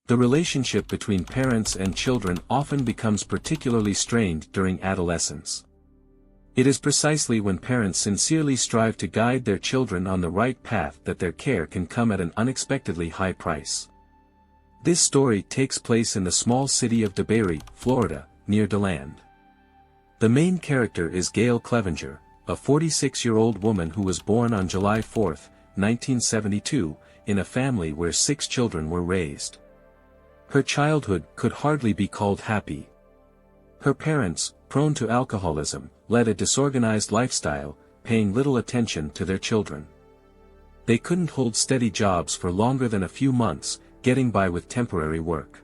The relationship between parents and children often becomes particularly strained during adolescence. It is precisely when parents sincerely strive to guide their children on the right path that their care can come at an unexpectedly high price. This story takes place in the small city of DeBary, Florida, near Doan. The main character is Gail Clevenger, a 46-year-old woman who was born on July 4, 1972, in a family where 6 children were raised. Her childhood could hardly be called happy. Her parents, prone to alcoholism, led a disorganized lifestyle, paying little attention to their children. They couldn't hold steady jobs for longer than a few months, getting by with temporary work.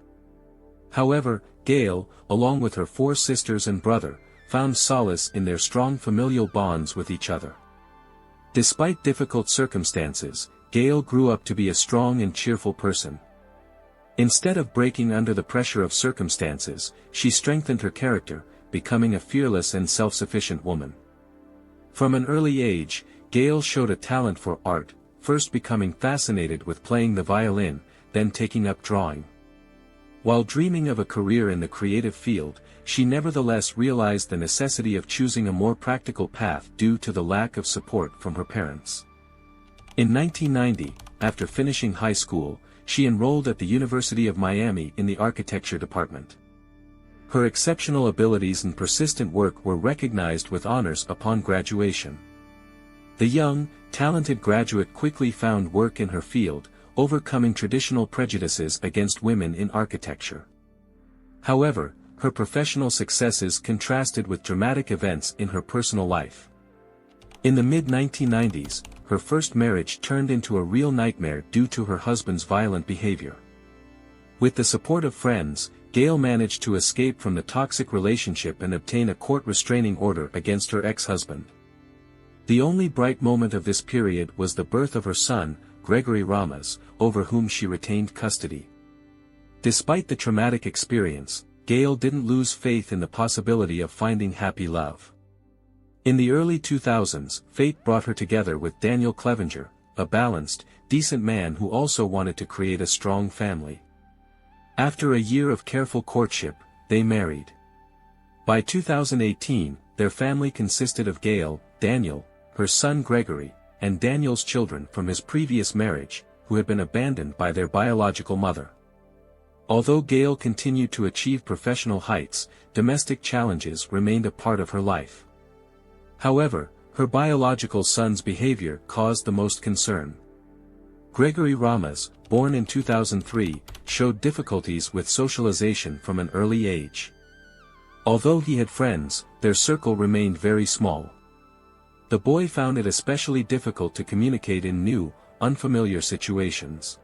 However, Gail, along with her 4 sisters and brother, found solace in their strong familial bonds with each other. Despite difficult circumstances, Gail grew up to be a strong and cheerful person. Instead of breaking under the pressure of circumstances, she strengthened her character, becoming a fearless and self-sufficient woman. From an early age, Gail showed a talent for art, first becoming fascinated with playing the violin, then taking up drawing. While dreaming of a career in the creative field, she nevertheless realized the necessity of choosing a more practical path due to the lack of support from her parents. In 1990, after finishing high school, she enrolled at the University of Miami in the architecture department. Her exceptional abilities and persistent work were recognized with honors upon graduation. The young, talented graduate quickly found work in her field, overcoming traditional prejudices against women in architecture. However, her professional successes contrasted with dramatic events in her personal life. In the mid-1990s, her first marriage turned into a real nightmare due to her husband's violent behavior. With the support of friends, Gail managed to escape from the toxic relationship and obtain a court restraining order against her ex-husband. The only bright moment of this period was the birth of her son, Gregory Ramos, over whom she retained custody. Despite the traumatic experience, Gail didn't lose faith in the possibility of finding happy love. In the early 2000s, fate brought her together with Daniel Clevenger, a balanced, decent man who also wanted to create a strong family. After a year of careful courtship, they married. By 2018, their family consisted of Gail, Daniel, her son Gregory, and Daniel's children from his previous marriage, who had been abandoned by their biological mother. Although Gail continued to achieve professional heights, domestic challenges remained a part of her life. However, her biological son's behavior caused the most concern. Gregory Ramos, born in 2003, showed difficulties with socialization from an early age. Although he had friends, their circle remained very small. The boy found it especially difficult to communicate in new, unfamiliar situations.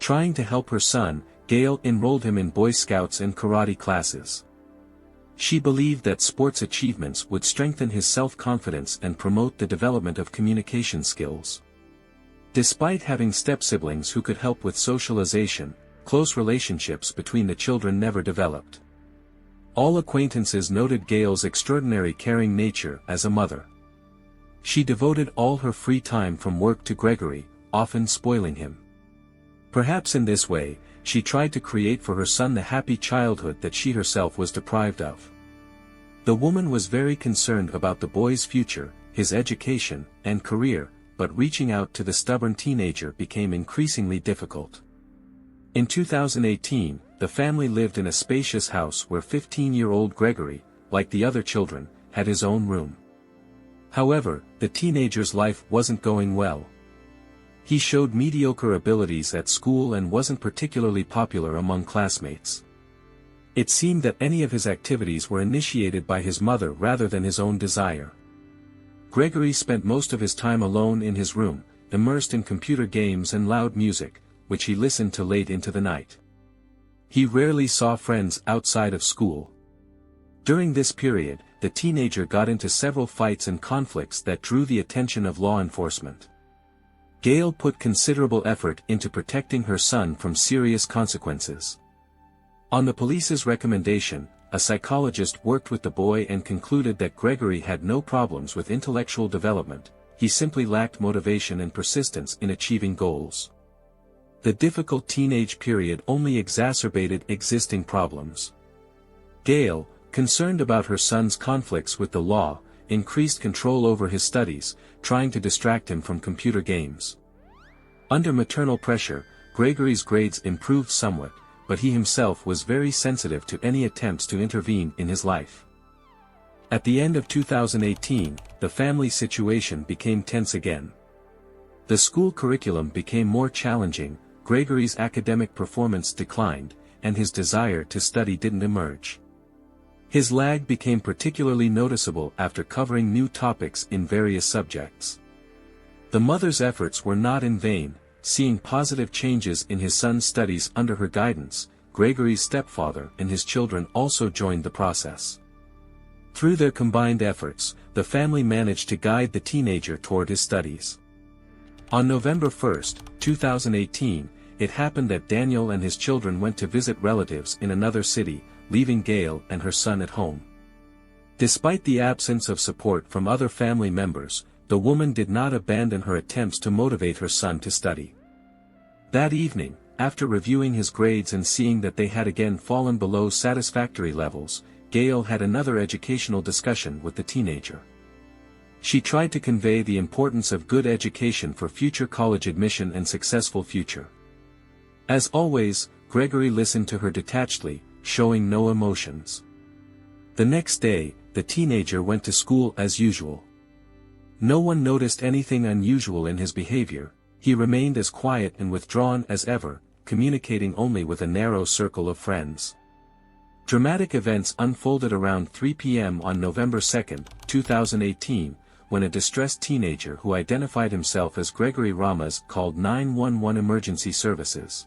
Trying to help her son, Gail enrolled him in Boy Scouts and karate classes. She believed that sports achievements would strengthen his self-confidence and promote the development of communication skills. Despite having step-siblings who could help with socialization, close relationships between the children never developed. All acquaintances noted Gail's extraordinary caring nature as a mother. She devoted all her free time from work to Gregory, often spoiling him. Perhaps in this way, she tried to create for her son the happy childhood that she herself was deprived of. The woman was very concerned about the boy's future, his education, and career, but reaching out to the stubborn teenager became increasingly difficult. In 2018, the family lived in a spacious house where 15-year-old Gregory, like the other children, had his own room. However, the teenager's life wasn't going well. He showed mediocre abilities at school and wasn't particularly popular among classmates. It seemed that any of his activities were initiated by his mother rather than his own desire. Gregory spent most of his time alone in his room, immersed in computer games and loud music, which he listened to late into the night. He rarely saw friends outside of school. During this period, the teenager got into several fights and conflicts that drew the attention of law enforcement. Gail put considerable effort into protecting her son from serious consequences. On the police's recommendation, a psychologist worked with the boy and concluded that Gregory had no problems with intellectual development, he simply lacked motivation and persistence in achieving goals. The difficult teenage period only exacerbated existing problems. Gail, concerned about her son's conflicts with the law, increased control over his studies, trying to distract him from computer games. Under maternal pressure, Gregory's grades improved somewhat, but he himself was very sensitive to any attempts to intervene in his life. At the end of 2018, the family situation became tense again. The school curriculum became more challenging, Gregory's academic performance declined, and his desire to study didn't emerge. His lag became particularly noticeable after covering new topics in various subjects. The mother's efforts were not in vain. Seeing positive changes in his son's studies under her guidance, Gregory's stepfather and his children also joined the process. Through their combined efforts, the family managed to guide the teenager toward his studies. On November 1, 2018, it happened that Daniel and his children went to visit relatives in another city, leaving Gail and her son at home. Despite the absence of support from other family members, the woman did not abandon her attempts to motivate her son to study. That evening, after reviewing his grades and seeing that they had again fallen below satisfactory levels, Gail had another educational discussion with the teenager. She tried to convey the importance of good education for future college admission and successful future. As always, Gregory listened to her detachedly, showing no emotions. The next day, the teenager went to school as usual. No one noticed anything unusual in his behavior. He remained as quiet and withdrawn as ever, communicating only with a narrow circle of friends. Dramatic events unfolded around 3 p.m. on November 2, 2018, when a distressed teenager who identified himself as Gregory Ramos called 911 emergency services.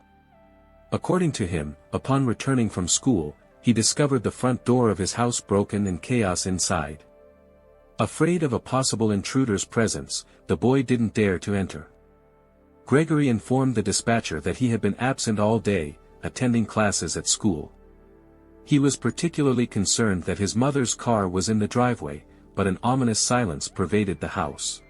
According to him, upon returning from school, he discovered the front door of his house broken and chaos inside. Afraid of a possible intruder's presence, the boy didn't dare to enter. Gregory informed the dispatcher that he had been absent all day, attending classes at school. He was particularly concerned that his mother's car was in the driveway, but an ominous silence pervaded the house.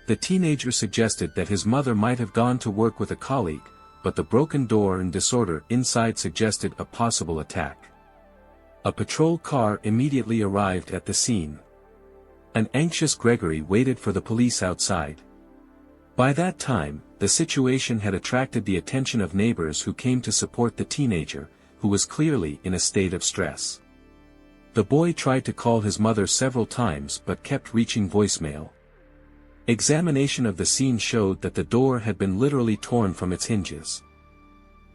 The teenager suggested that his mother might have gone to work with a colleague, but the broken door and disorder inside suggested a possible attack. A patrol car immediately arrived at the scene. An anxious Gregory waited for the police outside. By that time, the situation had attracted the attention of neighbors who came to support the teenager, who was clearly in a state of stress. The boy tried to call his mother several times but kept reaching voicemail. Examination of the scene showed that the door had been literally torn from its hinges.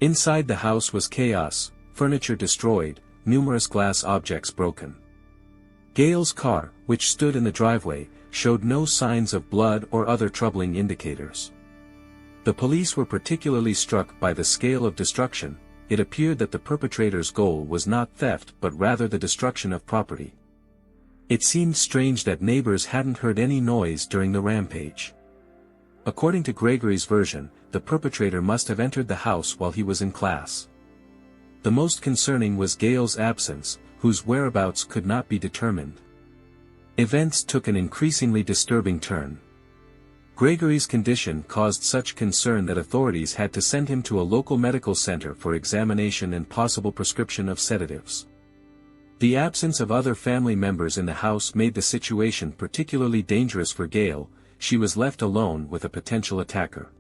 Inside the house was chaos, furniture destroyed, numerous glass objects broken. Gail's car, which stood in the driveway, showed no signs of blood or other troubling indicators. The police were particularly struck by the scale of destruction. It appeared that the perpetrator's goal was not theft but rather the destruction of property. It seemed strange that neighbors hadn't heard any noise during the rampage. According to Gregory's version, the perpetrator must have entered the house while he was in class. The most concerning was Gail's absence, whose whereabouts could not be determined. Events took an increasingly disturbing turn. Gregory's condition caused such concern that authorities had to send him to a local medical center for examination and possible prescription of sedatives. The absence of other family members in the house made the situation particularly dangerous for Gail. She was left alone with a potential attacker.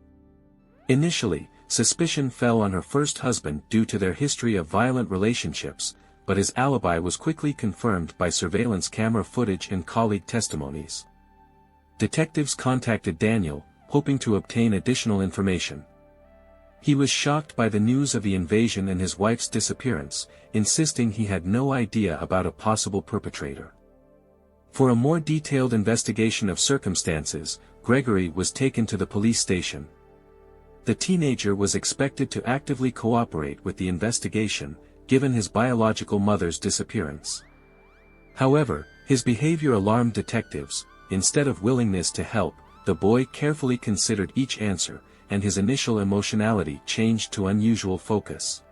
Initially, suspicion fell on her first husband due to their history of violent relationships, but his alibi was quickly confirmed by surveillance camera footage and colleague testimonies. Detectives contacted Daniel, hoping to obtain additional information. He was shocked by the news of the invasion and his wife's disappearance, insisting he had no idea about a possible perpetrator. For a more detailed investigation of circumstances, Gregory was taken to the police station. The teenager was expected to actively cooperate with the investigation, given his biological mother's disappearance. However, his behavior alarmed detectives. Instead of willingness to help, the boy carefully considered each answer, and his initial emotionality changed to unusual focus.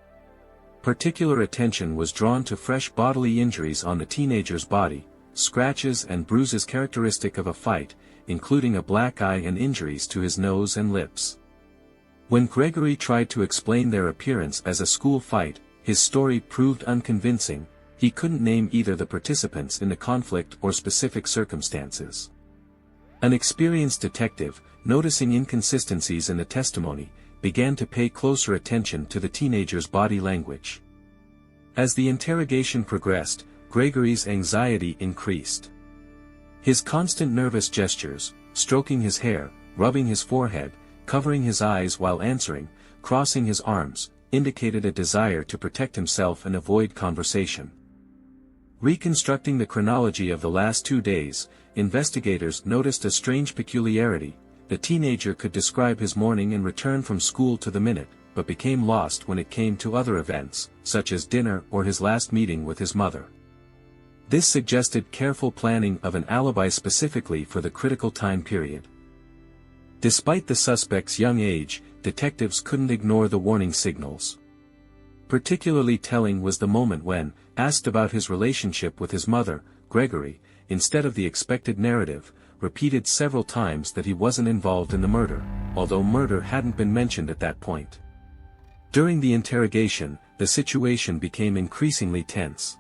Particular attention was drawn to fresh bodily injuries on the teenager's body, scratches and bruises characteristic of a fight, including a black eye and injuries to his nose and lips. When Gregory tried to explain their appearance as a school fight, his story proved unconvincing. He couldn't name either the participants in the conflict or specific circumstances. An experienced detective, noticing inconsistencies in the testimony, began to pay closer attention to the teenager's body language. As the interrogation progressed, Gregory's anxiety increased. His constant nervous gestures, stroking his hair, rubbing his forehead, covering his eyes while answering, crossing his arms, indicated a desire to protect himself and avoid conversation. Reconstructing the chronology of the last 2 days, investigators noticed a strange peculiarity. The teenager could describe his morning and return from school to the minute, but became lost when it came to other events, such as dinner or his last meeting with his mother. This suggested careful planning of an alibi specifically for the critical time period. Despite the suspect's young age, detectives couldn't ignore the warning signals. Particularly telling was the moment when, asked about his relationship with his mother, Gregory, instead of the expected narrative, repeated several times that he wasn't involved in the murder, although murder hadn't been mentioned at that point. During the interrogation, the situation became increasingly tense.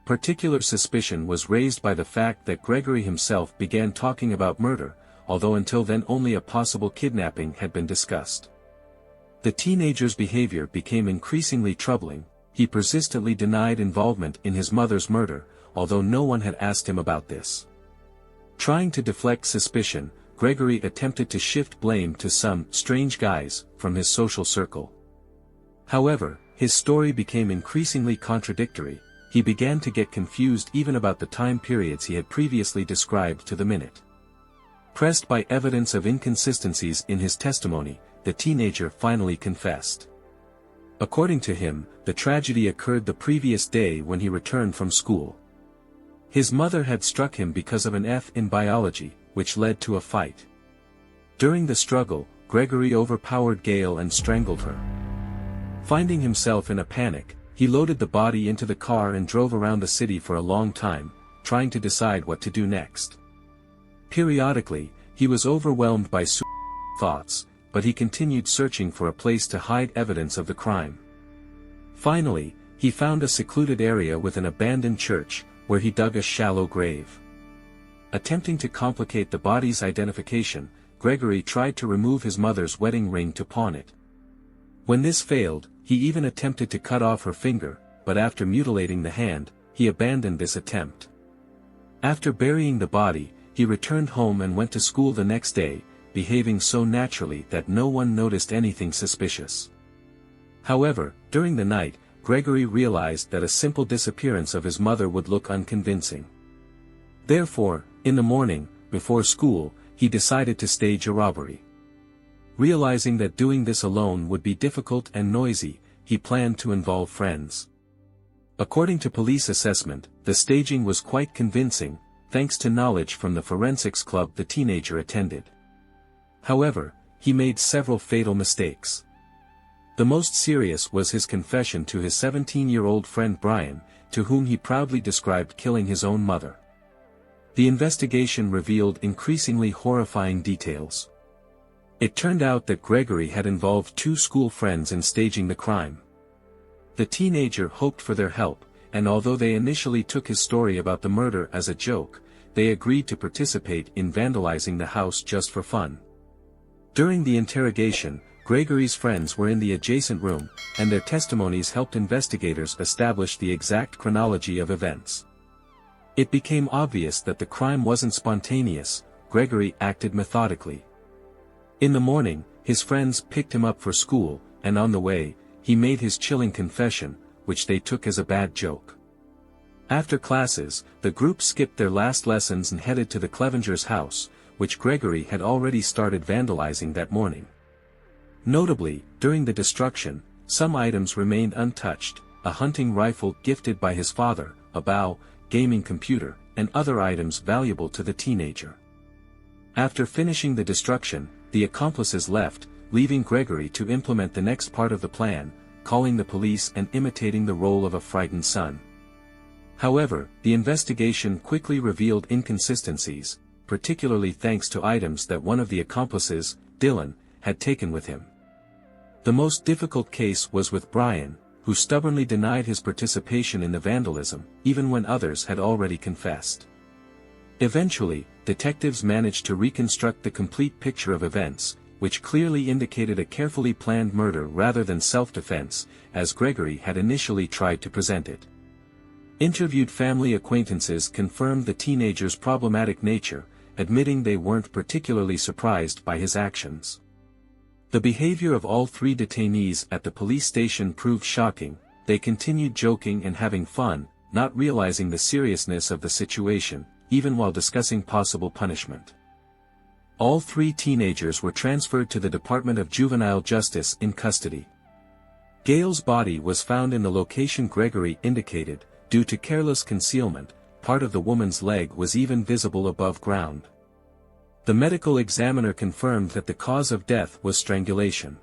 Particular suspicion was raised by the fact that Gregory himself began talking about murder, although until then only a possible kidnapping had been discussed. The teenager's behavior became increasingly troubling. He persistently denied involvement in his mother's murder, although no one had asked him about this. Trying to deflect suspicion, Gregory attempted to shift blame to some strange guys from his social circle. However, his story became increasingly contradictory. He began to get confused even about the time periods he had previously described to the minute. Pressed by evidence of inconsistencies in his testimony, the teenager finally confessed. According to him, the tragedy occurred the previous day when he returned from school. His mother had struck him because of an F in biology, which led to a fight. During the struggle, Gregory overpowered Gail and strangled her. Finding himself in a panic, he loaded the body into the car and drove around the city for a long time, trying to decide what to do next. Periodically, he was overwhelmed by thoughts, but he continued searching for a place to hide evidence of the crime. Finally, he found a secluded area with an abandoned church, where he dug a shallow grave. Attempting to complicate the body's identification, Gregory tried to remove his mother's wedding ring to pawn it. When this failed, he even attempted to cut off her finger, but after mutilating the hand, he abandoned this attempt. After burying the body, he returned home and went to school the next day, behaving so naturally that no one noticed anything suspicious. However, during the night, Gregory realized that a simple disappearance of his mother would look unconvincing. Therefore, in the morning, before school, he decided to stage a robbery. Realizing that doing this alone would be difficult and noisy, he planned to involve friends. According to police assessment, the staging was quite convincing, thanks to knowledge from the forensics club the teenager attended. However, he made several fatal mistakes. The most serious was his confession to his 17-year-old friend Brian, to whom he proudly described killing his own mother. The investigation revealed increasingly horrifying details. It turned out that Gregory had involved 2 school friends in staging the crime. The teenager hoped for their help, and although they initially took his story about the murder as a joke, they agreed to participate in vandalizing the house just for fun. During the interrogation, Gregory's friends were in the adjacent room, and their testimonies helped investigators establish the exact chronology of events. It became obvious that the crime wasn't spontaneous. Gregory acted methodically. In the morning, his friends picked him up for school, and on the way, he made his chilling confession, which they took as a bad joke. After classes, the group skipped their last lessons and headed to the Clevengers' house, which Gregory had already started vandalizing that morning. Notably, during the destruction, some items remained untouched: a hunting rifle gifted by his father, a bow, gaming computer, and other items valuable to the teenager. After finishing the destruction, the accomplices left, leaving Gregory to implement the next part of the plan, calling the police and imitating the role of a frightened son. However, the investigation quickly revealed inconsistencies, particularly thanks to items that one of the accomplices, Dylan, had taken with him. The most difficult case was with Brian, who stubbornly denied his participation in the vandalism, even when others had already confessed. Eventually, detectives managed to reconstruct the complete picture of events, which clearly indicated a carefully planned murder rather than self-defense, as Gregory had initially tried to present it. Interviewed family acquaintances confirmed the teenager's problematic nature, admitting they weren't particularly surprised by his actions. The behavior of all three detainees at the police station proved shocking. They continued joking and having fun, not realizing the seriousness of the situation, even while discussing possible punishment. All three teenagers were transferred to the Department of Juvenile Justice in custody. Gail's body was found in the location Gregory indicated. Due to careless concealment, part of the woman's leg was even visible above ground. The medical examiner confirmed that the cause of death was strangulation.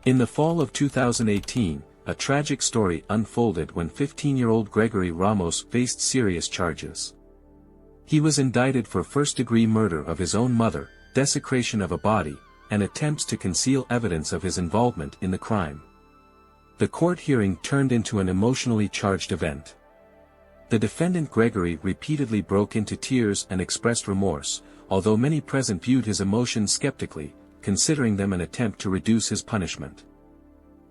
In the fall of 2018, a tragic story unfolded when 15-year-old Gregory Ramos faced serious charges. He was indicted for first-degree murder of his own mother, desecration of a body, and attempts to conceal evidence of his involvement in the crime. The court hearing turned into an emotionally charged event. The defendant Gregory repeatedly broke into tears and expressed remorse, although many present viewed his emotions skeptically, considering them an attempt to reduce his punishment.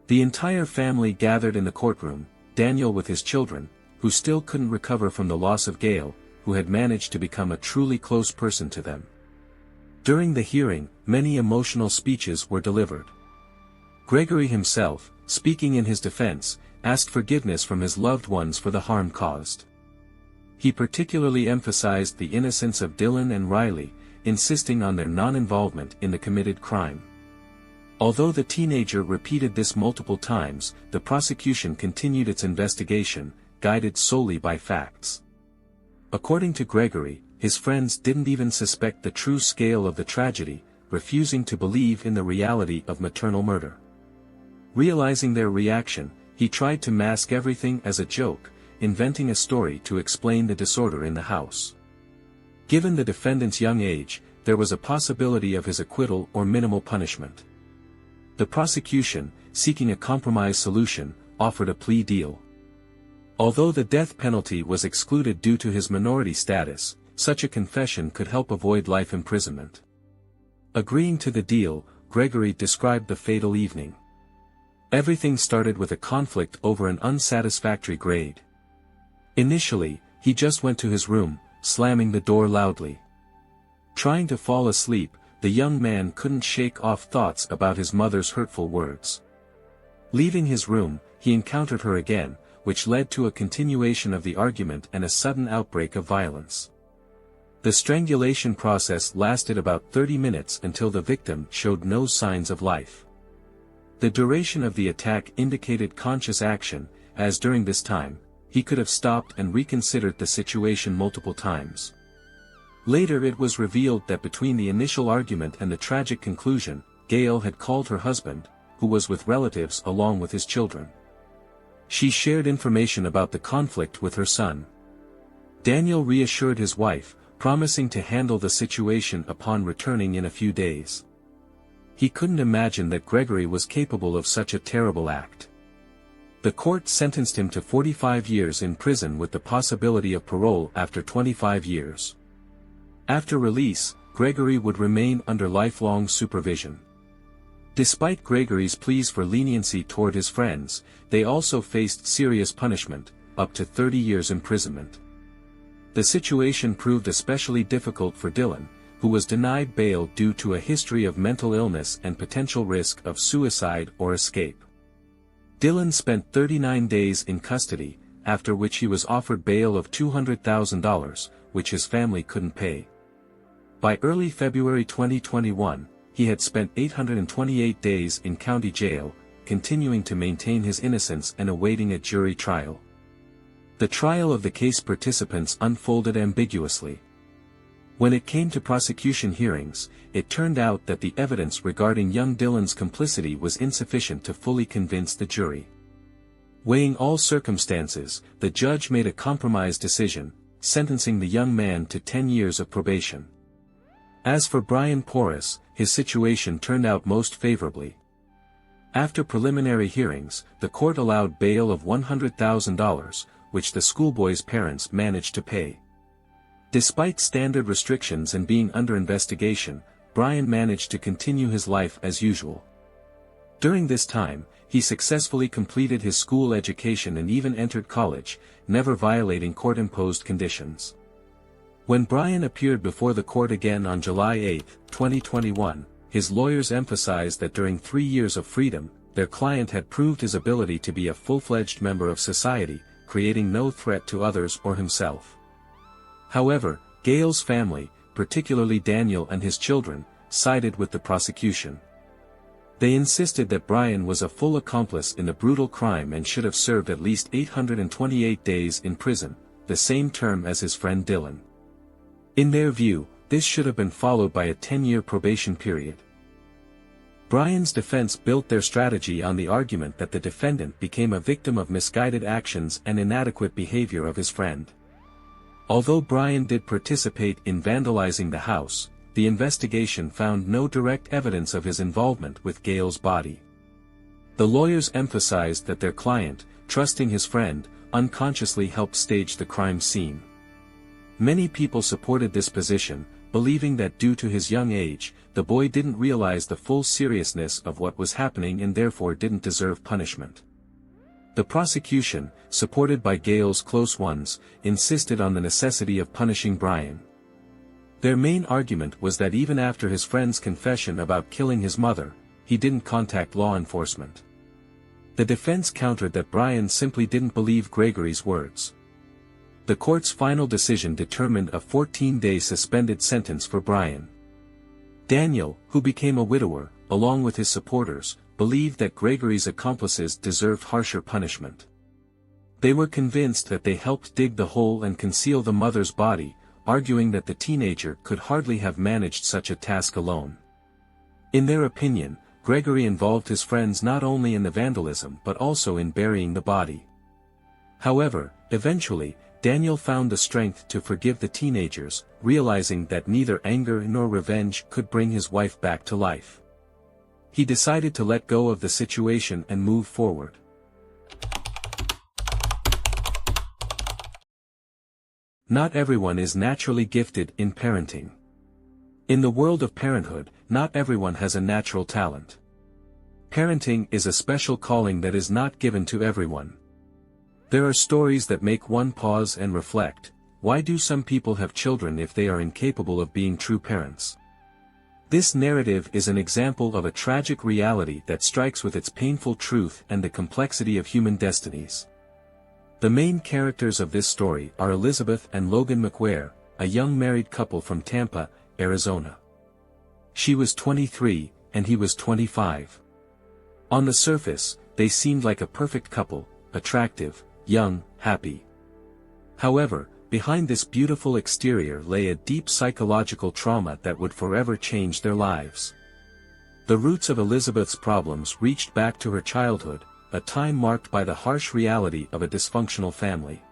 The entire family gathered in the courtroom, Daniel with his children, who still couldn't recover from the loss of Gail, who had managed to become a truly close person to them. During the hearing, many emotional speeches were delivered. Gregory himself, speaking in his defense, asked forgiveness from his loved ones for the harm caused. He particularly emphasized the innocence of Dylan and Riley, insisting on their non-involvement in the committed crime. Although the teenager repeated this multiple times, the prosecution continued its investigation, guided solely by facts. According to Gregory, his friends didn't even suspect the true scale of the tragedy, refusing to believe in the reality of maternal murder. Realizing their reaction, he tried to mask everything as a joke, inventing a story to explain the disorder in the house. Given the defendant's young age, there was a possibility of his acquittal or minimal punishment. The prosecution, seeking a compromise solution, offered a plea deal. Although the death penalty was excluded due to his minority status, such a confession could help avoid life imprisonment. Agreeing to the deal, Gregory described the fatal evening. Everything started with a conflict over an unsatisfactory grade. Initially, he just went to his room, slamming the door loudly. Trying to fall asleep, the young man couldn't shake off thoughts about his mother's hurtful words. Leaving his room, he encountered her again, which led to a continuation of the argument and a sudden outbreak of violence. The strangulation process lasted about 30 minutes until the victim showed no signs of life. The duration of the attack indicated conscious action, as during this time, he could have stopped and reconsidered the situation multiple times. Later it was revealed that between the initial argument and the tragic conclusion, Gail had called her husband, who was with relatives along with his children. She shared information about the conflict with her son. Daniel reassured his wife, promising to handle the situation upon returning in a few days. He couldn't imagine that Gregory was capable of such a terrible act. The court sentenced him to 45 years in prison with the possibility of parole after 25 years. After release, Gregory would remain under lifelong supervision. Despite Gregory's pleas for leniency toward his friends, they also faced serious punishment, up to 30 years imprisonment. The situation proved especially difficult for Dylan, who was denied bail due to a history of mental illness and potential risk of suicide or escape. Dylan spent 39 days in custody, after which he was offered bail of $200,000, which his family couldn't pay. By early February 2021, he had spent 828 days in county jail, continuing to maintain his innocence and awaiting a jury trial. The trial of the case participants unfolded ambiguously. When it came to prosecution hearings, it turned out that the evidence regarding young Dylan's complicity was insufficient to fully convince the jury. Weighing all circumstances, the judge made a compromise decision, sentencing the young man to 10 years of probation. As for Brian Porras, his situation turned out most favorably. After preliminary hearings, the court allowed bail of $100,000, which the schoolboy's parents managed to pay. Despite standard restrictions and being under investigation, Brian managed to continue his life as usual. During this time, he successfully completed his school education and even entered college, never violating court-imposed conditions. When Brian appeared before the court again on July 8, 2021, his lawyers emphasized that during 3 years of freedom, their client had proved his ability to be a full-fledged member of society, creating no threat to others or himself. However, Gail's family, particularly Daniel and his children, sided with the prosecution. They insisted that Brian was a full accomplice in the brutal crime and should have served at least 828 days in prison, the same term as his friend Dylan. In their view, this should have been followed by a 10-year probation period. Brian's defense built their strategy on the argument that the defendant became a victim of misguided actions and inadequate behavior of his friend. Although Brian did participate in vandalizing the house, the investigation found no direct evidence of his involvement with Gail's body. The lawyers emphasized that their client, trusting his friend, unconsciously helped stage the crime scene. Many people supported this position, believing that due to his young age, the boy didn't realize the full seriousness of what was happening and therefore didn't deserve punishment. The prosecution, supported by Gail's close ones, insisted on the necessity of punishing Brian. Their main argument was that even after his friend's confession about killing his mother, he didn't contact law enforcement. The defense countered that Brian simply didn't believe Gregory's words. The court's final decision determined a 14-day suspended sentence for Brian. Daniel, who became a widower, along with his supporters, believed that Gregory's accomplices deserved harsher punishment. They were convinced that they helped dig the hole and conceal the mother's body, arguing that the teenager could hardly have managed such a task alone. In their opinion, Gregory involved his friends not only in the vandalism but also in burying the body. However, eventually, Daniel found the strength to forgive the teenagers, realizing that neither anger nor revenge could bring his wife back to life. He decided to let go of the situation and move forward. Not everyone is naturally gifted in parenting. In the world of parenthood, not everyone has a natural talent. Parenting is a special calling that is not given to everyone. There are stories that make one pause and reflect, why do some people have children if they are incapable of being true parents? This narrative is an example of a tragic reality that strikes with its painful truth and the complexity of human destinies. The main characters of this story are Elizabeth and Logan McWare, a young married couple from Tampa, Arizona. She was 23, and he was 25. On the surface, they seemed like a perfect couple, attractive, young, happy. However, behind this beautiful exterior lay a deep psychological trauma that would forever change their lives. The roots of Elizabeth's problems reached back to her childhood, a time marked by the harsh reality of a dysfunctional family.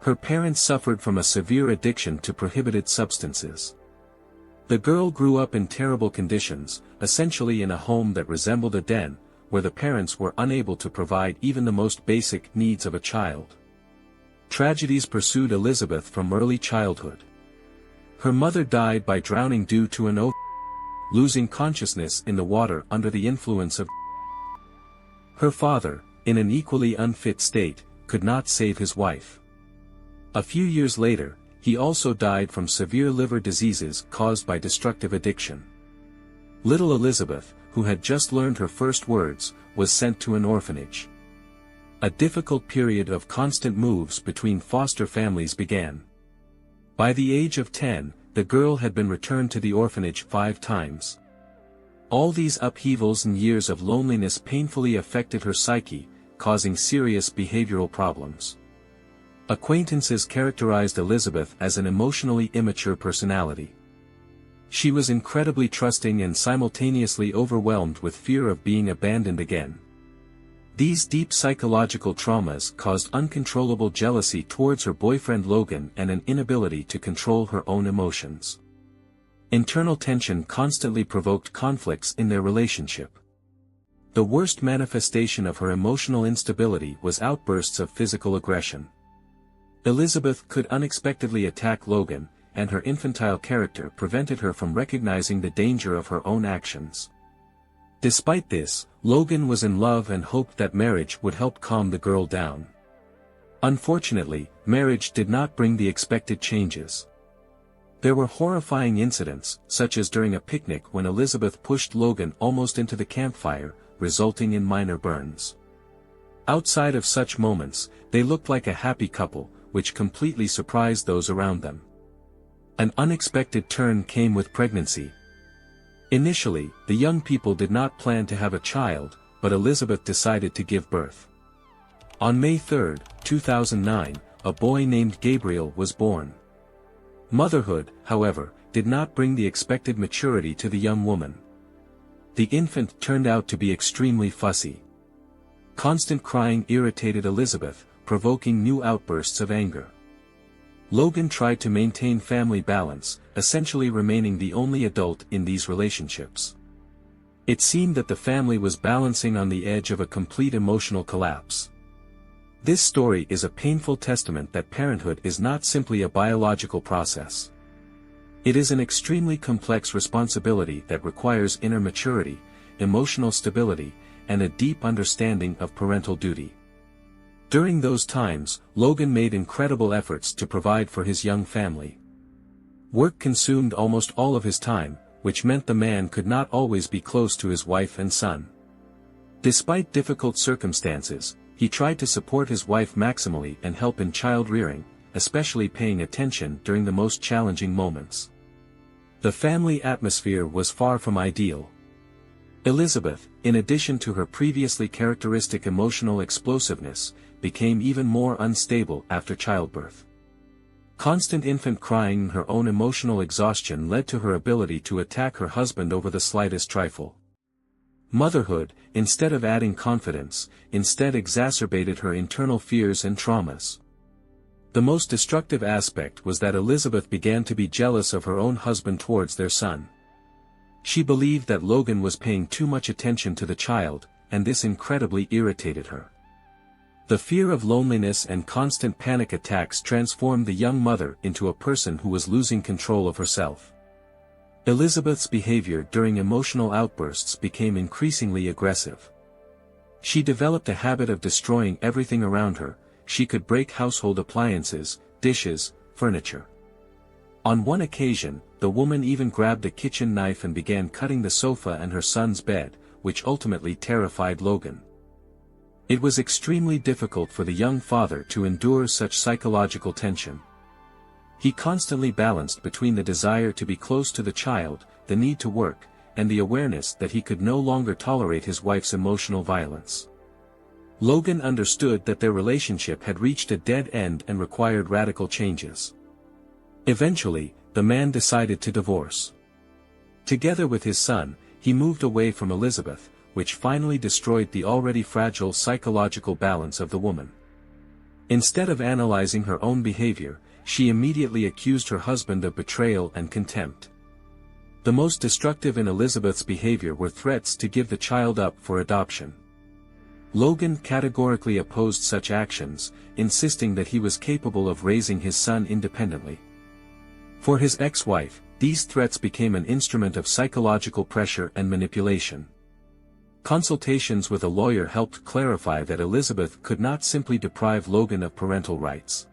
Her parents suffered from a severe addiction to prohibited substances. The girl grew up in terrible conditions, essentially in a home that resembled a den, where the parents were unable to provide even the most basic needs of a child. Tragedies pursued Elizabeth from early childhood. Her mother died by drowning due to an overdose, losing consciousness in the water under the influence of. Her father, in an equally unfit state, could not save his wife. A few years later, he also died from severe liver diseases caused by destructive addiction. Little Elizabeth, who had just learned her first words, was sent to an orphanage. A difficult period of constant moves between foster families began. By the age of 10, the girl had been returned to the orphanage 5 times. All these upheavals and years of loneliness painfully affected her psyche, causing serious behavioral problems. Acquaintances characterized Elizabeth as an emotionally immature personality. She was incredibly trusting and simultaneously overwhelmed with fear of being abandoned again. These deep psychological traumas caused uncontrollable jealousy towards her boyfriend Logan and an inability to control her own emotions. Internal tension constantly provoked conflicts in their relationship. The worst manifestation of her emotional instability was outbursts of physical aggression. Elizabeth could unexpectedly attack Logan, and her infantile character prevented her from recognizing the danger of her own actions. Despite this, Logan was in love and hoped that marriage would help calm the girl down. Unfortunately, marriage did not bring the expected changes. There were horrifying incidents, such as during a picnic when Elizabeth pushed Logan almost into the campfire, resulting in minor burns. Outside of such moments, they looked like a happy couple, which completely surprised those around them. An unexpected turn came with pregnancy. Initially, the young people did not plan to have a child, but Elizabeth decided to give birth. On May 3, 2009, a boy named Gabriel was born. Motherhood, however, did not bring the expected maturity to the young woman. The infant turned out to be extremely fussy. Constant crying irritated Elizabeth, provoking new outbursts of anger. Logan tried to maintain family balance, essentially remaining the only adult in these relationships. It seemed that the family was balancing on the edge of a complete emotional collapse. This story is a painful testament that parenthood is not simply a biological process. It is an extremely complex responsibility that requires inner maturity, emotional stability, and a deep understanding of parental duty. During those times, Logan made incredible efforts to provide for his young family. Work consumed almost all of his time, which meant the man could not always be close to his wife and son. Despite difficult circumstances, he tried to support his wife maximally and help in child-rearing, especially paying attention during the most challenging moments. The family atmosphere was far from ideal. Elizabeth, in addition to her previously characteristic emotional explosiveness, became even more unstable after childbirth. Constant infant crying and her own emotional exhaustion led to her ability to attack her husband over the slightest trifle. Motherhood, instead of adding confidence, instead exacerbated her internal fears and traumas. The most destructive aspect was that Elizabeth began to be jealous of her own husband towards their son. She believed that Logan was paying too much attention to the child, and this incredibly irritated her. The fear of loneliness and constant panic attacks transformed the young mother into a person who was losing control of herself. Elizabeth's behavior during emotional outbursts became increasingly aggressive. She developed a habit of destroying everything around her. She could break household appliances, dishes, furniture. On one occasion, the woman even grabbed a kitchen knife and began cutting the sofa and her son's bed, which ultimately terrified Logan. It was extremely difficult for the young father to endure such psychological tension. He constantly balanced between the desire to be close to the child, the need to work, and the awareness that he could no longer tolerate his wife's emotional violence. Logan understood that their relationship had reached a dead end and required radical changes. Eventually, the man decided to divorce. Together with his son, he moved away from Elizabeth, which finally destroyed the already fragile psychological balance of the woman. Instead of analyzing her own behavior, she immediately accused her husband of betrayal and contempt. The most destructive in Elizabeth's behavior were threats to give the child up for adoption. Logan categorically opposed such actions, insisting that he was capable of raising his son independently. For his ex-wife, these threats became an instrument of psychological pressure and manipulation. Consultations with a lawyer helped clarify that Elizabeth could not simply deprive Logan of parental rights.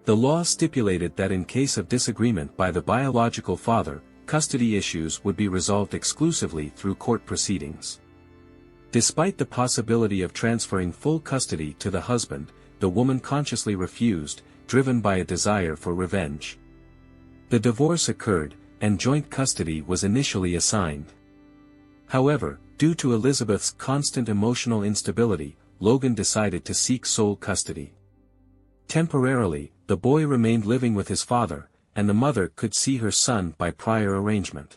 The law stipulated that in case of disagreement by the biological father, custody issues would be resolved exclusively through court proceedings. Despite the possibility of transferring full custody to the husband, the woman consciously refused, driven by a desire for revenge. The divorce occurred, and joint custody was initially assigned. However, due to Elizabeth's constant emotional instability, Logan decided to seek sole custody. Temporarily, the boy remained living with his father, and the mother could see her son by prior arrangement.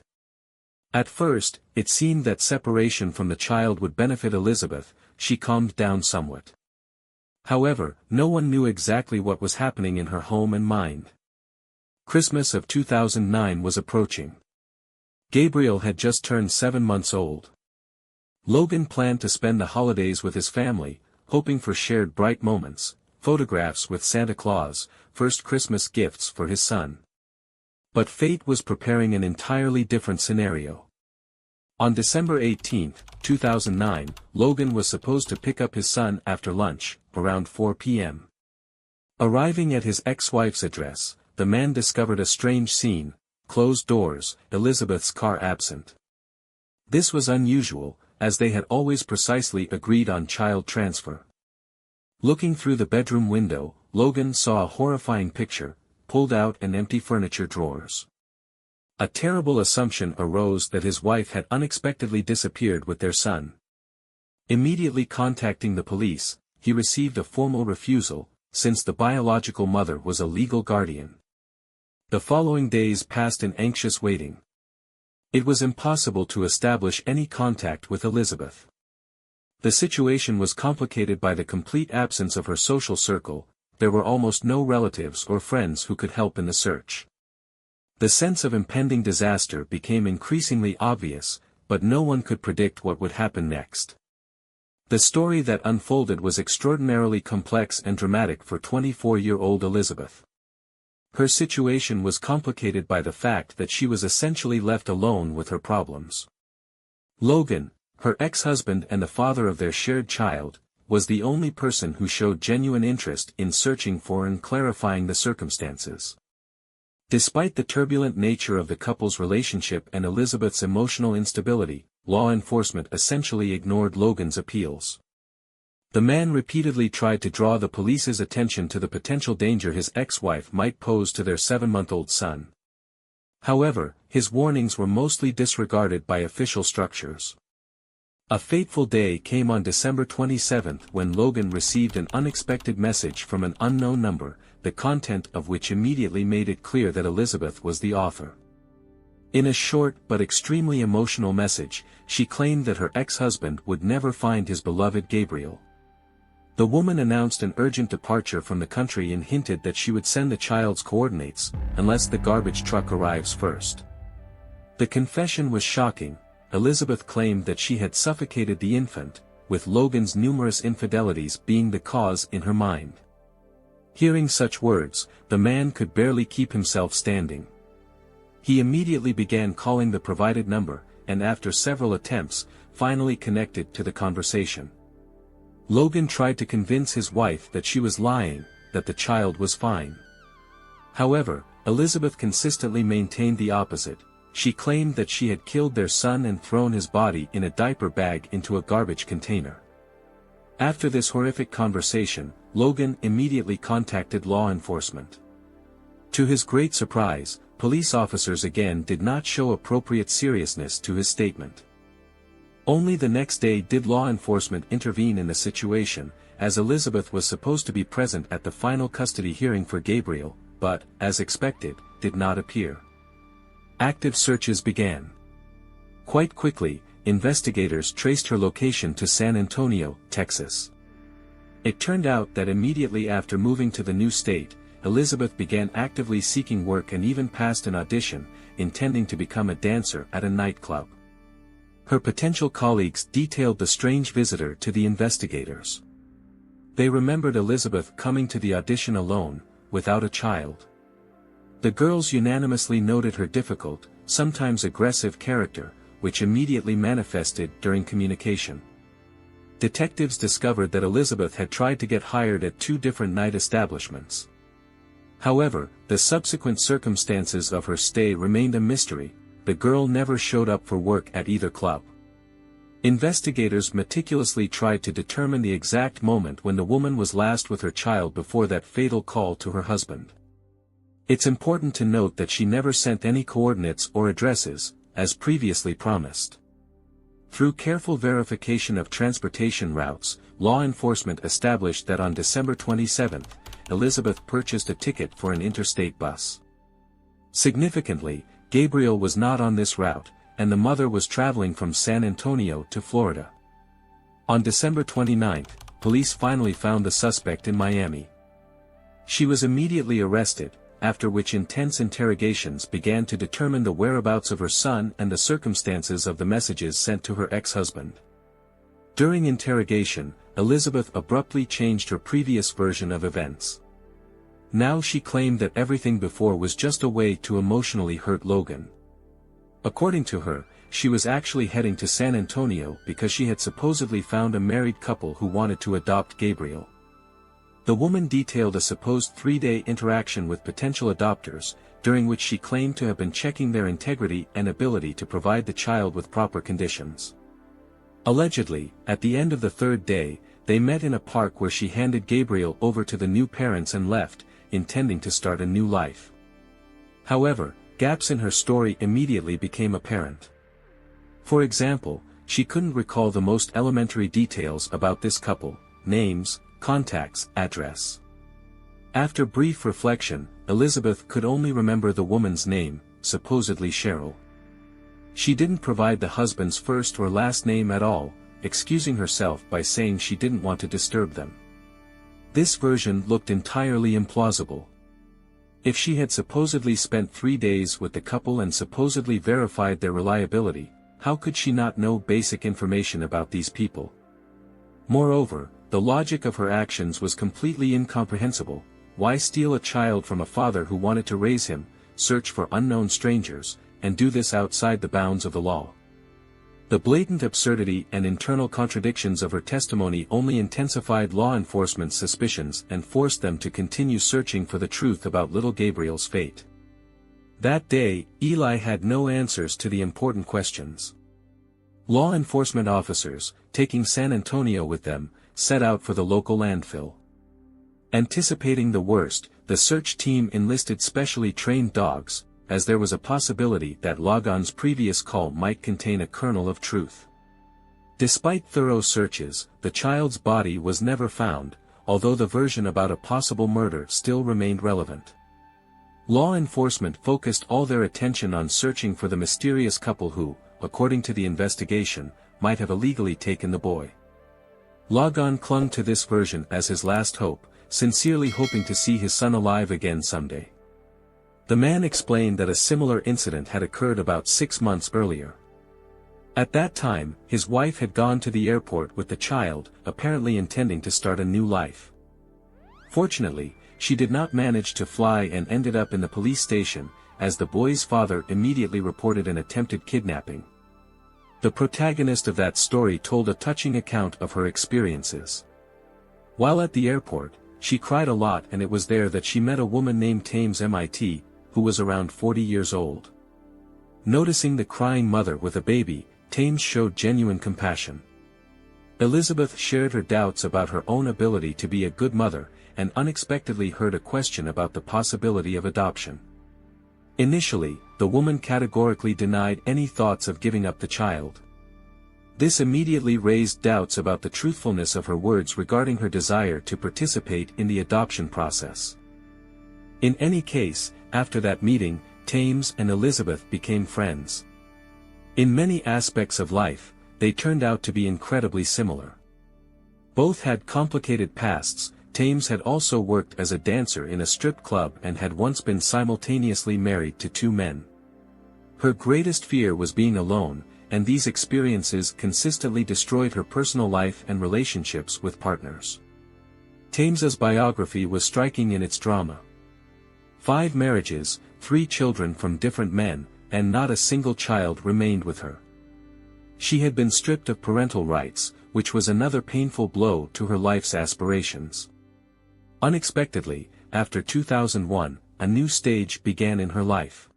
At first, it seemed that separation from the child would benefit Elizabeth. She calmed down somewhat. However, no one knew exactly what was happening in her home and mind. Christmas of 2009 was approaching. Gabriel had just turned 7 months old. Logan planned to spend the holidays with his family, hoping for shared bright moments, photographs with Santa Claus, first Christmas gifts for his son. But fate was preparing an entirely different scenario. On December 18, 2009, Logan was supposed to pick up his son after lunch, around 4 p.m. Arriving at his ex-wife's address, the man discovered a strange scene: closed doors, Elizabeth's car absent. This was unusual, as they had always precisely agreed on child transfer. Looking through the bedroom window, Logan saw a horrifying picture: pulled out and empty furniture drawers. A terrible assumption arose that his wife had unexpectedly disappeared with their son. Immediately contacting the police, he received a formal refusal, since the biological mother was a legal guardian. The following days passed in anxious waiting. It was impossible to establish any contact with Elizabeth. The situation was complicated by the complete absence of her social circle. There were almost no relatives or friends who could help in the search. The sense of impending disaster became increasingly obvious, but no one could predict what would happen next. The story that unfolded was extraordinarily complex and dramatic for 24-year-old Elizabeth. Her situation was complicated by the fact that she was essentially left alone with her problems. Logan, her ex-husband and the father of their shared child, was the only person who showed genuine interest in searching for and clarifying the circumstances. Despite the turbulent nature of the couple's relationship and Elizabeth's emotional instability, law enforcement essentially ignored Logan's appeals. The man repeatedly tried to draw the police's attention to the potential danger his ex-wife might pose to their 7-month-old son. However, his warnings were mostly disregarded by official structures. A fateful day came on December 27 when Logan received an unexpected message from an unknown number, the content of which immediately made it clear that Elizabeth was the author. In a short but extremely emotional message, she claimed that her ex-husband would never find his beloved Gabriel. The woman announced an urgent departure from the country and hinted that she would send the child's coordinates, unless the garbage truck arrives first. The confession was shocking. Elizabeth claimed that she had suffocated the infant, with Logan's numerous infidelities being the cause in her mind. Hearing such words, the man could barely keep himself standing. He immediately began calling the provided number, and after several attempts, finally connected to the conversation. Logan tried to convince his wife that she was lying, that the child was fine. However, Elizabeth consistently maintained the opposite. She claimed that she had killed their son and thrown his body in a diaper bag into a garbage container. After this horrific conversation, Logan immediately contacted law enforcement. To his great surprise, police officers again did not show appropriate seriousness to his statement. Only the next day did law enforcement intervene in the situation, as Elizabeth was supposed to be present at the final custody hearing for Gabriel, but, as expected, did not appear. Active searches began. Quite quickly, investigators traced her location to San Antonio, Texas. It turned out that immediately after moving to the new state, Elizabeth began actively seeking work and even passed an audition, intending to become a dancer at a nightclub. Her potential colleagues detailed the strange visitor to the investigators. They remembered Elizabeth coming to the audition alone, without a child. The girls unanimously noted her difficult, sometimes aggressive character, which immediately manifested during communication. Detectives discovered that Elizabeth had tried to get hired at 2 different night establishments. However, the subsequent circumstances of her stay remained a mystery. The girl never showed up for work at either club. Investigators meticulously tried to determine the exact moment when the woman was last with her child before that fatal call to her husband. It's important to note that she never sent any coordinates or addresses, as previously promised. Through careful verification of transportation routes, law enforcement established that on December 27, Elizabeth purchased a ticket for an interstate bus. Significantly, Gabriel was not on this route, and the mother was traveling from San Antonio to Florida. On December 29, police finally found the suspect in Miami. She was immediately arrested, after which intense interrogations began to determine the whereabouts of her son and the circumstances of the messages sent to her ex-husband. During interrogation, Elizabeth abruptly changed her previous version of events. Now she claimed that everything before was just a way to emotionally hurt Logan. According to her, she was actually heading to San Antonio because she had supposedly found a married couple who wanted to adopt Gabriel. The woman detailed a supposed 3-day interaction with potential adopters, during which she claimed to have been checking their integrity and ability to provide the child with proper conditions. Allegedly, at the end of the 3rd day, they met in a park where she handed Gabriel over to the new parents and left, intending to start a new life. However, gaps in her story immediately became apparent. For example, she couldn't recall the most elementary details about this couple: names, contacts, address. After brief reflection, Elizabeth could only remember the woman's name, supposedly Cheryl. She didn't provide the husband's first or last name at all, excusing herself by saying she didn't want to disturb them. This version looked entirely implausible. If she had supposedly spent 3 days with the couple and supposedly verified their reliability, how could she not know basic information about these people? Moreover, the logic of her actions was completely incomprehensible. Why steal a child from a father who wanted to raise him, search for unknown strangers, and do this outside the bounds of the law? The blatant absurdity and internal contradictions of her testimony only intensified law enforcement's suspicions and forced them to continue searching for the truth about little Gabriel's fate. That day, Eli had no answers to the important questions. Law enforcement officers, taking San Antonio with them, set out for the local landfill. Anticipating the worst, the search team enlisted specially trained dogs, as there was a possibility that Logan's previous call might contain a kernel of truth. Despite thorough searches, the child's body was never found, although the version about a possible murder still remained relevant. Law enforcement focused all their attention on searching for the mysterious couple who, according to the investigation, might have illegally taken the boy. Logan clung to this version as his last hope, sincerely hoping to see his son alive again someday. The man explained that a similar incident had occurred about 6 months earlier. At that time, his wife had gone to the airport with the child, apparently intending to start a new life. Fortunately, she did not manage to fly and ended up in the police station, as the boy's father immediately reported an attempted kidnapping. The protagonist of that story told a touching account of her experiences. While at the airport, she cried a lot, and it was there that she met a woman named Thames MIT, who was around 40 years old. Noticing the crying mother with a baby, Thames showed genuine compassion. Elizabeth shared her doubts about her own ability to be a good mother, and unexpectedly heard a question about the possibility of adoption. Initially, the woman categorically denied any thoughts of giving up the child. This immediately raised doubts about the truthfulness of her words regarding her desire to participate in the adoption process. In any case, after that meeting, Thames and Elizabeth became friends. In many aspects of life, they turned out to be incredibly similar. Both had complicated pasts. Thames had also worked as a dancer in a strip club and had once been simultaneously married to 2 men. Her greatest fear was being alone, and these experiences consistently destroyed her personal life and relationships with partners. Thames's biography was striking in its drama. 5 marriages, 3 children from different men, and not a single child remained with her. She had been stripped of parental rights, which was another painful blow to her life's aspirations. Unexpectedly, after 2001, a new stage began in her life.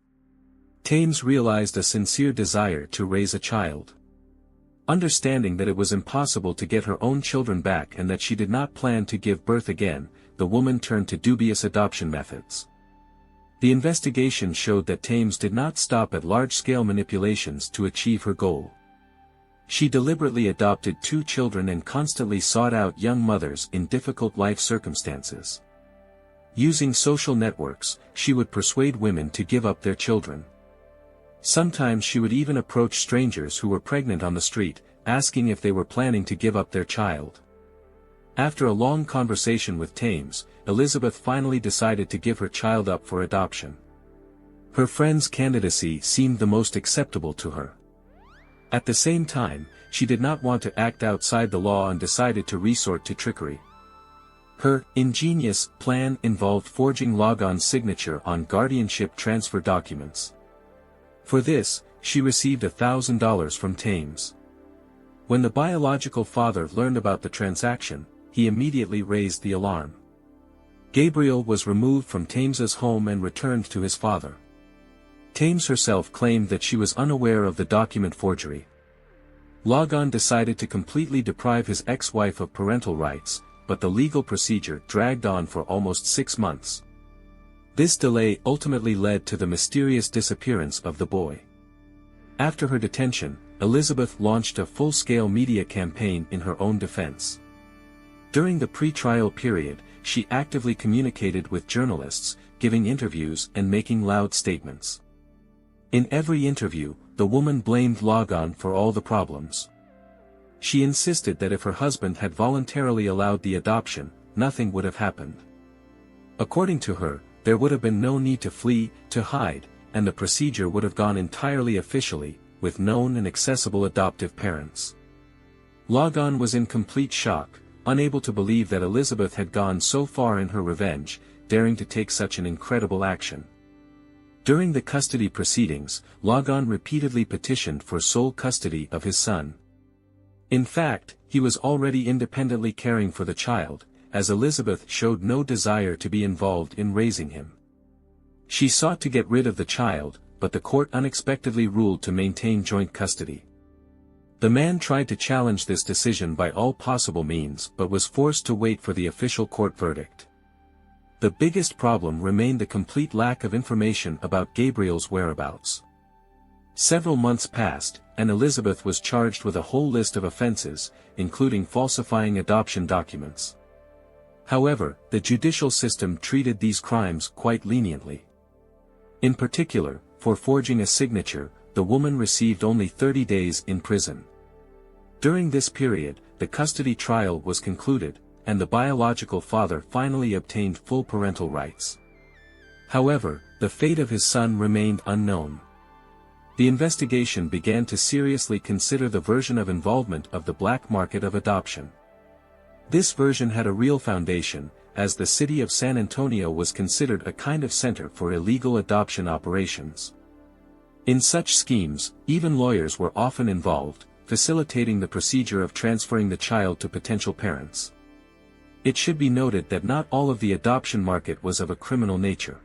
Thames realized a sincere desire to raise a child. Understanding that it was impossible to get her own children back and that she did not plan to give birth again, the woman turned to dubious adoption methods. The investigation showed that Thames did not stop at large-scale manipulations to achieve her goal. She deliberately adopted 2 children and constantly sought out young mothers in difficult life circumstances. Using social networks, she would persuade women to give up their children. Sometimes she would even approach strangers who were pregnant on the street, asking if they were planning to give up their child. After a long conversation with Thames, Elizabeth finally decided to give her child up for adoption. Her friend's candidacy seemed the most acceptable to her. At the same time, she did not want to act outside the law and decided to resort to trickery. Her ingenious plan involved forging Laken's signature on guardianship transfer documents. For this, she received $1,000 from Thames. When the biological father learned about the transaction, he immediately raised the alarm. Gabriel was removed from Thames's home and returned to his father. Thames herself claimed that she was unaware of the document forgery. Laken decided to completely deprive his ex-wife of parental rights, but the legal procedure dragged on for almost 6 months. This delay ultimately led to the mysterious disappearance of the boy. After her detention, Elizabeth launched a full-scale media campaign in her own defense. During the pre-trial period, she actively communicated with journalists, giving interviews and making loud statements. In every interview, the woman blamed Laken for all the problems. She insisted that if her husband had voluntarily allowed the adoption, nothing would have happened. According to her, there would have been no need to flee, to hide, and the procedure would have gone entirely officially, with known and accessible adoptive parents. Laken was in complete shock, unable to believe that Elizabeth had gone so far in her revenge, daring to take such an incredible action. During the custody proceedings, Laken repeatedly petitioned for sole custody of his son. In fact, he was already independently caring for the child, as Elizabeth showed no desire to be involved in raising him. She sought to get rid of the child, but the court unexpectedly ruled to maintain joint custody. The man tried to challenge this decision by all possible means but was forced to wait for the official court verdict. The biggest problem remained the complete lack of information about Gabriel's whereabouts. Several months passed, and Elizabeth was charged with a whole list of offenses, including falsifying adoption documents. However, the judicial system treated these crimes quite leniently. In particular, for forging a signature, the woman received only 30 days in prison. During this period, the custody trial was concluded, and the biological father finally obtained full parental rights. However, the fate of his son remained unknown. The investigation began to seriously consider the version of involvement of the black market of adoption. This version had a real foundation, as the city of San Antonio was considered a kind of center for illegal adoption operations. In such schemes, even lawyers were often involved, facilitating the procedure of transferring the child to potential parents. It should be noted that not all of the adoption market was of a criminal nature.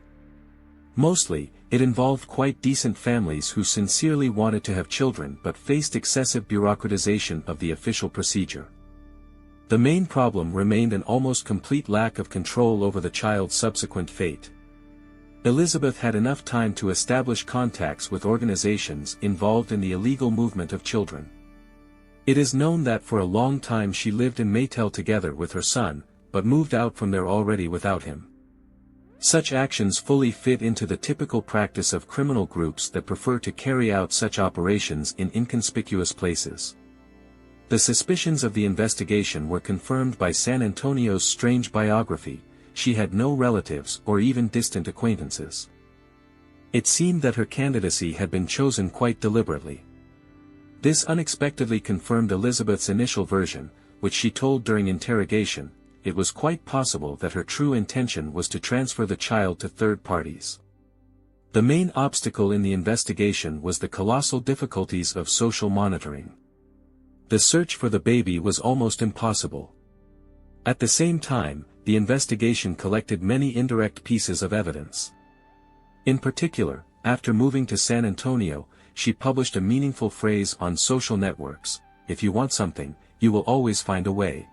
Mostly, it involved quite decent families who sincerely wanted to have children but faced excessive bureaucratization of the official procedure. The main problem remained an almost complete lack of control over the child's subsequent fate. Elizabeth had enough time to establish contacts with organizations involved in the illegal movement of children. It is known that for a long time she lived in Maytel together with her son, but moved out from there already without him. Such actions fully fit into the typical practice of criminal groups that prefer to carry out such operations in inconspicuous places. The suspicions of the investigation were confirmed by San Antonio's strange biography. She had no relatives or even distant acquaintances. It seemed that her candidacy had been chosen quite deliberately. This unexpectedly confirmed Elizabeth's initial version, which she told during interrogation. It was quite possible that her true intention was to transfer the child to third parties. The main obstacle in the investigation was the colossal difficulties of social monitoring. The search for the baby was almost impossible. At the same time, the investigation collected many indirect pieces of evidence. In particular, after moving to San Antonio, she published a meaningful phrase on social networks: "If you want something, you will always find a way."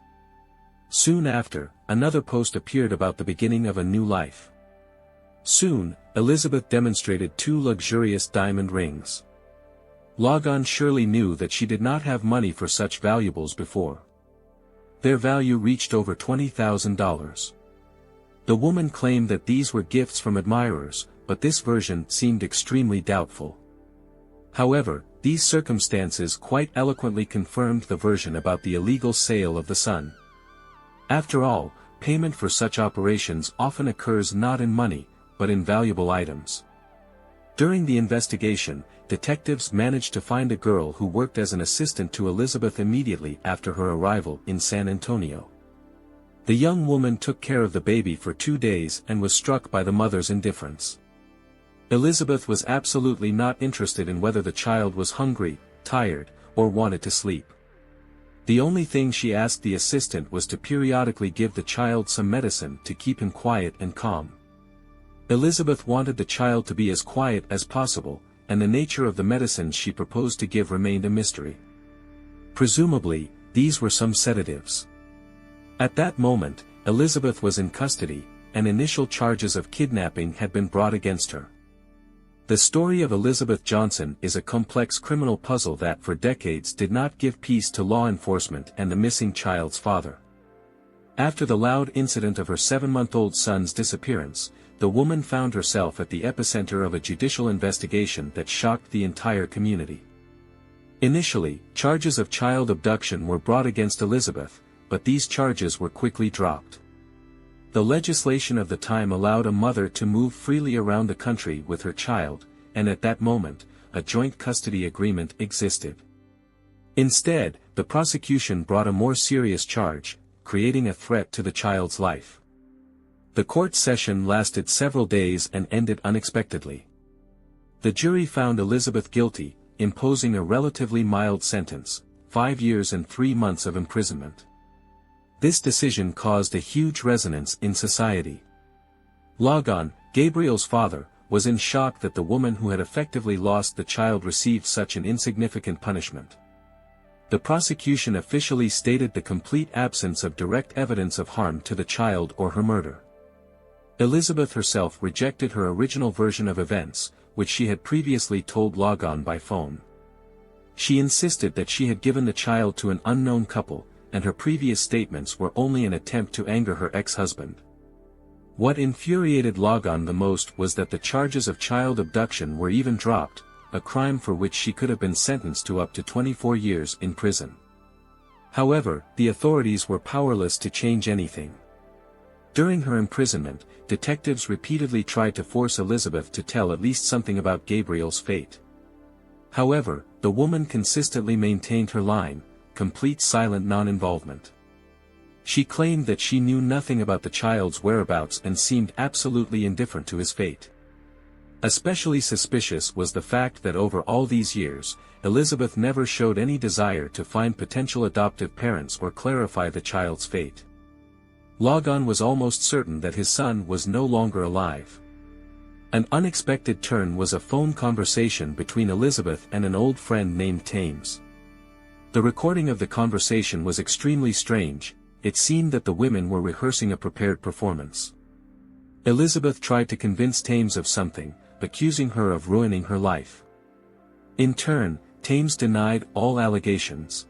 Soon after, another post appeared about the beginning of a new life. Soon, Elizabeth demonstrated 2 luxurious diamond rings. Laken surely knew that she did not have money for such valuables before. Their value reached over $20,000. The woman claimed that these were gifts from admirers, but this version seemed extremely doubtful. However, these circumstances quite eloquently confirmed the version about the illegal sale of the son. After all, payment for such operations often occurs not in money, but in valuable items. During the investigation, detectives managed to find a girl who worked as an assistant to Elizabeth immediately after her arrival in San Antonio. The young woman took care of the baby for 2 days and was struck by the mother's indifference. Elizabeth was absolutely not interested in whether the child was hungry, tired, or wanted to sleep. The only thing she asked the assistant was to periodically give the child some medicine to keep him quiet and calm. Elizabeth wanted the child to be as quiet as possible, and the nature of the medicines she proposed to give remained a mystery. Presumably, these were some sedatives. At that moment, Elizabeth was in custody, and initial charges of kidnapping had been brought against her. The story of Elizabeth Johnson is a complex criminal puzzle that for decades did not give peace to law enforcement and the missing child's father. After the loud incident of her 7-month-old son's disappearance, the woman found herself at the epicenter of a judicial investigation that shocked the entire community. Initially, charges of child abduction were brought against Elizabeth, but these charges were quickly dropped. The legislation of the time allowed a mother to move freely around the country with her child, and at that moment, a joint custody agreement existed. Instead, the prosecution brought a more serious charge, creating a threat to the child's life. The court session lasted several days and ended unexpectedly. The jury found Elizabeth guilty, imposing a relatively mild sentence, 5 years and 3 months of imprisonment. This decision caused a huge resonance in society. Laken, Gabriel's father, was in shock that the woman who had effectively lost the child received such an insignificant punishment. The prosecution officially stated the complete absence of direct evidence of harm to the child or her murder. Elizabeth herself rejected her original version of events, which she had previously told Laken by phone. She insisted that she had given the child to an unknown couple, and her previous statements were only an attempt to anger her ex-husband. What infuriated Laken the most was that the charges of child abduction were even dropped, a crime for which she could have been sentenced to up to 24 years in prison. However, the authorities were powerless to change anything. During her imprisonment, detectives repeatedly tried to force Elizabeth to tell at least something about Gabriel's fate. However, the woman consistently maintained her line, complete silent non-involvement. She claimed that she knew nothing about the child's whereabouts and seemed absolutely indifferent to his fate. Especially suspicious was the fact that over all these years, Elizabeth never showed any desire to find potential adoptive parents or clarify the child's fate. Laken was almost certain that his son was no longer alive. An unexpected turn was a phone conversation between Elizabeth and an old friend named Thames. The recording of the conversation was extremely strange. It seemed that the women were rehearsing a prepared performance. Elizabeth tried to convince Thames of something, accusing her of ruining her life. In turn, Thames denied all allegations.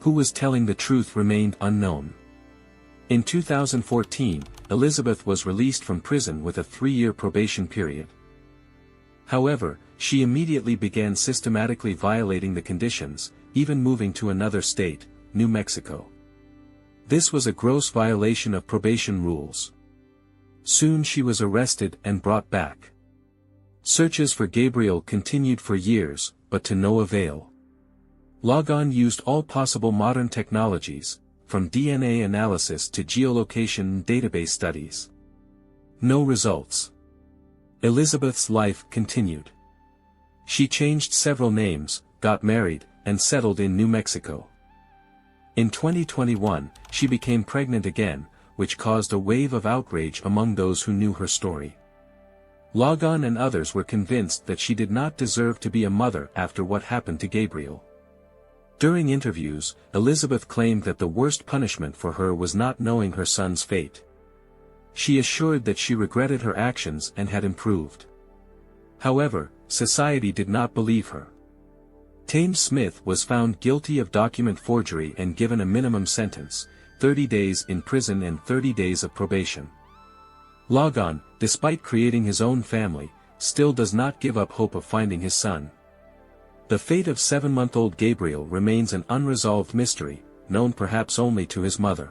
Who was telling the truth remained unknown. In 2014, Elizabeth was released from prison with a 3-year probation period. However, she immediately began systematically violating the conditions, even moving to another state, New Mexico. This was a gross violation of probation rules. Soon she was arrested and brought back. Searches for Gabriel continued for years, but to no avail. Laken used all possible modern technologies, from DNA analysis to geolocation database studies. No results. Elizabeth's life continued. She changed several names, got married, and settled in New Mexico. In 2021, she became pregnant again, which caused a wave of outrage among those who knew her story. Laken and others were convinced that she did not deserve to be a mother after what happened to Gabriel. During interviews, Elizabeth claimed that the worst punishment for her was not knowing her son's fate. She assured that she regretted her actions and had improved. However, society did not believe her. Thames Smith was found guilty of document forgery and given a minimum sentence, 30 days in prison and 30 days of probation. Laken, despite creating his own family, still does not give up hope of finding his son. The fate of 7-month-old Gabriel remains an unresolved mystery, known perhaps only to his mother.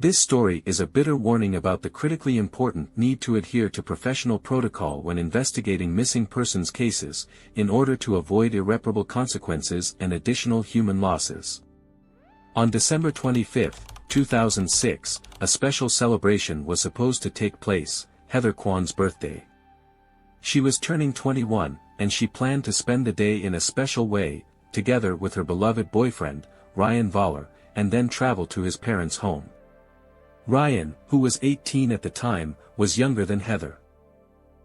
This story is a bitter warning about the critically important need to adhere to professional protocol when investigating missing persons cases, in order to avoid irreparable consequences and additional human losses. On December 25, 2006, a special celebration was supposed to take place, Heather Kwan's birthday. She was turning 21, and she planned to spend the day in a special way, together with her beloved boyfriend, Ryan Voller, and then travel to his parents' home. Ryan, who was 18 at the time, was younger than Heather.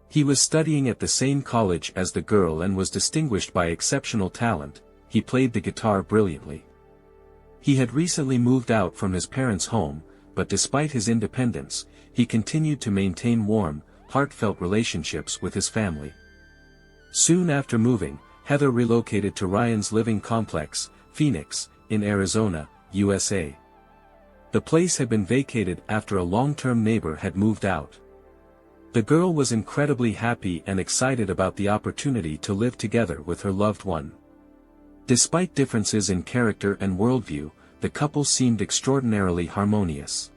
He was studying at the same college as the girl and was distinguished by exceptional talent. He played the guitar brilliantly. He had recently moved out from his parents' home, but despite his independence, he continued to maintain warm, heartfelt relationships with his family. Soon after moving, Heather relocated to Ryan's living complex, Phoenix, in Arizona, USA. The place had been vacated after a long-term neighbor had moved out. The girl was incredibly happy and excited about the opportunity to live together with her loved one. Despite differences in character and worldview, the couple seemed extraordinarily harmonious.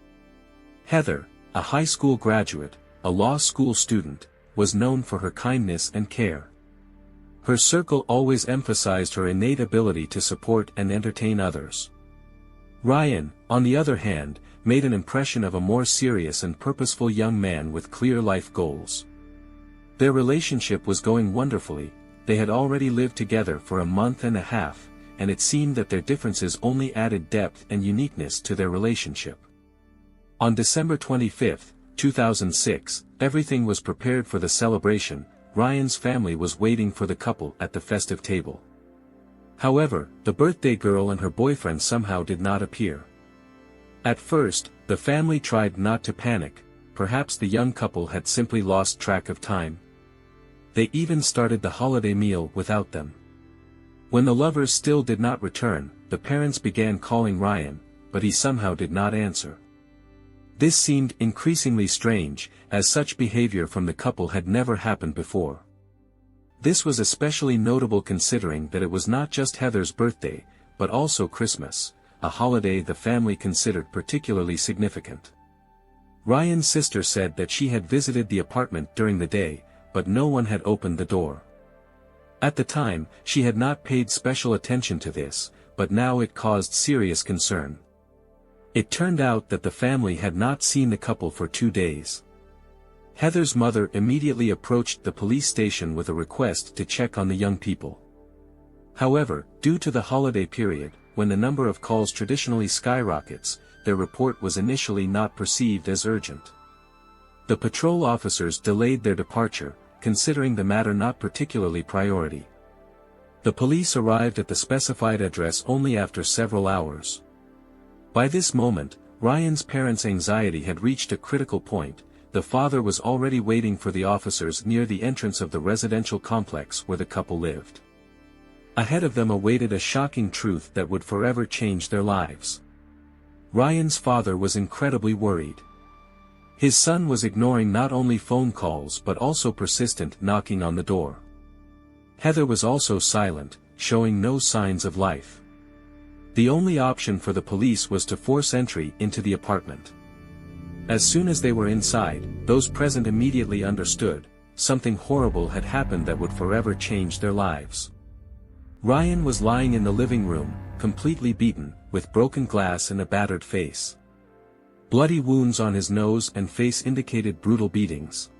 Heather, a high school graduate, a law school student, was known for her kindness and care. Her circle always emphasized her innate ability to support and entertain others. Ryan, on the other hand, made an impression of a more serious and purposeful young man with clear life goals. Their relationship was going wonderfully. They had already lived together for a month and a half, and it seemed that their differences only added depth and uniqueness to their relationship. On December 25, 2006, everything was prepared for the celebration. Ryan's family was waiting for the couple at the festive table. However, the birthday girl and her boyfriend somehow did not appear. At first, the family tried not to panic. Perhaps the young couple had simply lost track of time. They even started the holiday meal without them. When the lovers still did not return, the parents began calling Ryan, but he somehow did not answer. This seemed increasingly strange, as such behavior from the couple had never happened before. This was especially notable considering that it was not just Heather's birthday, but also Christmas, a holiday the family considered particularly significant. Ryan's sister said that she had visited the apartment during the day, but no one had opened the door. At the time, she had not paid special attention to this, but now it caused serious concern. It turned out that the family had not seen the couple for 2 days. Heather's mother immediately approached the police station with a request to check on the young people. However, due to the holiday period, when the number of calls traditionally skyrockets, their report was initially not perceived as urgent. The patrol officers delayed their departure, considering the matter not particularly priority. The police arrived at the specified address only after several hours. By this moment, Ryan's parents' anxiety had reached a critical point. The father was already waiting for the officers near the entrance of the residential complex where the couple lived. Ahead of them awaited a shocking truth that would forever change their lives. Ryan's father was incredibly worried. His son was ignoring not only phone calls but also persistent knocking on the door. Heather was also silent, showing no signs of life. The only option for the police was to force entry into the apartment. As soon as they were inside, those present immediately understood, something horrible had happened that would forever change their lives. Ryan was lying in the living room, completely beaten, with broken glass and a battered face. Bloody wounds on his nose and face indicated brutal beatings.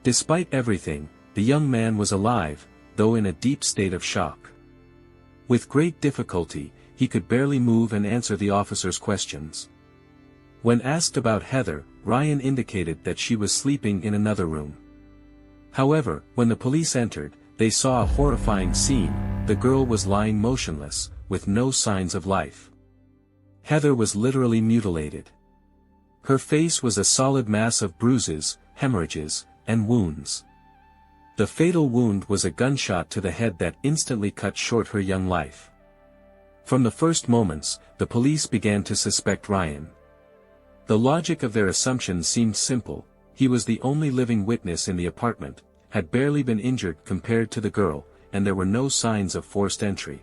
Despite everything, the young man was alive, though in a deep state of shock. With great difficulty, he could barely move and answer the officers' questions. When asked about Heather, Ryan indicated that she was sleeping in another room. However, when the police entered, they saw a horrifying scene. The girl was lying motionless, with no signs of life. Heather was literally mutilated. Her face was a solid mass of bruises, hemorrhages, and wounds. The fatal wound was a gunshot to the head that instantly cut short her young life. From the first moments, the police began to suspect Ryan. The logic of their assumptions seemed simple. He was the only living witness in the apartment, had barely been injured compared to the girl, and there were no signs of forced entry.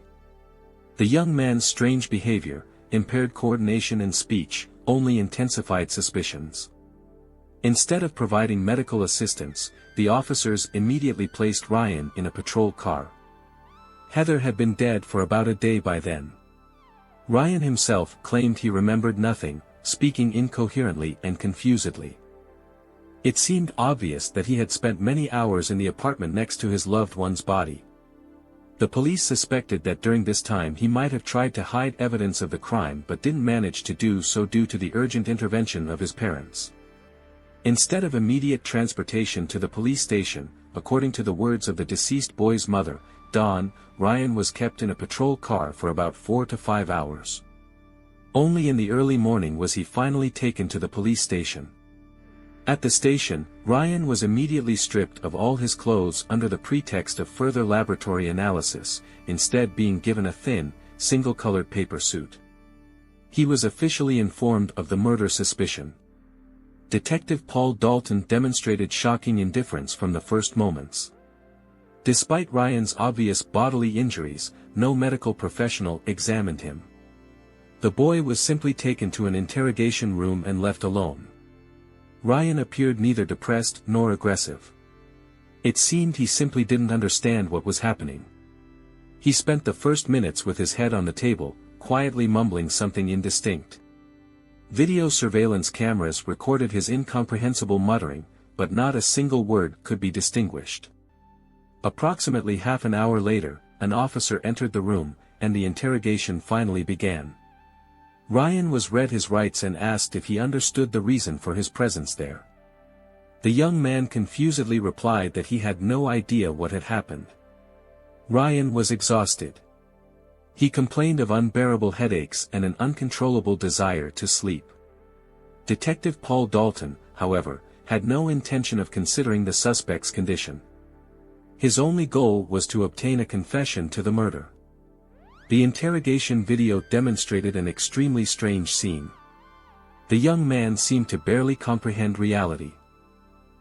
The young man's strange behavior, impaired coordination and speech, only intensified suspicions. Instead of providing medical assistance, the officers immediately placed Ryan in a patrol car. Heather had been dead for about a day by then. Ryan himself claimed he remembered nothing, speaking incoherently and confusedly. It seemed obvious that he had spent many hours in the apartment next to his loved one's body. The police suspected that during this time he might have tried to hide evidence of the crime but didn't manage to do so due to the urgent intervention of his parents. Instead of immediate transportation to the police station, according to the words of the deceased boy's mother, Doan, Ryan was kept in a patrol car for about 4 to 5 hours. Only in the early morning was he finally taken to the police station. At the station, Ryan was immediately stripped of all his clothes under the pretext of further laboratory analysis, instead being given a thin, single-colored paper suit. He was officially informed of the murder suspicion. Detective Paul Dalton demonstrated shocking indifference from the first moments. Despite Ryan's obvious bodily injuries, no medical professional examined him. The boy was simply taken to an interrogation room and left alone. Ryan appeared neither depressed nor aggressive. It seemed he simply didn't understand what was happening. He spent the first minutes with his head on the table, quietly mumbling something indistinct. Video surveillance cameras recorded his incomprehensible muttering, but not a single word could be distinguished. Approximately half an hour later, an officer entered the room, and the interrogation finally began. Ryan was read his rights and asked if he understood the reason for his presence there. The young man confusedly replied that he had no idea what had happened. Ryan was exhausted. He complained of unbearable headaches and an uncontrollable desire to sleep. Detective Paul Dalton, however, had no intention of considering the suspect's condition. His only goal was to obtain a confession to the murder. The interrogation video demonstrated an extremely strange scene. The young man seemed to barely comprehend reality.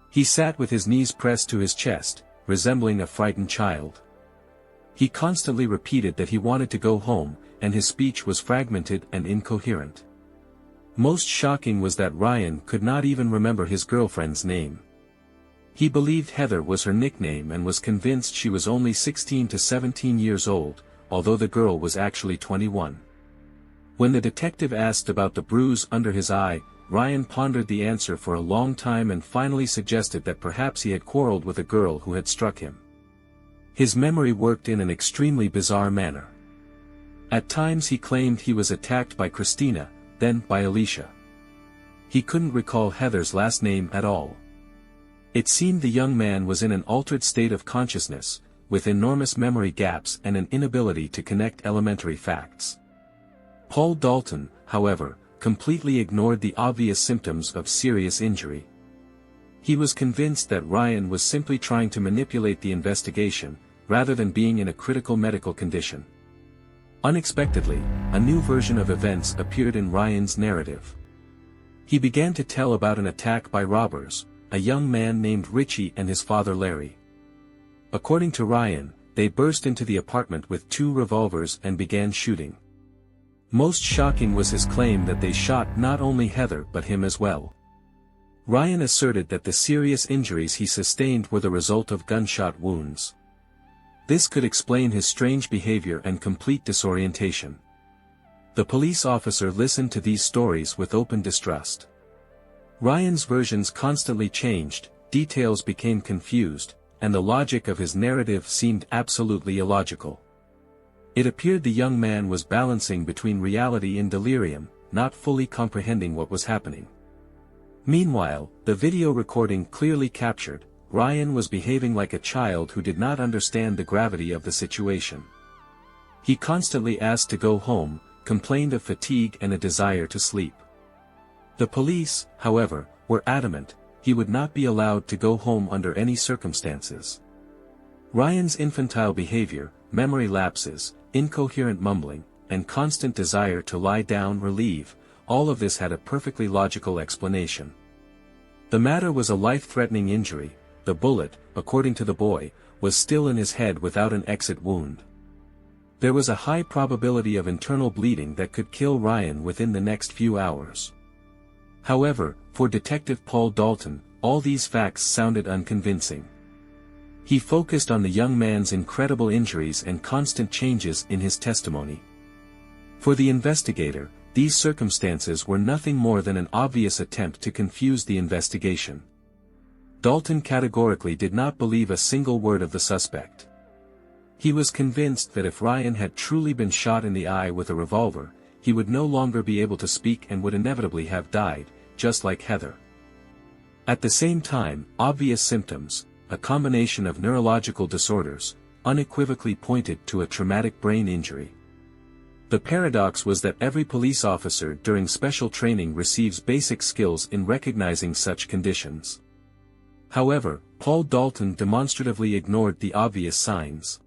He sat with his knees pressed to his chest, resembling a frightened child. He constantly repeated that he wanted to go home, and his speech was fragmented and incoherent. Most shocking was that Ryan could not even remember his girlfriend's name. He believed Heather was her nickname and was convinced she was only 16 to 17 years old, although the girl was actually 21. When the detective asked about the bruise under his eye, Ryan pondered the answer for a long time and finally suggested that perhaps he had quarreled with a girl who had struck him. His memory worked in an extremely bizarre manner. At times he claimed he was attacked by Christina, then by Alicia. He couldn't recall Heather's last name at all. It seemed the young man was in an altered state of consciousness, with enormous memory gaps and an inability to connect elementary facts. Paul Dalton, however, completely ignored the obvious symptoms of serious injury. He was convinced that Ryan was simply trying to manipulate the investigation, rather than being in a critical medical condition. Unexpectedly, a new version of events appeared in Ryan's narrative. He began to tell about an attack by robbers, a young man named Richie and his father Larry. According to Ryan, they burst into the apartment with 2 revolvers and began shooting. Most shocking was his claim that they shot not only Heather but him as well. Ryan asserted that the serious injuries he sustained were the result of gunshot wounds. This could explain his strange behavior and complete disorientation. The police officer listened to these stories with open distrust. Ryan's versions constantly changed, details became confused, and the logic of his narrative seemed absolutely illogical. It appeared the young man was balancing between reality and delirium, not fully comprehending what was happening. Meanwhile, the video recording clearly captured, Ryan was behaving like a child who did not understand the gravity of the situation. He constantly asked to go home, complained of fatigue and a desire to sleep. The police, however, were adamant, he would not be allowed to go home under any circumstances. Ryan's infantile behavior, memory lapses, incoherent mumbling, and constant desire to lie down or leave, all of this had a perfectly logical explanation. The matter was a life-threatening injury. The bullet, according to the boy, was still in his head without an exit wound. There was a high probability of internal bleeding that could kill Ryan within the next few hours. However, for Detective Paul Dalton, all these facts sounded unconvincing. He focused on the young man's incredible injuries and constant changes in his testimony. For the investigator, these circumstances were nothing more than an obvious attempt to confuse the investigation. Dalton categorically did not believe a single word of the suspect. He was convinced that if Ryan had truly been shot in the eye with a revolver, he would no longer be able to speak and would inevitably have died, just like Heather. At the same time, obvious symptoms, a combination of neurological disorders, unequivocally pointed to a traumatic brain injury. The paradox was that every police officer during special training receives basic skills in recognizing such conditions. However, Paul Dalton demonstratively ignored the obvious signs.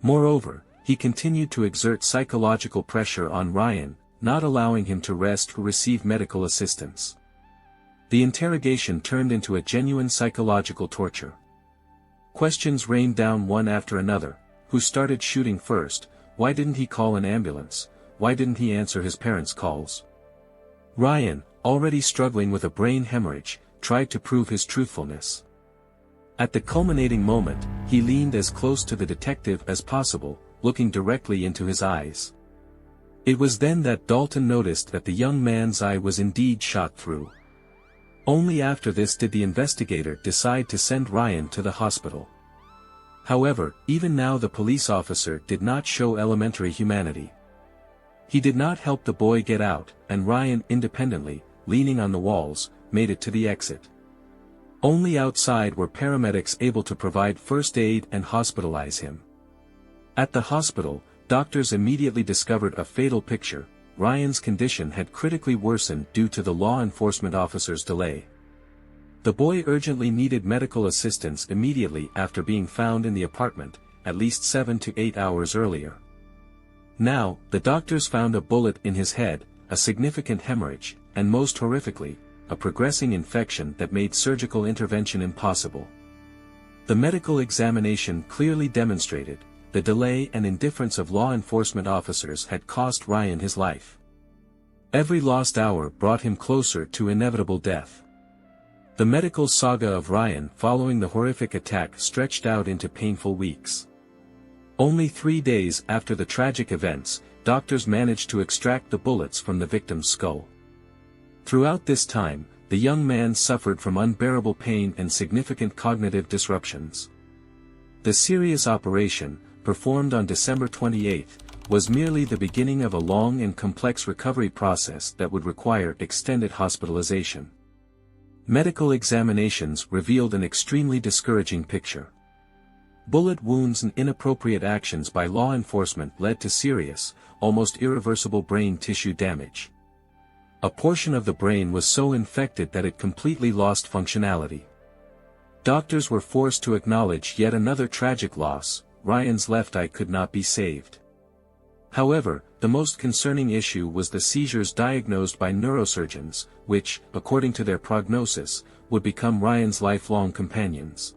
Moreover, he continued to exert psychological pressure on Ryan, not allowing him to rest or receive medical assistance. The interrogation turned into a genuine psychological torture. Questions rained down one after another. Who started shooting first? Why didn't he call an ambulance? Why didn't he answer his parents' calls? Ryan, already struggling with a brain hemorrhage, tried to prove his truthfulness. At the culminating moment, he leaned as close to the detective as possible, looking directly into his eyes. It was then that Dalton noticed that the young man's eye was indeed shot through. Only after this did the investigator decide to send Ryan to the hospital. However, even now the police officer did not show elementary humanity. He did not help the boy get out, and Ryan independently, leaning on the walls, made it to the exit. Only outside were paramedics able to provide first aid and hospitalize him. At the hospital, doctors immediately discovered a fatal picture. Ryan's condition had critically worsened due to the law enforcement officer's delay. The boy urgently needed medical assistance immediately after being found in the apartment, at least 7 to 8 hours earlier. Now, the doctors found a bullet in his head, a significant hemorrhage, and most horrifically, a progressing infection that made surgical intervention impossible. The medical examination clearly demonstrated, the delay and indifference of law enforcement officers had cost Ryan his life. Every lost hour brought him closer to inevitable death. The medical saga of Ryan following the horrific attack stretched out into painful weeks. Only 3 days after the tragic events, doctors managed to extract the bullets from the victim's skull. Throughout this time, the young man suffered from unbearable pain and significant cognitive disruptions. The serious operation, performed on December 28, was merely the beginning of a long and complex recovery process that would require extended hospitalization. Medical examinations revealed an extremely discouraging picture. Bullet wounds and inappropriate actions by law enforcement led to serious, almost irreversible brain tissue damage. A portion of the brain was so infected that it completely lost functionality. Doctors were forced to acknowledge yet another tragic loss. Ryan's left eye could not be saved. However, the most concerning issue was the seizures diagnosed by neurosurgeons, which, according to their prognosis, would become Ryan's lifelong companions.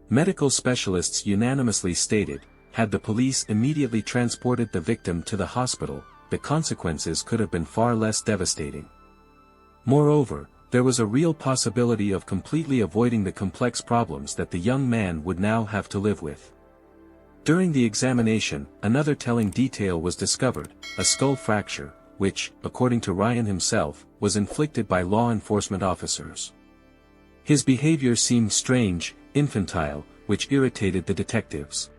Medical specialists unanimously stated, had the police immediately transported the victim to the hospital, the consequences could have been far less devastating. Moreover, there was a real possibility of completely avoiding the complex problems that the young man would now have to live with. During the examination, another telling detail was discovered, a skull fracture, which, according to Ryan himself, was inflicted by law enforcement officers. His behavior seemed strange, infantile, which irritated the detectives.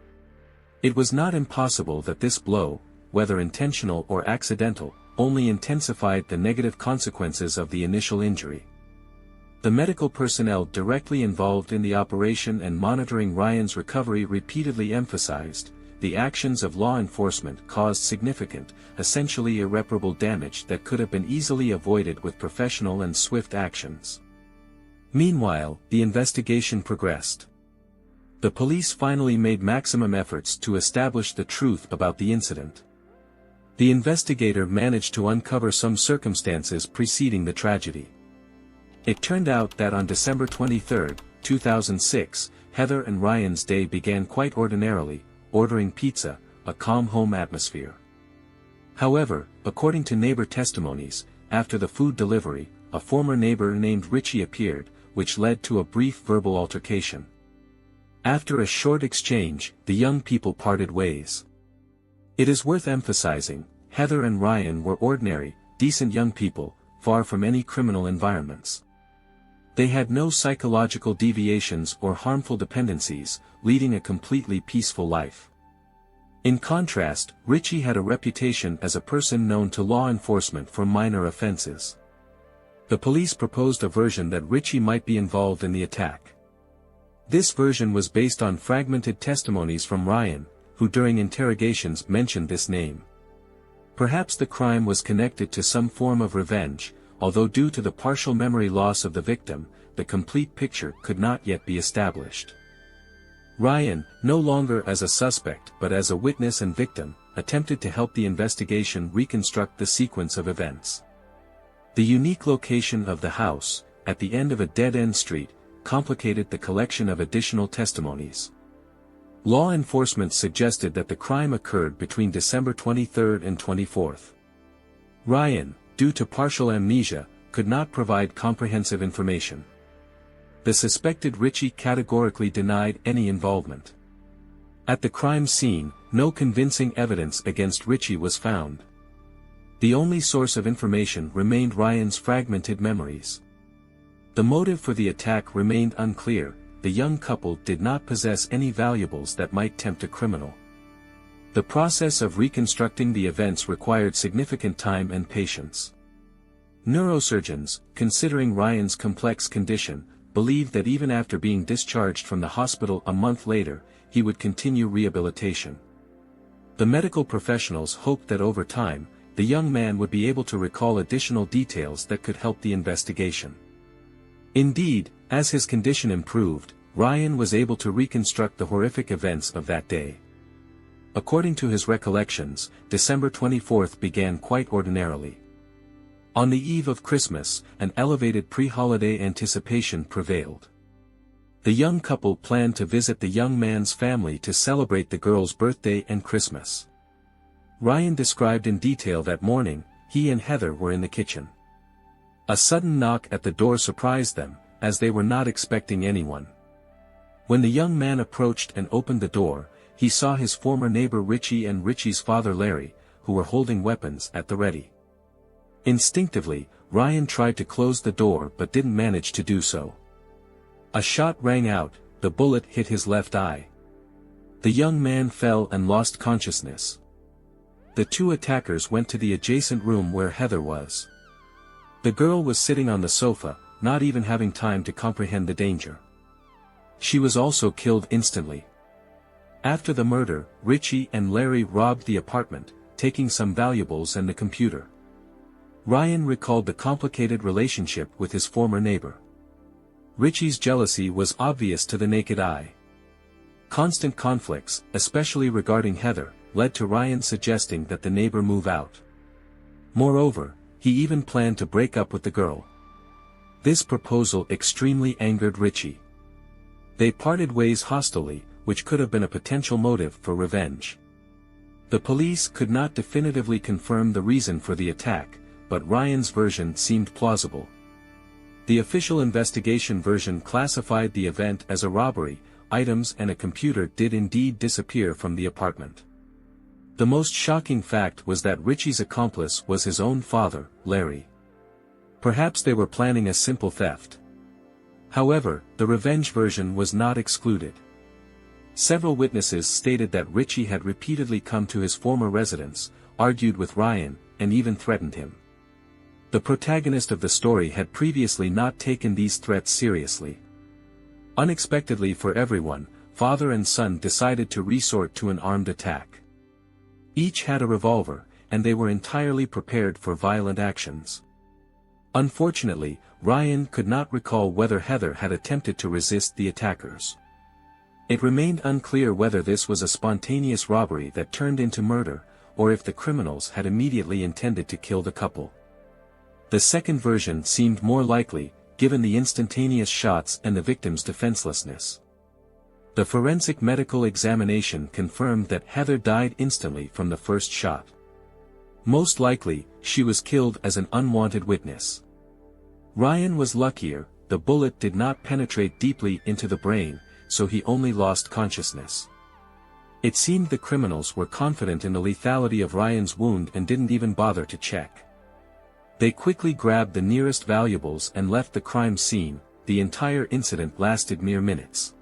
It was not impossible that this blow, whether intentional or accidental, only intensified the negative consequences of the initial injury. The medical personnel directly involved in the operation and monitoring Ryan's recovery repeatedly emphasized, the actions of law enforcement caused significant, essentially irreparable damage that could have been easily avoided with professional and swift actions. Meanwhile, the investigation progressed. The police finally made maximum efforts to establish the truth about the incident. The investigator managed to uncover some circumstances preceding the tragedy. It turned out that on December 23, 2006, Heather and Ryan's day began quite ordinarily, ordering pizza, a calm home atmosphere. However, according to neighbor testimonies, after the food delivery, a former neighbor named Richie appeared, which led to a brief verbal altercation. After a short exchange, the young people parted ways. It is worth emphasizing, Heather and Ryan were ordinary, decent young people, far from any criminal environments. They had no psychological deviations or harmful dependencies, leading a completely peaceful life. In contrast, Richie had a reputation as a person known to law enforcement for minor offenses. The police proposed a version that Richie might be involved in the attack. This version was based on fragmented testimonies from Ryan, who during interrogations mentioned this name. Perhaps the crime was connected to some form of revenge, although due to the partial memory loss of the victim, the complete picture could not yet be established. Ryan, no longer as a suspect but as a witness and victim, attempted to help the investigation reconstruct the sequence of events. The unique location of the house, at the end of a dead-end street, complicated the collection of additional testimonies. Law enforcement suggested that the crime occurred between December 23 and 24. Ryan, due to partial amnesia, could not provide comprehensive information. The suspected Richie categorically denied any involvement. At the crime scene, no convincing evidence against Richie was found. The only source of information remained Ryan's fragmented memories. The motive for the attack remained unclear. The young couple did not possess any valuables that might tempt a criminal. The process of reconstructing the events required significant time and patience. Neurosurgeons, considering Ryan's complex condition, believed that even after being discharged from the hospital a month later, he would continue rehabilitation. The medical professionals hoped that over time, the young man would be able to recall additional details that could help the investigation. Indeed, as his condition improved, Ryan was able to reconstruct the horrific events of that day. According to his recollections, December 24 began quite ordinarily. On the eve of Christmas, an elevated pre-holiday anticipation prevailed. The young couple planned to visit the young man's family to celebrate the girl's birthday and Christmas. Ryan described in detail that morning, he and Heather were in the kitchen. A sudden knock at the door surprised them, as they were not expecting anyone. When the young man approached and opened the door, he saw his former neighbor Richie and Richie's father Larry, who were holding weapons at the ready. Instinctively, Ryan tried to close the door but didn't manage to do so. A shot rang out, the bullet hit his left eye. The young man fell and lost consciousness. The two attackers went to the adjacent room where Heather was. The girl was sitting on the sofa, not even having time to comprehend the danger. She was also killed instantly. After the murder, Richie and Larry robbed the apartment, taking some valuables and the computer. Ryan recalled the complicated relationship with his former neighbor. Richie's jealousy was obvious to the naked eye. Constant conflicts, especially regarding Heather, led to Ryan suggesting that the neighbor move out. Moreover, he even planned to break up with the girl. This proposal extremely angered Richie. They parted ways hostilely, which could have been a potential motive for revenge. The police could not definitively confirm the reason for the attack, but Ryan's version seemed plausible. The official investigation version classified the event as a robbery. Items and a computer did indeed disappear from the apartment. The most shocking fact was that Richie's accomplice was his own father, Larry. Perhaps they were planning a simple theft. However, the revenge version was not excluded. Several witnesses stated that Richie had repeatedly come to his former residence, argued with Ryan, and even threatened him. The protagonist of the story had previously not taken these threats seriously. Unexpectedly for everyone, father and son decided to resort to an armed attack. Each had a revolver, and they were entirely prepared for violent actions. Unfortunately, Ryan could not recall whether Heather had attempted to resist the attackers. It remained unclear whether this was a spontaneous robbery that turned into murder, or if the criminals had immediately intended to kill the couple. The second version seemed more likely, given the instantaneous shots and the victim's defenselessness. The forensic medical examination confirmed that Heather died instantly from the first shot. Most likely, she was killed as an unwanted witness. Ryan was luckier, the bullet did not penetrate deeply into the brain, so he only lost consciousness. It seemed the criminals were confident in the lethality of Ryan's wound and didn't even bother to check. They quickly grabbed the nearest valuables and left the crime scene. The entire incident lasted mere minutes.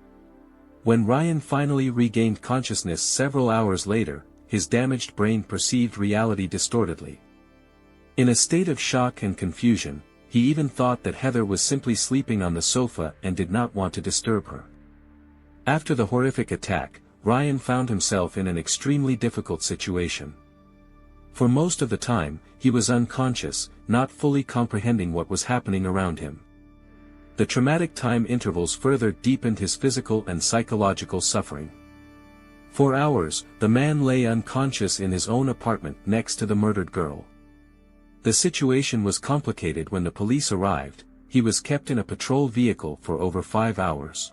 When Ryan finally regained consciousness several hours later, his damaged brain perceived reality distortedly. In a state of shock and confusion, he even thought that Heather was simply sleeping on the sofa and did not want to disturb her. After the horrific attack, Ryan found himself in an extremely difficult situation. For most of the time, he was unconscious, not fully comprehending what was happening around him. The traumatic time intervals further deepened his physical and psychological suffering. For hours, the man lay unconscious in his own apartment next to the murdered girl. The situation was complicated when the police arrived. He was kept in a patrol vehicle for over 5 hours.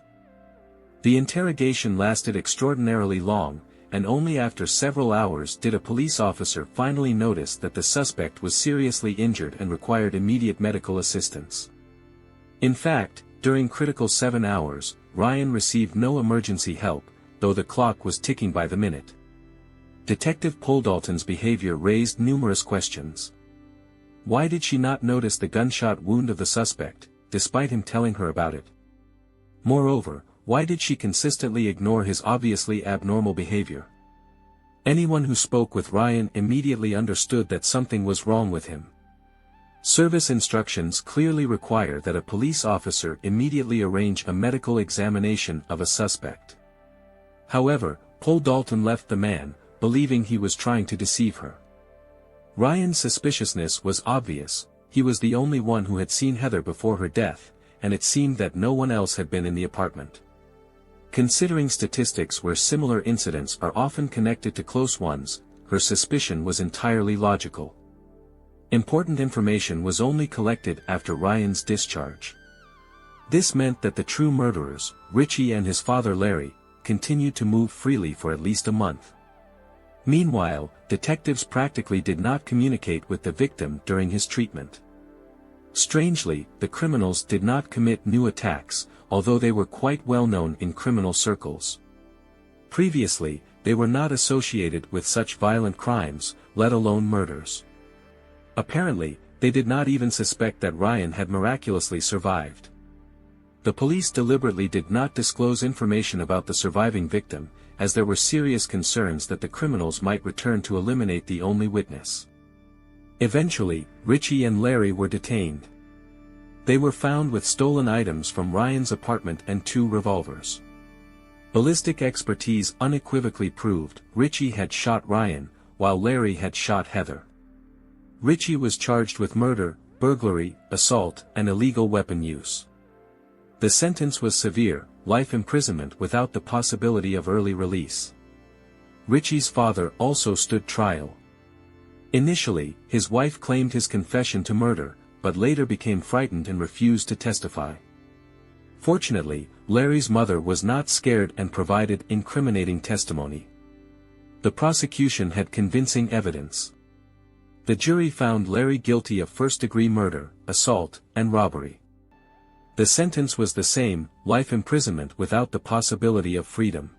The interrogation lasted extraordinarily long, and only after several hours did a police officer finally notice that the suspect was seriously injured and required immediate medical assistance. In fact, during critical 7 hours, Ryan received no emergency help, though the clock was ticking by the minute. Detective Poldalton's behavior raised numerous questions. Why did she not notice the gunshot wound of the suspect, despite him telling her about it? Moreover, why did she consistently ignore his obviously abnormal behavior? Anyone who spoke with Ryan immediately understood that something was wrong with him. Service instructions clearly require that a police officer immediately arrange a medical examination of a suspect. However, Poldalton left the man, believing he was trying to deceive her. Ryan's suspiciousness was obvious. He was the only one who had seen Heather before her death, and it seemed that no one else had been in the apartment. Considering statistics where similar incidents are often connected to close ones, her suspicion was entirely logical. Important information was only collected after Ryan's discharge. This meant that the true murderers, Richie and his father Larry, continued to move freely for at least a month. Meanwhile, detectives practically did not communicate with the victim during his treatment. Strangely, the criminals did not commit new attacks, although they were quite well known in criminal circles. Previously, they were not associated with such violent crimes, let alone murders. Apparently, they did not even suspect that Ryan had miraculously survived. The police deliberately did not disclose information about the surviving victim, as there were serious concerns that the criminals might return to eliminate the only witness. Eventually, Richie and Larry were detained. They were found with stolen items from Ryan's apartment and 2 revolvers. Ballistic expertise unequivocally proved Richie had shot Ryan, while Larry had shot Heather. Richie was charged with murder, burglary, assault, and illegal weapon use. The sentence was severe, life imprisonment without the possibility of early release. Richie's father also stood trial. Initially, his wife claimed his confession to murder, but later became frightened and refused to testify. Fortunately, Larry's mother was not scared and provided incriminating testimony. The prosecution had convincing evidence. The jury found Larry guilty of first-degree murder, assault, and robbery. The sentence was the same, life imprisonment without the possibility of freedom.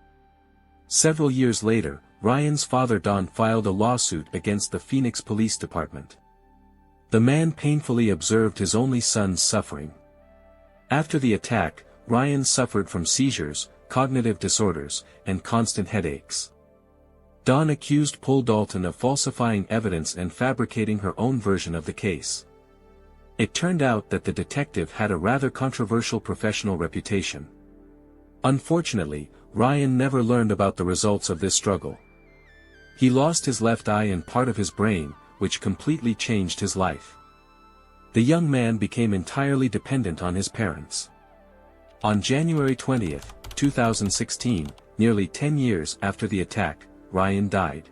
Several years later, Ryan's father Doan filed a lawsuit against the Phoenix Police Department. The man painfully observed his only son's suffering. After the attack, Ryan suffered from seizures, cognitive disorders, and constant headaches. Doan accused Poldalton of falsifying evidence and fabricating her own version of the case. It turned out that the detective had a rather controversial professional reputation. Unfortunately, Ryan never learned about the results of this struggle. He lost his left eye and part of his brain, which completely changed his life. The young man became entirely dependent on his parents. On January 20, 2016, nearly 10 years after the attack, Ryan died.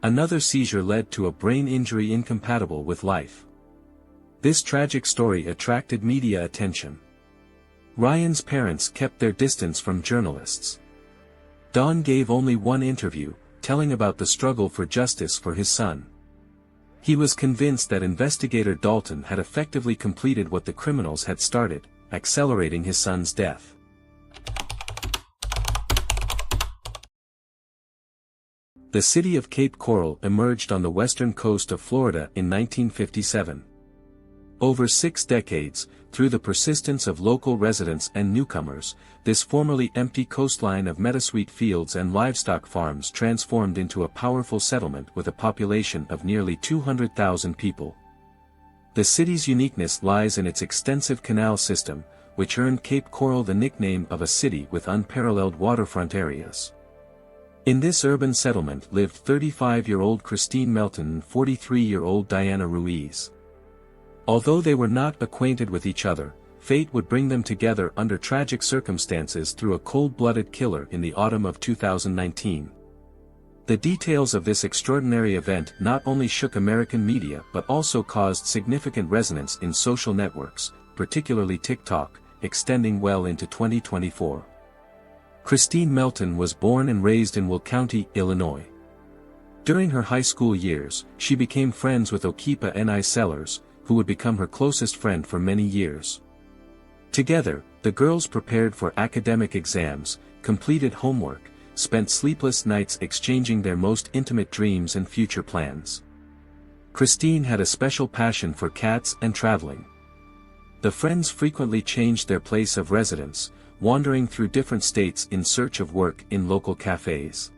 Another seizure led to a brain injury incompatible with life. This tragic story attracted media attention. Ryan's parents kept their distance from journalists. Doan gave only one interview, telling about the struggle for justice for his son. He was convinced that investigator Dalton had effectively completed what the criminals had started, accelerating his son's death. The city of Cape Coral emerged on the western coast of Florida in 1957. Over 6 decades, through the persistence of local residents and newcomers, this formerly empty coastline of meadowsweet fields and livestock farms transformed into a powerful settlement with a population of nearly 200,000 people. The city's uniqueness lies in its extensive canal system, which earned Cape Coral the nickname of a city with unparalleled waterfront areas. In this urban settlement lived 35-year-old Christine Melton and 43-year-old Diana Ruiz. Although they were not acquainted with each other, fate would bring them together under tragic circumstances through a cold-blooded killer in the autumn of 2019. The details of this extraordinary event not only shook American media but also caused significant resonance in social networks, particularly TikTok, extending well into 2024. Christine Melton was born and raised in Will County, Illinois. During her high school years, she became friends with Okipa Ni Sellers, who would become her closest friend for many years. Together, the girls prepared for academic exams, completed homework, spent sleepless nights exchanging their most intimate dreams and future plans. Christine had a special passion for cats and traveling. The friends frequently changed their place of residence, wandering through different states in search of work in local cafes.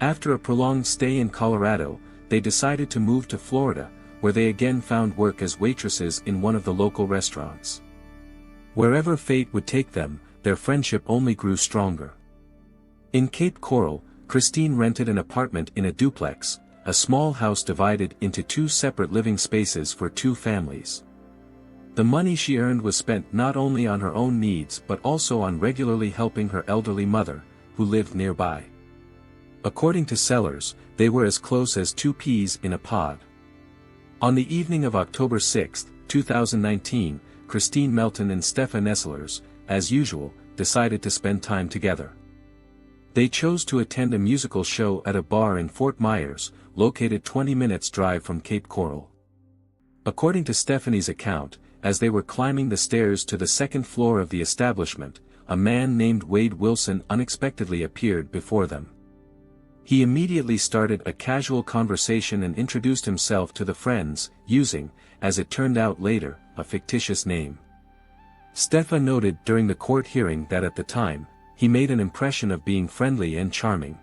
After a prolonged stay in Colorado, they decided to move to Florida, where they again found work as waitresses in one of the local restaurants. Wherever fate would take them, their friendship only grew stronger. In Cape Coral, Christine rented an apartment in a duplex, a small house divided into 2 separate living spaces for 2 families. The money she earned was spent not only on her own needs but also on regularly helping her elderly mother, who lived nearby. According to Sellers, they were as close as 2 peas in a pod. On the evening of October 6, 2019, Christine Melton and Steffa Nesslers, as usual, decided to spend time together. They chose to attend a musical show at a bar in Fort Myers, located 20 minutes drive from Cape Coral. According to Stephanie's account, as they were climbing the stairs to the 2nd floor of the establishment, a man named Wade Wilson unexpectedly appeared before them. He immediately started a casual conversation and introduced himself to the friends, using, as it turned out later, a fictitious name. Steffa noted during the court hearing that at the time, he made an impression of being friendly and charming.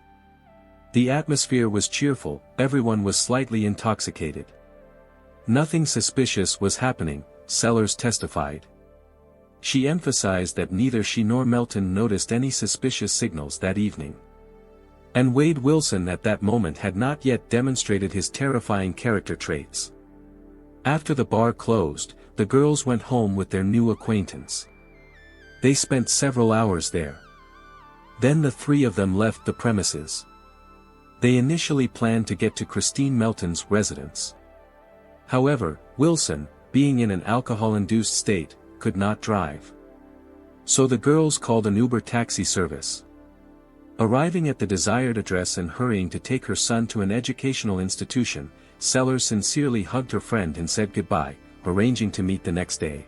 The atmosphere was cheerful, everyone was slightly intoxicated. Nothing suspicious was happening, Sellers testified. She emphasized that neither she nor Melton noticed any suspicious signals that evening. And Wade Wilson at that moment had not yet demonstrated his terrifying character traits. After the bar closed, the girls went home with their new acquaintance. They spent several hours there. Then the 3 of them left the premises. They initially planned to get to Christine Melton's residence. However, Wilson, being in an alcohol-induced state, could not drive. So the girls called an Uber taxi service. Arriving at the desired address and hurrying to take her son to an educational institution, Sellers sincerely hugged her friend and said goodbye, arranging to meet the next day.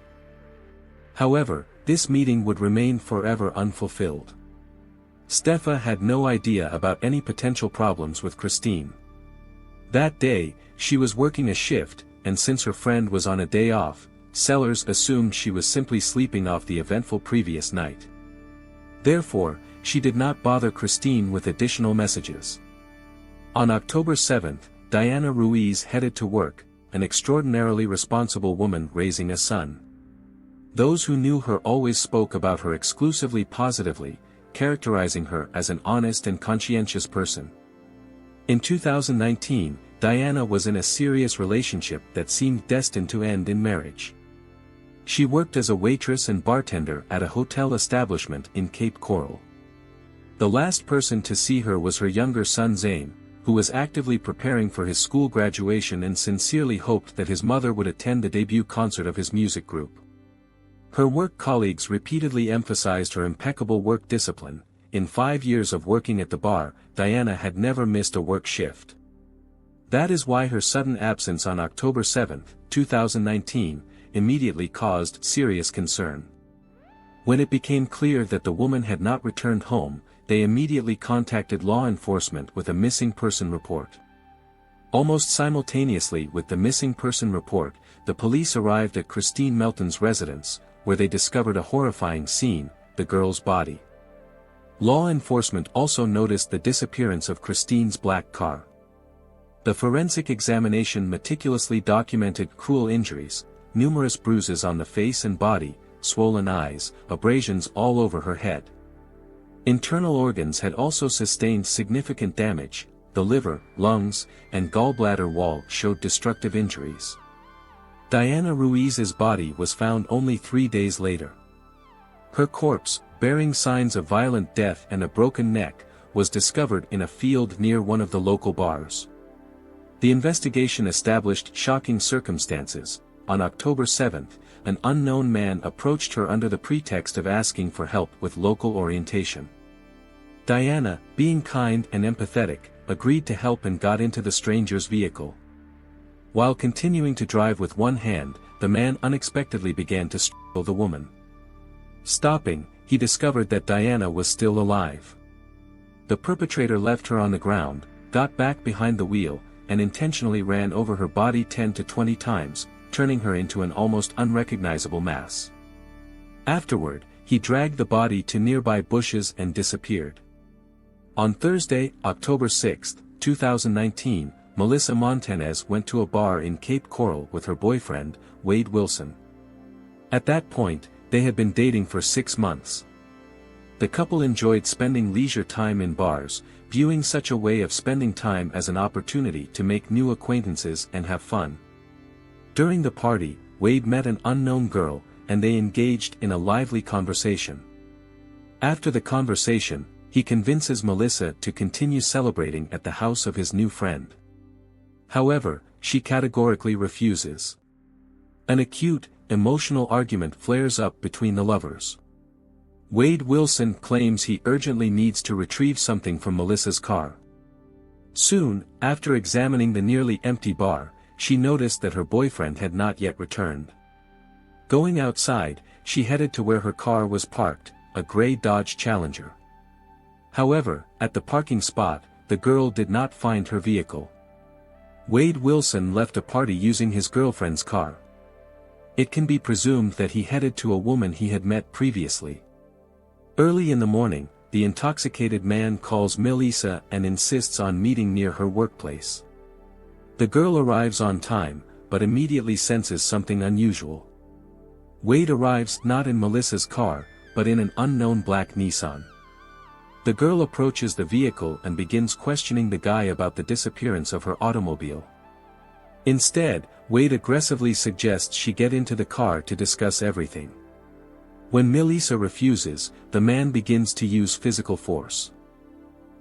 However, this meeting would remain forever unfulfilled. Steffa had no idea about any potential problems with Christine. That day, she was working a shift, and since her friend was on a day off, Sellers assumed she was simply sleeping off the eventful previous night. Therefore, she did not bother Christine with additional messages. On October 7, Diana Ruiz headed to work, an extraordinarily responsible woman raising a son. Those who knew her always spoke about her exclusively positively, characterizing her as an honest and conscientious person. In 2019, Diana was in a serious relationship that seemed destined to end in marriage. She worked as a waitress and bartender at a hotel establishment in Cape Coral. The last person to see her was her younger son Zane, who was actively preparing for his school graduation and sincerely hoped that his mother would attend the debut concert of his music group. Her work colleagues repeatedly emphasized her impeccable work discipline. In 5 years of working at the bar, Diana had never missed a work shift. That is why her sudden absence on October 7, 2019, immediately caused serious concern. When it became clear that the woman had not returned home, they immediately contacted law enforcement with a missing person report. Almost simultaneously with the missing person report, the police arrived at Christine Melton's residence, where they discovered a horrifying scene: the girl's body. Law enforcement also noticed the disappearance of Christine's black car. The forensic examination meticulously documented cruel injuries, numerous bruises on the face and body, swollen eyes, abrasions all over her head. Internal organs had also sustained significant damage. The liver, lungs, and gallbladder wall showed destructive injuries. Diana Ruiz's body was found only 3 days later. Her corpse, bearing signs of violent death and a broken neck, was discovered in a field near one of the local bars. The investigation established shocking circumstances. On October 7, an unknown man approached her under the pretext of asking for help with local orientation. Diana, being kind and empathetic, agreed to help and got into the stranger's vehicle. While continuing to drive with one hand, the man unexpectedly began to strangle the woman. Stopping, he discovered that Diana was still alive. The perpetrator left her on the ground, got back behind the wheel, and intentionally ran over her body 10 to 20 times, turning her into an almost unrecognizable mass. Afterward, he dragged the body to nearby bushes and disappeared. On Thursday, October 6, 2019, Melissa Montanez went to a bar in Cape Coral with her boyfriend, Wade Wilson. At that point, they had been dating for 6 months. The couple enjoyed spending leisure time in bars, viewing such a way of spending time as an opportunity to make new acquaintances and have fun. During the party, Wade met an unknown girl, and they engaged in a lively conversation. After the conversation, he convinces Melissa to continue celebrating at the house of his new friend. However, she categorically refuses. An acute, emotional argument flares up between the lovers. Wade Wilson claims he urgently needs to retrieve something from Melissa's car. Soon, after examining the nearly empty bar, she noticed that her boyfriend had not yet returned. Going outside, she headed to where her car was parked, a gray Dodge Challenger. However, at the parking spot, the girl did not find her vehicle. Wade Wilson left a party using his girlfriend's car. It can be presumed that he headed to a woman he had met previously. Early in the morning, the intoxicated man calls Melissa and insists on meeting near her workplace. The girl arrives on time, but immediately senses something unusual. Wade arrives not in Melissa's car, but in an unknown black Nissan. The girl approaches the vehicle and begins questioning the guy about the disappearance of her automobile. Instead, Wade aggressively suggests she get into the car to discuss everything. When Melissa refuses, the man begins to use physical force.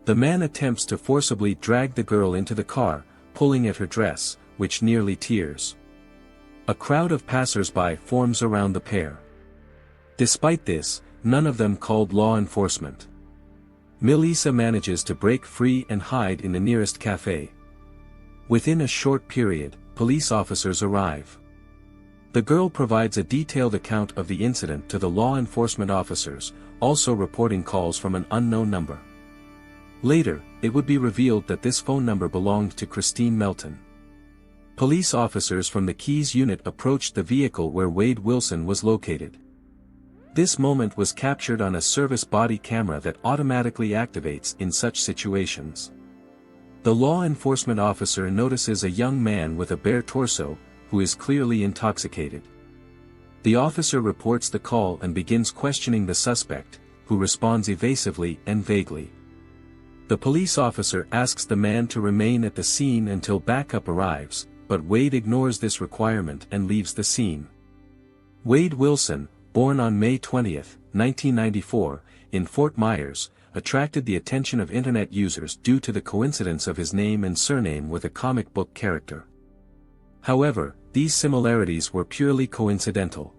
The man attempts to forcibly drag the girl into the car, pulling at her dress, which nearly tears. A crowd of passers-by forms around the pair. Despite this, none of them called law enforcement. Melissa manages to break free and hide in the nearest cafe. Within a short period, police officers arrive. The girl provides a detailed account of the incident to the law enforcement officers, also reporting calls from an unknown number. Later, it would be revealed that this phone number belonged to Christine Melton. Police officers from the Keys unit approached the vehicle where Wade Wilson was located. This moment was captured on a service body camera that automatically activates in such situations. The law enforcement officer notices a young man with a bare torso, who is clearly intoxicated. The officer reports the call and begins questioning the suspect, who responds evasively and vaguely. The police officer asks the man to remain at the scene until backup arrives, but Wade ignores this requirement and leaves the scene. Wade Wilson, born on May 20, 1994, in Fort Myers, attracted the attention of Internet users due to the coincidence of his name and surname with a comic book character. However, these similarities were purely coincidental.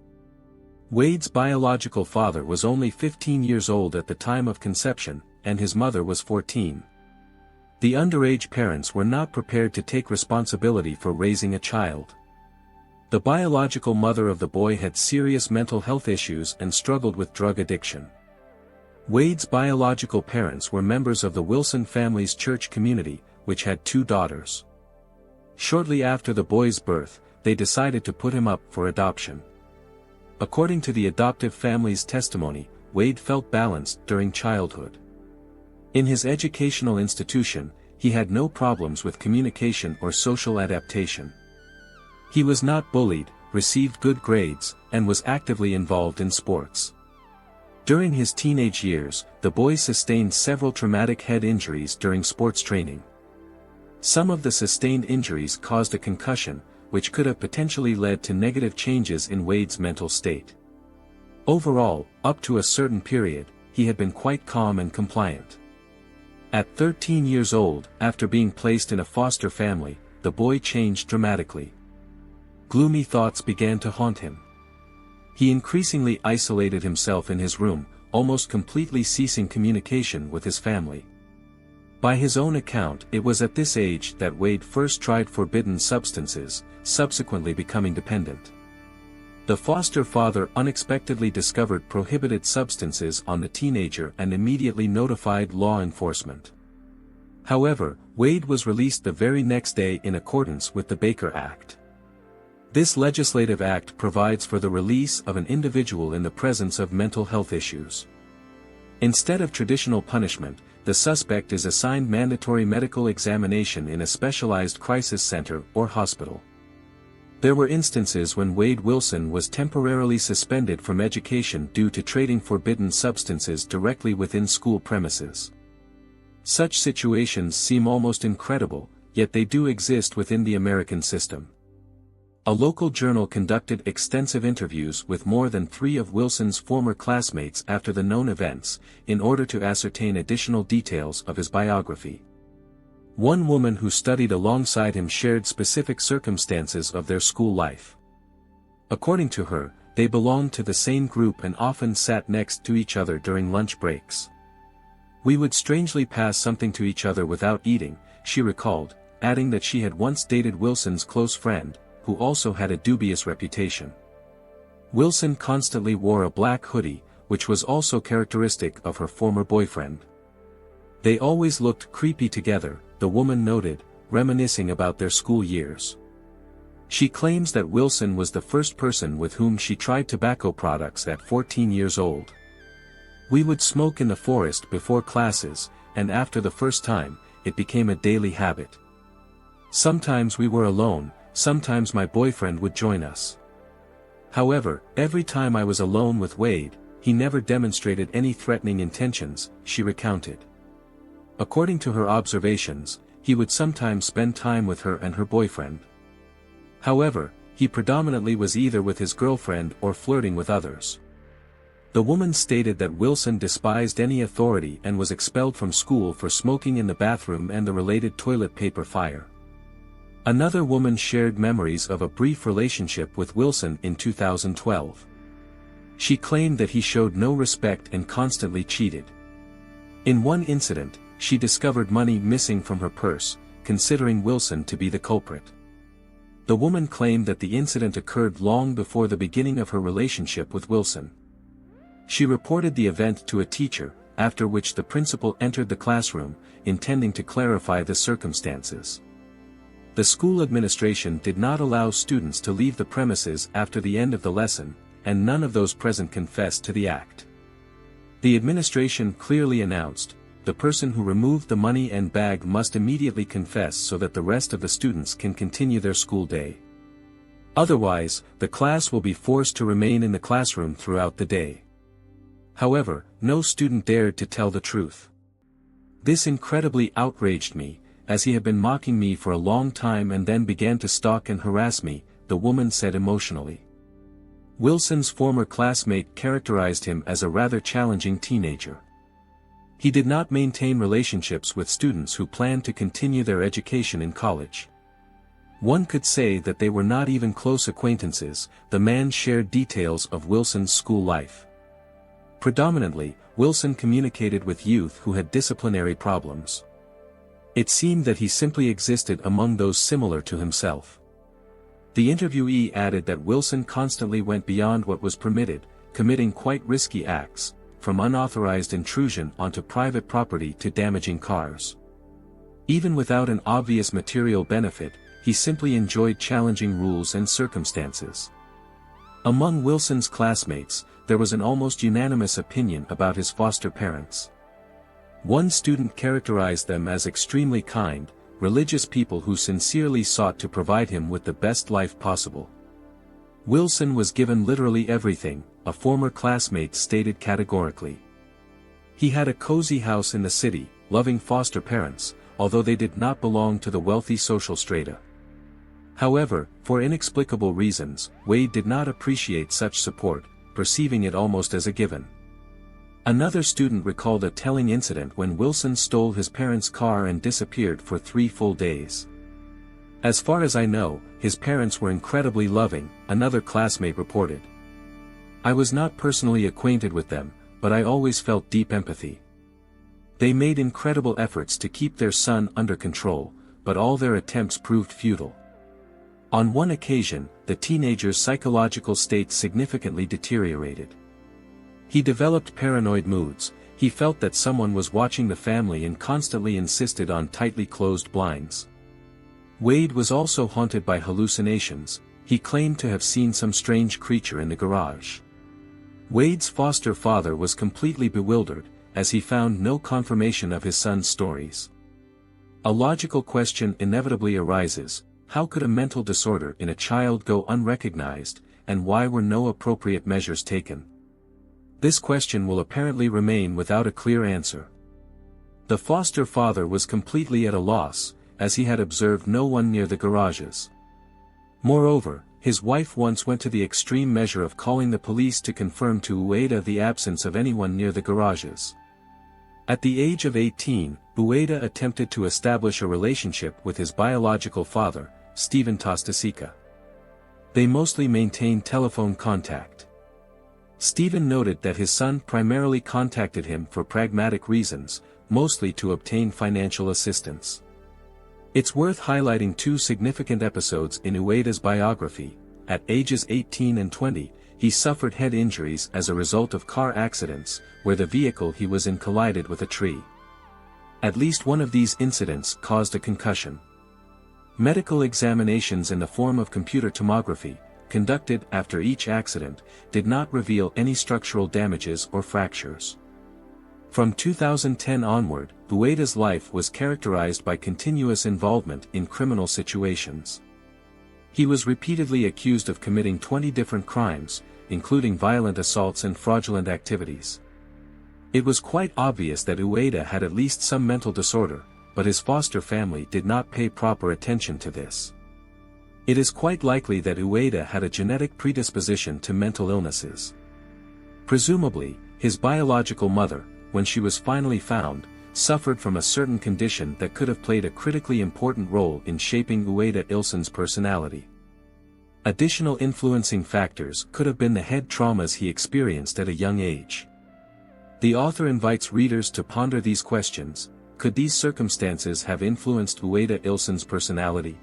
Wade's biological father was only 15 years old at the time of conception, and his mother was 14. The underage parents were not prepared to take responsibility for raising a child. The biological mother of the boy had serious mental health issues and struggled with drug addiction. Wade's biological parents were members of the Wilson family's church community, which had 2 daughters. Shortly after the boy's birth, they decided to put him up for adoption. According to the adoptive family's testimony, Wade felt balanced during childhood. In his educational institution, he had no problems with communication or social adaptation. He was not bullied, received good grades, and was actively involved in sports. During his teenage years, the boy sustained several traumatic head injuries during sports training. Some of the sustained injuries caused a concussion, which could have potentially led to negative changes in Wade's mental state. Overall, up to a certain period, he had been quite calm and compliant. At 13 years old, after being placed in a foster family, the boy changed dramatically. Gloomy thoughts began to haunt him. He increasingly isolated himself in his room, almost completely ceasing communication with his family. By his own account, it was at this age that Wade first tried forbidden substances, subsequently becoming dependent. The foster father unexpectedly discovered prohibited substances on the teenager and immediately notified law enforcement. However, Wade was released the very next day in accordance with the Baker Act. This legislative act provides for the release of an individual in the presence of mental health issues. Instead of traditional punishment, the suspect is assigned mandatory medical examination in a specialized crisis center or hospital. There were instances when Wade Wilson was temporarily suspended from education due to trading forbidden substances directly within school premises. Such situations seem almost incredible, yet they do exist within the American system. A local journal conducted extensive interviews with more than 3 of Wilson's former classmates after the known events, in order to ascertain additional details of his biography. One woman who studied alongside him shared specific circumstances of their school life. According to her, they belonged to the same group and often sat next to each other during lunch breaks. We would strangely pass something to each other without eating, she recalled, adding that she had once dated Wilson's close friend, who also had a dubious reputation. Wilson constantly wore a black hoodie, which was also characteristic of her former boyfriend. They always looked creepy together, the woman noted, reminiscing about their school years. She claims that Wilson was the first person with whom she tried tobacco products at 14 years old. We would smoke in the forest before classes, and after the first time, it became a daily habit. Sometimes we were alone, sometimes my boyfriend would join us. However, every time I was alone with Wade, he never demonstrated any threatening intentions, she recounted. According to her observations, he would sometimes spend time with her and her boyfriend. However, he predominantly was either with his girlfriend or flirting with others. The woman stated that Wilson despised any authority and was expelled from school for smoking in the bathroom and the related toilet paper fire. Another woman shared memories of a brief relationship with Wilson in 2012. She claimed that he showed no respect and constantly cheated. In one incident, she discovered money missing from her purse, considering Wilson to be the culprit. The woman claimed that the incident occurred long before the beginning of her relationship with Wilson. She reported the event to a teacher, after which the principal entered the classroom, intending to clarify the circumstances. The school administration did not allow students to leave the premises after the end of the lesson, and none of those present confessed to the act. The administration clearly announced, the person who removed the money and bag must immediately confess so that the rest of the students can continue their school day. Otherwise, the class will be forced to remain in the classroom throughout the day. However, no student dared to tell the truth. This incredibly outraged me, as he had been mocking me for a long time and then began to stalk and harass me, the woman said emotionally. Wilson's former classmate characterized him as a rather challenging teenager. He did not maintain relationships with students who planned to continue their education in college. One could say that they were not even close acquaintances. The man shared details of Wilson's school life. Predominantly, Wilson communicated with youth who had disciplinary problems. It seemed that he simply existed among those similar to himself. The interviewee added that Wilson constantly went beyond what was permitted, committing quite risky acts, from unauthorized intrusion onto private property to damaging cars. Even without an obvious material benefit, he simply enjoyed challenging rules and circumstances. Among Wilson's classmates, there was an almost unanimous opinion about his foster parents. One student characterized them as extremely kind, religious people who sincerely sought to provide him with the best life possible. Wilson was given literally everything, a former classmate stated categorically. He had a cozy house in the city, loving foster parents, although they did not belong to the wealthy social strata. However, for inexplicable reasons, Wade did not appreciate such support, perceiving it almost as a given. Another student recalled a telling incident when Wilson stole his parents' car and disappeared for 3 full days. "As far as I know, his parents were incredibly loving," another classmate reported. "I was not personally acquainted with them, but I always felt deep empathy. They made incredible efforts to keep their son under control, but all their attempts proved futile." On one occasion, the teenager's psychological state significantly deteriorated. He developed paranoid moods. He felt that someone was watching the family and constantly insisted on tightly closed blinds. Wade was also haunted by hallucinations. He claimed to have seen some strange creature in the garage. Wade's foster father was completely bewildered, as he found no confirmation of his son's stories. A logical question inevitably arises: how could a mental disorder in a child go unrecognized, and why were no appropriate measures taken? This question will apparently remain without a clear answer. The foster father was completely at a loss, as he had observed no one near the garages. Moreover, his wife once went to the extreme measure of calling the police to confirm to Ueda the absence of anyone near the garages. At the age of 18, Ueda attempted to establish a relationship with his biological father, Stephen Tostasika. They mostly maintained telephone contact. Stephen noted that his son primarily contacted him for pragmatic reasons, mostly to obtain financial assistance. It's worth highlighting 2 significant episodes in Ueda's biography. At ages 18 and 20, he suffered head injuries as a result of car accidents, where the vehicle he was in collided with a tree. At least one of these incidents caused a concussion. Medical examinations in the form of computer tomography, conducted after each accident, did not reveal any structural damages or fractures. From 2010 onward, Ueda's life was characterized by continuous involvement in criminal situations. He was repeatedly accused of committing 20 different crimes, including violent assaults and fraudulent activities. It was quite obvious that Ueda had at least some mental disorder, but his foster family did not pay proper attention to this. It is quite likely that Ueda had a genetic predisposition to mental illnesses. Presumably, his biological mother, when she was finally found, suffered from a certain condition that could have played a critically important role in shaping Ueda Ilsen's personality. Additional influencing factors could have been the head traumas he experienced at a young age. The author invites readers to ponder these questions. Could these circumstances have influenced Ueda Ilsen's personality?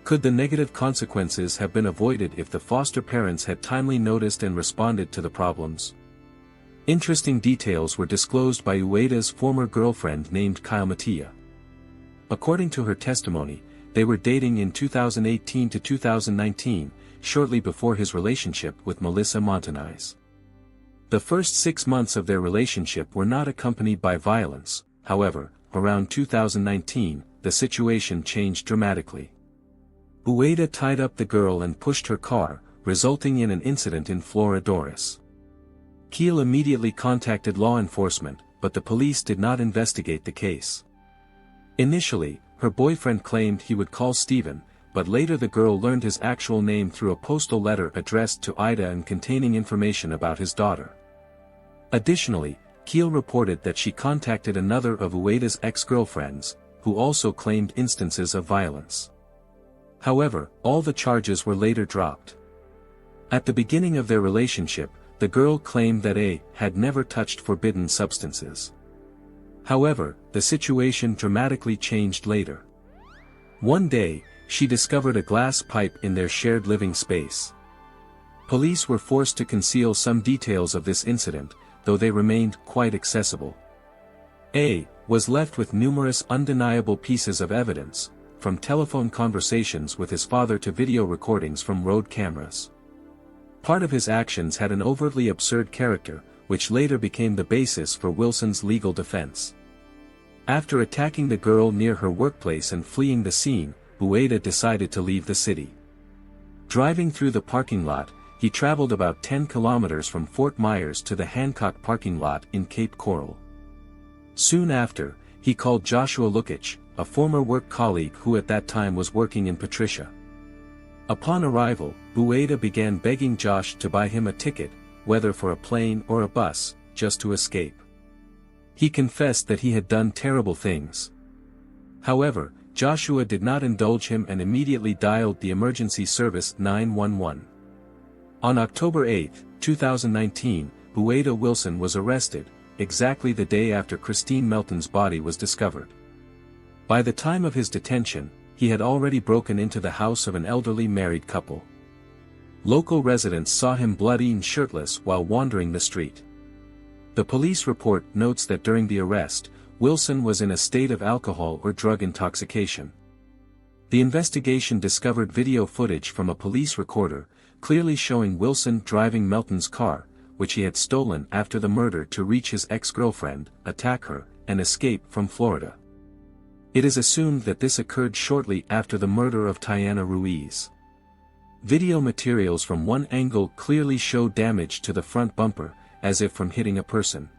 Could the negative consequences have been avoided if the foster parents had timely noticed and responded to the problems? Interesting details were disclosed by Ueda's former girlfriend named Kyle. According to her testimony, they were dating in 2018 to 2019, shortly before his relationship with Melissa Montanez. The first 6 months of their relationship were not accompanied by violence. However, around 2019, the situation changed dramatically. Ueda tied up the girl and pushed her car, resulting in an incident in Floridores. Keel immediately contacted law enforcement, but the police did not investigate the case. Initially, her boyfriend claimed he would call Stephen, but later the girl learned his actual name through a postal letter addressed to Ida and containing information about his daughter. Additionally, Keel reported that she contacted another of Ueda's ex-girlfriends, who also claimed instances of violence. However, all the charges were later dropped. At the beginning of their relationship, the girl claimed that A had never touched forbidden substances. However, the situation dramatically changed later. One day, she discovered a glass pipe in their shared living space. Police were forced to conceal some details of this incident, though they remained quite accessible. A was left with numerous undeniable pieces of evidence, from telephone conversations with his father to video recordings from road cameras. Part of his actions had an overtly absurd character, which later became the basis for Wilson's legal defense. After attacking the girl near her workplace and fleeing the scene, Bueda decided to leave the city. Driving through the parking lot, he traveled about 10 kilometers from Fort Myers to the Hancock parking lot in Cape Coral. Soon after, he called Joshua Lukic, a former work colleague who at that time was working in Patricia. Upon arrival, Bueda began begging Josh to buy him a ticket, whether for a plane or a bus, just to escape. He confessed that he had done terrible things. However, Joshua did not indulge him and immediately dialed the emergency service 911. On October 8, 2019, Bueda Wilson was arrested, exactly the day after Christine Melton's body was discovered. By the time of his detention, he had already broken into the house of an elderly married couple. Local residents saw him bloody and shirtless while wandering the street. The police report notes that during the arrest, Wilson was in a state of alcohol or drug intoxication. The investigation discovered video footage from a police recorder, clearly showing Wilson driving Melton's car, which he had stolen after the murder to reach his ex-girlfriend, attack her, and escape from Florida. It is assumed that this occurred shortly after the murder of Tiana Ruiz. Video materials from one angle clearly show damage to the front bumper, as if from hitting a person.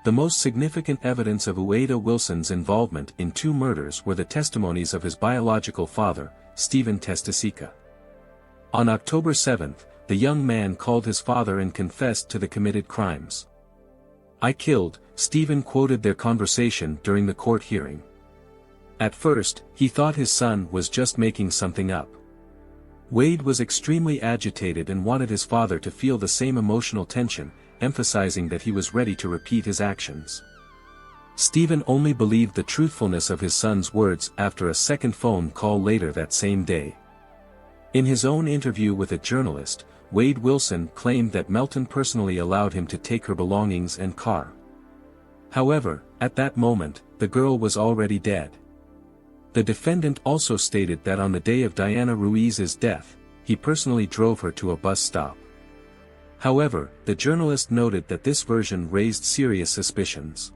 The most significant evidence of Bueda Wilson's involvement in two murders were the testimonies of his biological father, Stephen Testasica. On October 7, the young man called his father and confessed to the committed crimes. "I killed," Stephen quoted their conversation during the court hearing. At first, he thought his son was just making something up. Wade was extremely agitated and wanted his father to feel the same emotional tension, emphasizing that he was ready to repeat his actions. Stephen only believed the truthfulness of his son's words after a second phone call later that same day. In his own interview with a journalist, Wade Wilson claimed that Melton personally allowed him to take her belongings and car. However, at that moment, the girl was already dead. The defendant also stated that on the day of Diana Ruiz's death, he personally drove her to a bus stop. However, the journalist noted that this version raised serious suspicions.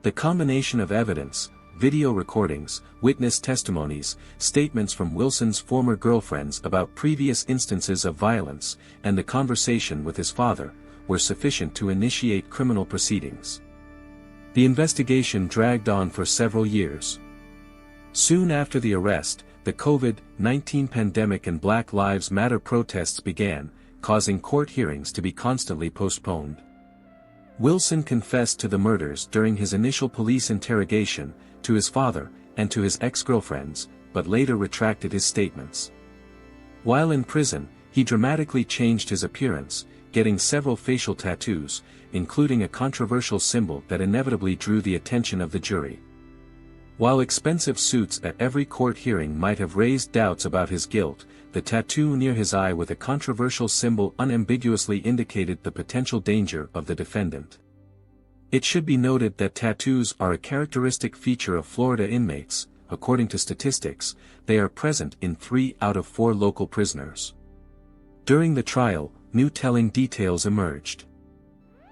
The combination of evidence, video recordings, witness testimonies, statements from Wilson's former girlfriends about previous instances of violence, and the conversation with his father, were sufficient to initiate criminal proceedings. The investigation dragged on for several years. Soon after the arrest, the COVID-19 pandemic and Black Lives Matter protests began, causing court hearings to be constantly postponed. Wilson confessed to the murders during his initial police interrogation, to his father, and to his ex-girlfriends, but later retracted his statements. While in prison, he dramatically changed his appearance, getting several facial tattoos, including a controversial symbol that inevitably drew the attention of the jury. While expensive suits at every court hearing might have raised doubts about his guilt, the tattoo near his eye with a controversial symbol unambiguously indicated the potential danger of the defendant. It should be noted that tattoos are a characteristic feature of Florida inmates. According to statistics, they are present in 3 out of 4 local prisoners. During the trial, new telling details emerged.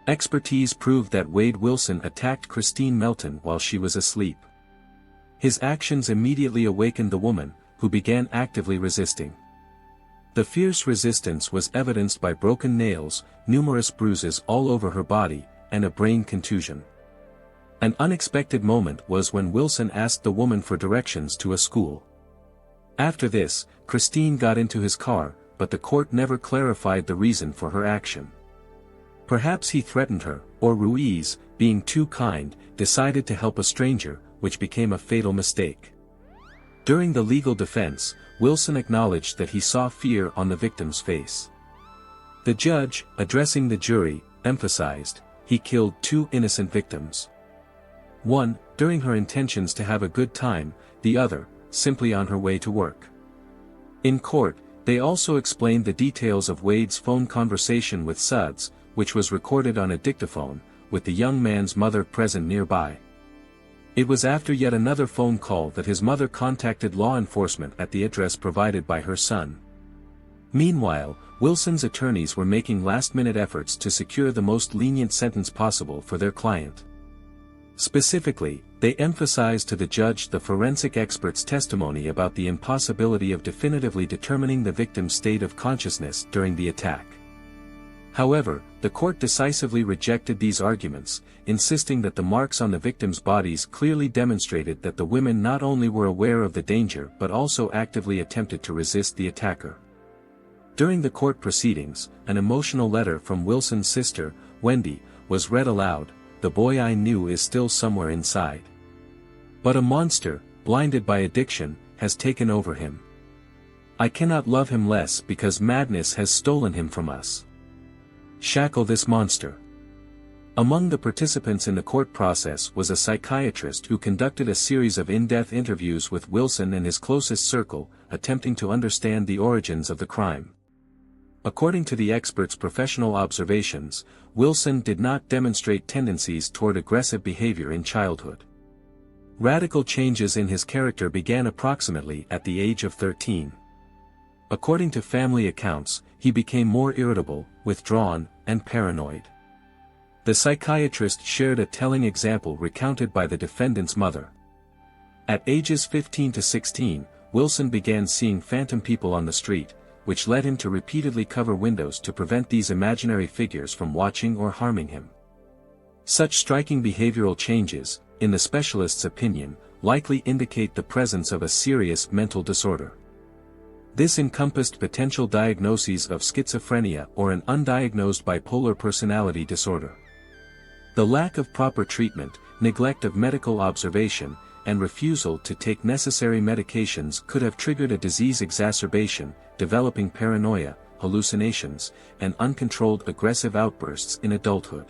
Expertise proved that Wade Wilson attacked Christine Melton while she was asleep. His actions immediately awakened the woman, who began actively resisting. The fierce resistance was evidenced by broken nails, numerous bruises all over her body, and a brain contusion. An unexpected moment was when Wilson asked the woman for directions to a school. After this, Christine got into his car, but the court never clarified the reason for her action. Perhaps he threatened her, or Ruiz, being too kind, decided to help a stranger, which became a fatal mistake. During the legal defense, Wilson acknowledged that he saw fear on the victim's face. The judge, addressing the jury, emphasized, "He killed 2 innocent victims. One, during her intentions to have a good time, the other, simply on her way to work. In court, they also explained the details of Wade's phone conversation with Sudds, which was recorded on a dictaphone, with the young man's mother present nearby. It was after yet another phone call that his mother contacted law enforcement at the address provided by her son. Meanwhile, Wilson's attorneys were making last-minute efforts to secure the most lenient sentence possible for their client. Specifically, they emphasized to the judge the forensic expert's testimony about the impossibility of definitively determining the victim's state of consciousness during the attack. However, the court decisively rejected these arguments, insisting that the marks on the victims' bodies clearly demonstrated that the women not only were aware of the danger but also actively attempted to resist the attacker. During the court proceedings, an emotional letter from Wilson's sister, Wendy, was read aloud. "The boy I knew is still somewhere inside. But a monster, blinded by addiction, has taken over him. I cannot love him less because madness has stolen him from us. Shackle this monster." Among the participants in the court process was a psychiatrist who conducted a series of in-depth interviews with Wilson and his closest circle, attempting to understand the origins of the crime. According to the expert's professional observations, Wilson did not demonstrate tendencies toward aggressive behavior in childhood. Radical changes in his character began approximately at the age of 13. According to family accounts, he became more irritable, withdrawn, and paranoid. The psychiatrist shared a telling example recounted by the defendant's mother. At ages 15 to 16, Wilson began seeing phantom people on the street, which led him to repeatedly cover windows to prevent these imaginary figures from watching or harming him. Such striking behavioral changes, in the specialist's opinion, likely indicate the presence of a serious mental disorder. This encompassed potential diagnoses of schizophrenia or an undiagnosed bipolar personality disorder. The lack of proper treatment, neglect of medical observation, and refusal to take necessary medications could have triggered a disease exacerbation, developing paranoia, hallucinations, and uncontrolled aggressive outbursts in adulthood.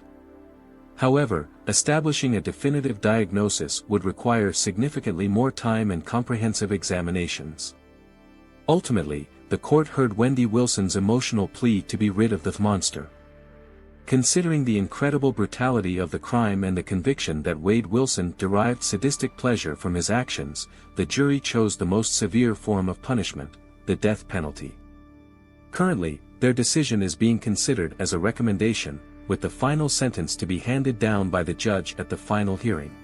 However, establishing a definitive diagnosis would require significantly more time and comprehensive examinations. Ultimately, the court heard Wendy Wilson's emotional plea to be rid of the monster. Considering the incredible brutality of the crime and the conviction that Wade Wilson derived sadistic pleasure from his actions, the jury chose the most severe form of punishment, the death penalty. Currently, their decision is being considered as a recommendation, with the final sentence to be handed down by the judge at the final hearing.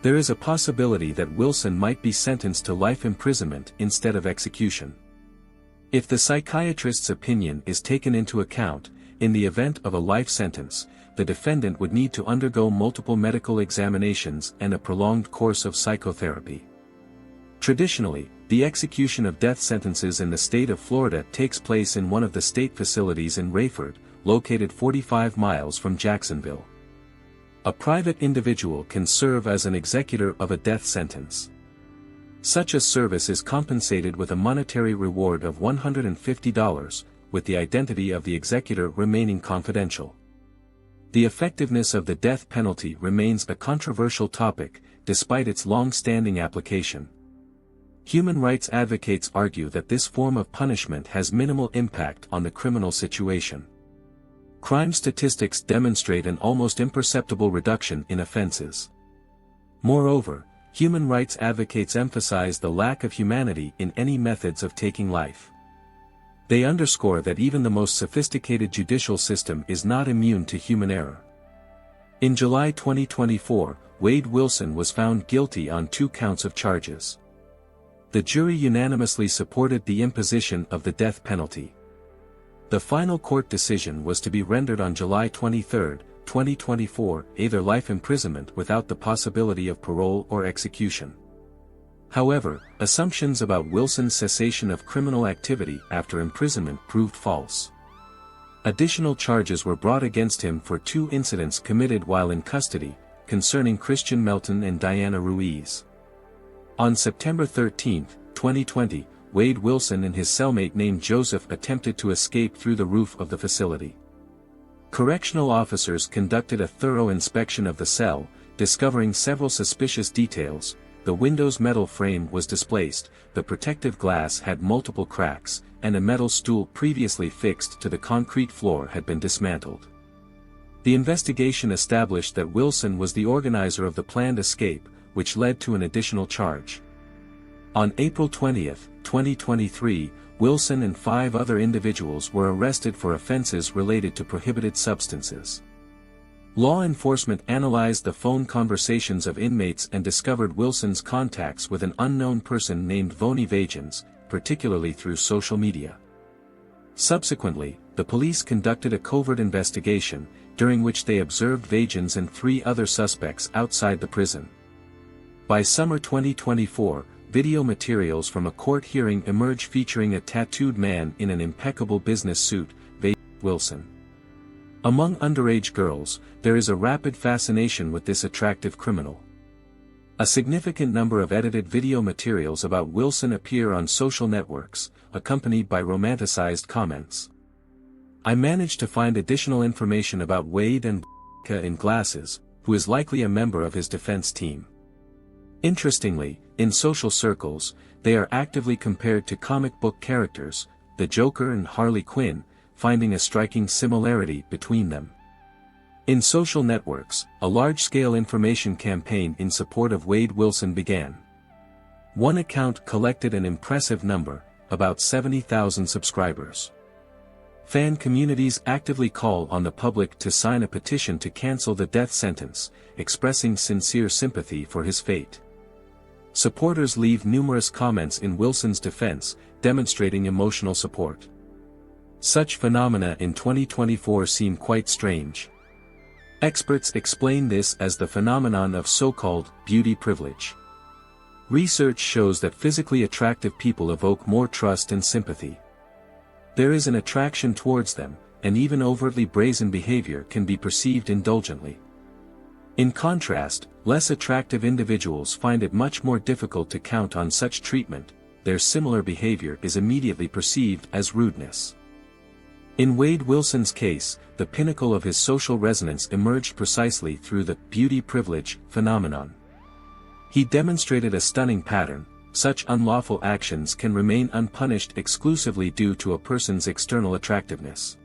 There is a possibility that Wilson might be sentenced to life imprisonment instead of execution. If the psychiatrist's opinion is taken into account, in the event of a life sentence, the defendant would need to undergo multiple medical examinations and a prolonged course of psychotherapy. Traditionally, the execution of death sentences in the state of Florida takes place in one of the state facilities in Rayford, located 45 miles from Jacksonville. A private individual can serve as an executor of a death sentence. Such a service is compensated with a monetary reward of $150, with the identity of the executor remaining confidential. The effectiveness of the death penalty remains a controversial topic, despite its long-standing application. Human rights advocates argue that this form of punishment has minimal impact on the criminal situation. Crime statistics demonstrate an almost imperceptible reduction in offenses. Moreover, human rights advocates emphasize the lack of humanity in any methods of taking life. They underscore that even the most sophisticated judicial system is not immune to human error. In July 2024, Wade Wilson was found guilty on 2 counts of charges. The jury unanimously supported the imposition of the death penalty. The final court decision was to be rendered on July 23, 2024, either life imprisonment without the possibility of parole or execution. However, assumptions about Wilson's cessation of criminal activity after imprisonment proved false. Additional charges were brought against him for 2 incidents committed while in custody, concerning Christian Melton and Diana Ruiz. On September 13, 2020, Wade Wilson and his cellmate named Joseph attempted to escape through the roof of the facility. Correctional officers conducted a thorough inspection of the cell, discovering several suspicious details. The window's metal frame was displaced, the protective glass had multiple cracks, and a metal stool previously fixed to the concrete floor had been dismantled. The investigation established that Wilson was the organizer of the planned escape, which led to an additional charge. On April 20, 2023, Wilson and 5 other individuals were arrested for offenses related to prohibited substances. Law enforcement analyzed the phone conversations of inmates and discovered Wilson's contacts with an unknown person named Voni Vajans, particularly through social media. Subsequently, the police conducted a covert investigation, during which they observed Vajans and 3 other suspects outside the prison. By summer 2024, video materials from a court hearing emerged featuring a tattooed man in an impeccable business suit, Wilson. Among underage girls, there is a rapid fascination with this attractive criminal. A significant number of edited video materials about Wilson appear on social networks, accompanied by romanticized comments. I managed to find additional information about Wade and in glasses, who is likely a member of his defense team. Interestingly, in social circles, they are actively compared to comic book characters, the Joker and Harley Quinn, finding a striking similarity between them. In social networks, a large-scale information campaign in support of Wade Wilson began. One account collected an impressive number, about 70,000 subscribers. Fan communities actively call on the public to sign a petition to cancel the death sentence, expressing sincere sympathy for his fate. Supporters leave numerous comments in Wilson's defense, demonstrating emotional support. Such phenomena in 2024 seem quite strange. Experts explain this as the phenomenon of so-called beauty privilege. Research shows that physically attractive people evoke more trust and sympathy. There is an attraction towards them, and even overtly brazen behavior can be perceived indulgently. In contrast, less attractive individuals find it much more difficult to count on such treatment. Their similar behavior is immediately perceived as rudeness. In Wade Wilson's case, the pinnacle of his social resonance emerged precisely through the beauty privilege phenomenon. He demonstrated a stunning pattern. Such unlawful actions can remain unpunished exclusively due to a person's external attractiveness.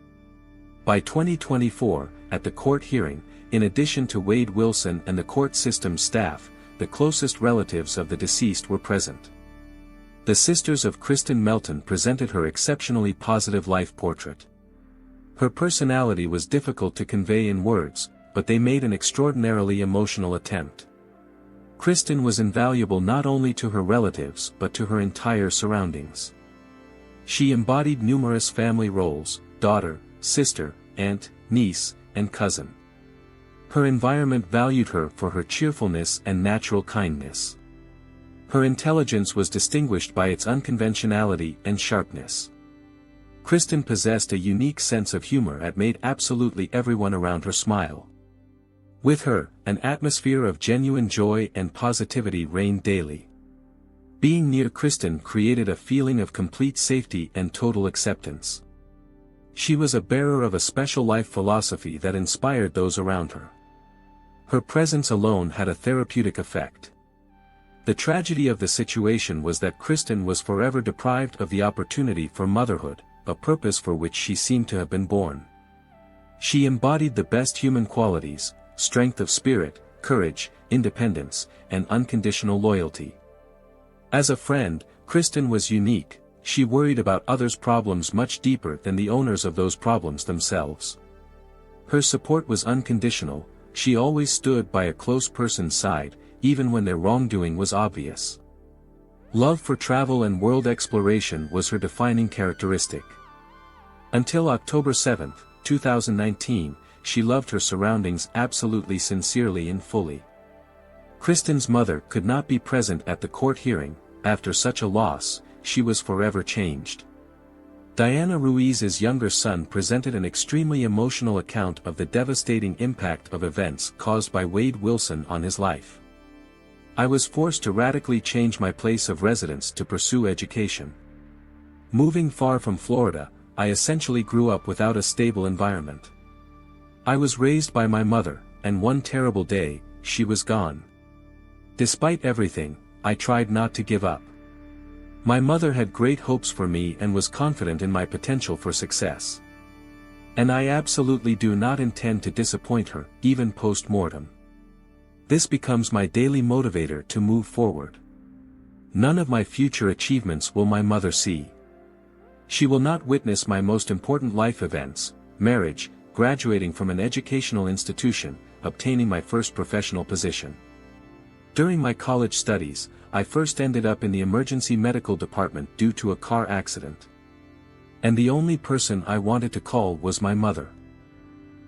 By 2024, at the court hearing, in addition to Wade Wilson and the court system staff, the closest relatives of the deceased were present. The sisters of Kristen Melton presented her exceptionally positive life portrait. Her personality was difficult to convey in words, but they made an extraordinarily emotional attempt. Kristen was invaluable not only to her relatives but to her entire surroundings. She embodied numerous family roles: daughter, sister, aunt, niece, and cousin. Her environment valued her for her cheerfulness and natural kindness. Her intelligence was distinguished by its unconventionality and sharpness. Kristen possessed a unique sense of humor that made absolutely everyone around her smile. With her, an atmosphere of genuine joy and positivity reigned daily. Being near Kristen created a feeling of complete safety and total acceptance. She was a bearer of a special life philosophy that inspired those around her. Her presence alone had a therapeutic effect. The tragedy of the situation was that Kristen was forever deprived of the opportunity for motherhood, a purpose for which she seemed to have been born. She embodied the best human qualities: strength of spirit, courage, independence, and unconditional loyalty. As a friend, Kristen was unique. She worried about others' problems much deeper than the owners of those problems themselves. Her support was unconditional. She always stood by a close person's side, even when their wrongdoing was obvious. Love for travel and world exploration was her defining characteristic. Until October 7, 2019, she loved her surroundings absolutely, sincerely, and fully. Kristen's mother could not be present at the court hearing. After such a loss, she was forever changed. Diana Ruiz's younger son presented an extremely emotional account of the devastating impact of events caused by Wade Wilson on his life. I was forced to radically change my place of residence to pursue education. Moving far from Florida, I essentially grew up without a stable environment. I was raised by my mother, and one terrible day, she was gone. Despite everything, I tried not to give up. My mother had great hopes for me and was confident in my potential for success. And I absolutely do not intend to disappoint her, even post-mortem. This becomes my daily motivator to move forward. None of my future achievements will my mother see. She will not witness my most important life events, marriage, graduating from an educational institution, obtaining my first professional position. During my college studies, I first ended up in the emergency medical department due to a car accident. And the only person I wanted to call was my mother.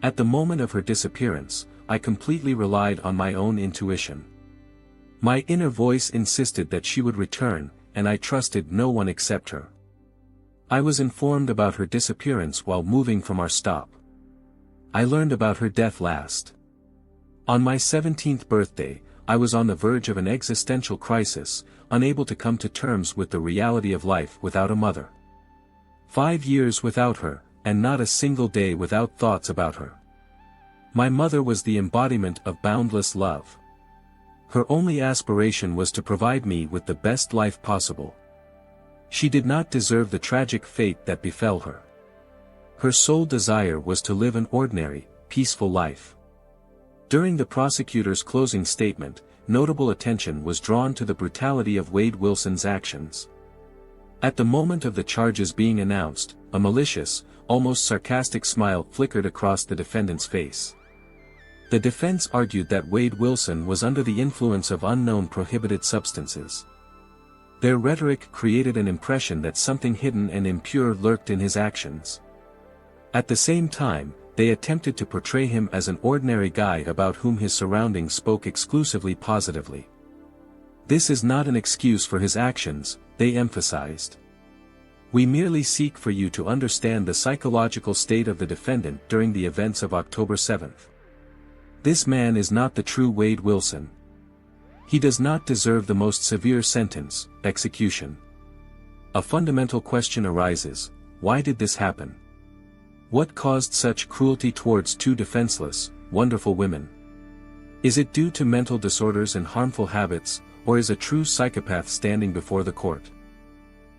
At the moment of her disappearance, I completely relied on my own intuition. My inner voice insisted that she would return, and I trusted no one except her. I was informed about her disappearance while moving from our stop. I learned about her death last. On my 17th birthday, I was on the verge of an existential crisis, unable to come to terms with the reality of life without a mother. 5 years without her, and not a single day without thoughts about her. My mother was the embodiment of boundless love. Her only aspiration was to provide me with the best life possible. She did not deserve the tragic fate that befell her. Her sole desire was to live an ordinary, peaceful life. During the prosecutor's closing statement, notable attention was drawn to the brutality of Wade Wilson's actions. At the moment of the charges being announced, a malicious, almost sarcastic smile flickered across the defendant's face. The defense argued that Wade Wilson was under the influence of unknown prohibited substances. Their rhetoric created an impression that something hidden and impure lurked in his actions. At the same time, they attempted to portray him as an ordinary guy about whom his surroundings spoke exclusively positively. This is not an excuse for his actions, they emphasized. We merely seek for you to understand the psychological state of the defendant during the events of October 7th. This man is not the true Wade Wilson. He does not deserve the most severe sentence, execution. A fundamental question arises: why did this happen? What caused such cruelty towards two defenseless, wonderful women? Is it due to mental disorders and harmful habits, or is a true psychopath standing before the court?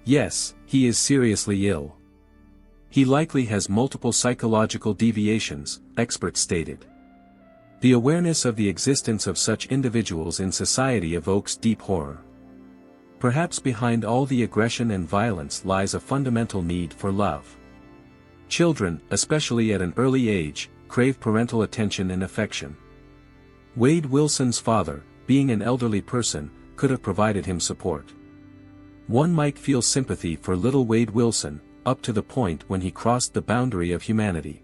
Yes, he is seriously ill. He likely has multiple psychological deviations, experts stated. The awareness of the existence of such individuals in society evokes deep horror. Perhaps behind all the aggression and violence lies a fundamental need for love. Children, especially at an early age, crave parental attention and affection. Wade Wilson's father, being an elderly person, could have provided him support. One might feel sympathy for little Wade Wilson, up to the point when he crossed the boundary of humanity.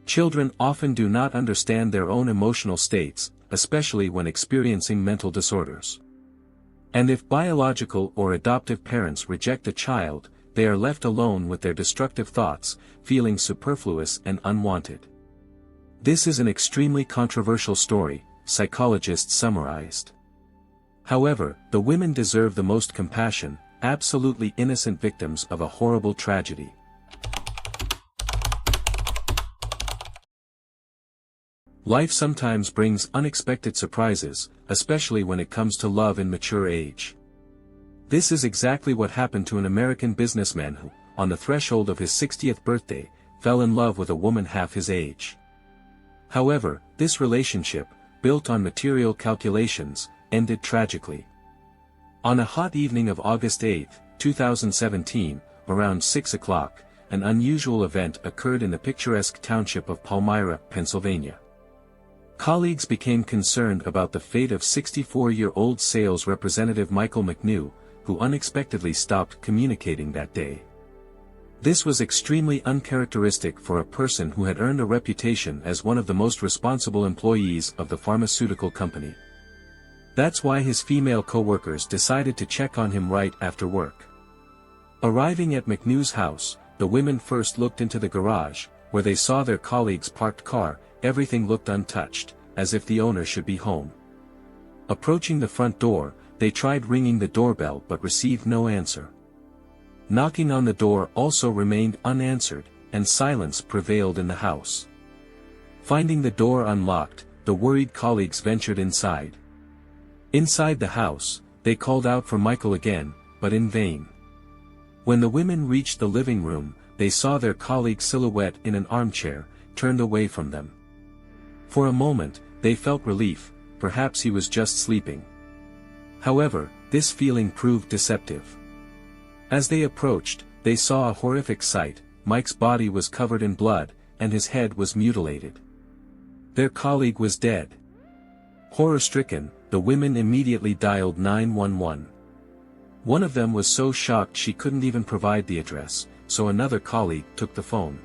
Children often do not understand their own emotional states, especially when experiencing mental disorders. And if biological or adoptive parents reject a child, they are left alone with their destructive thoughts, feeling superfluous and unwanted. This is an extremely controversial story, psychologists summarized. However, the women deserve the most compassion, absolutely innocent victims of a horrible tragedy. Life sometimes brings unexpected surprises, especially when it comes to love in mature age. This is exactly what happened to an American businessman who, on the threshold of his 60th birthday, fell in love with a woman half his age. However, this relationship, built on material calculations, ended tragically. On a hot evening of August 8, 2017, around 6 o'clock, an unusual event occurred in the picturesque township of Palmyra, Pennsylvania. Colleagues became concerned about the fate of 64-year-old sales representative Michael McNew, who unexpectedly stopped communicating that day. This was extremely uncharacteristic for a person who had earned a reputation as one of the most responsible employees of the pharmaceutical company. That's why his female co-workers decided to check on him right after work. Arriving at McNew's house, the women first looked into the garage, where they saw their colleague's parked car. Everything looked untouched, as if the owner should be home. Approaching the front door, they tried ringing the doorbell but received no answer. Knocking on the door also remained unanswered, and silence prevailed in the house. Finding the door unlocked, the worried colleagues ventured inside. Inside the house, they called out for Michael again, but in vain. When the women reached the living room, they saw their colleague's silhouette in an armchair, turned away from them. For a moment, they felt relief, perhaps he was just sleeping. However, this feeling proved deceptive. As they approached, they saw a horrific sight. Mike's body was covered in blood, and his head was mutilated. Their colleague was dead. Horror-stricken, the women immediately dialed 911. One of them was so shocked she couldn't even provide the address, so another colleague took the phone.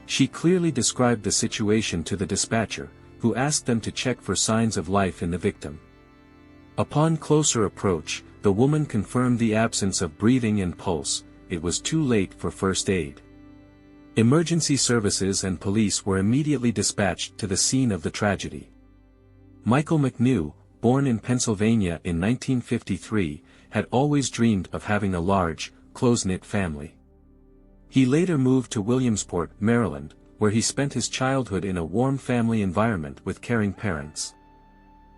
She clearly described the situation to the dispatcher, who asked them to check for signs of life in the victim. Upon closer approach, the woman confirmed the absence of breathing and pulse. It was too late for first aid. Emergency services and police were immediately dispatched to the scene of the tragedy. Michael McNew, born in Pennsylvania in 1953, had always dreamed of having a large, close-knit family. He later moved to Williamsport, Maryland, where he spent his childhood in a warm family environment with caring parents.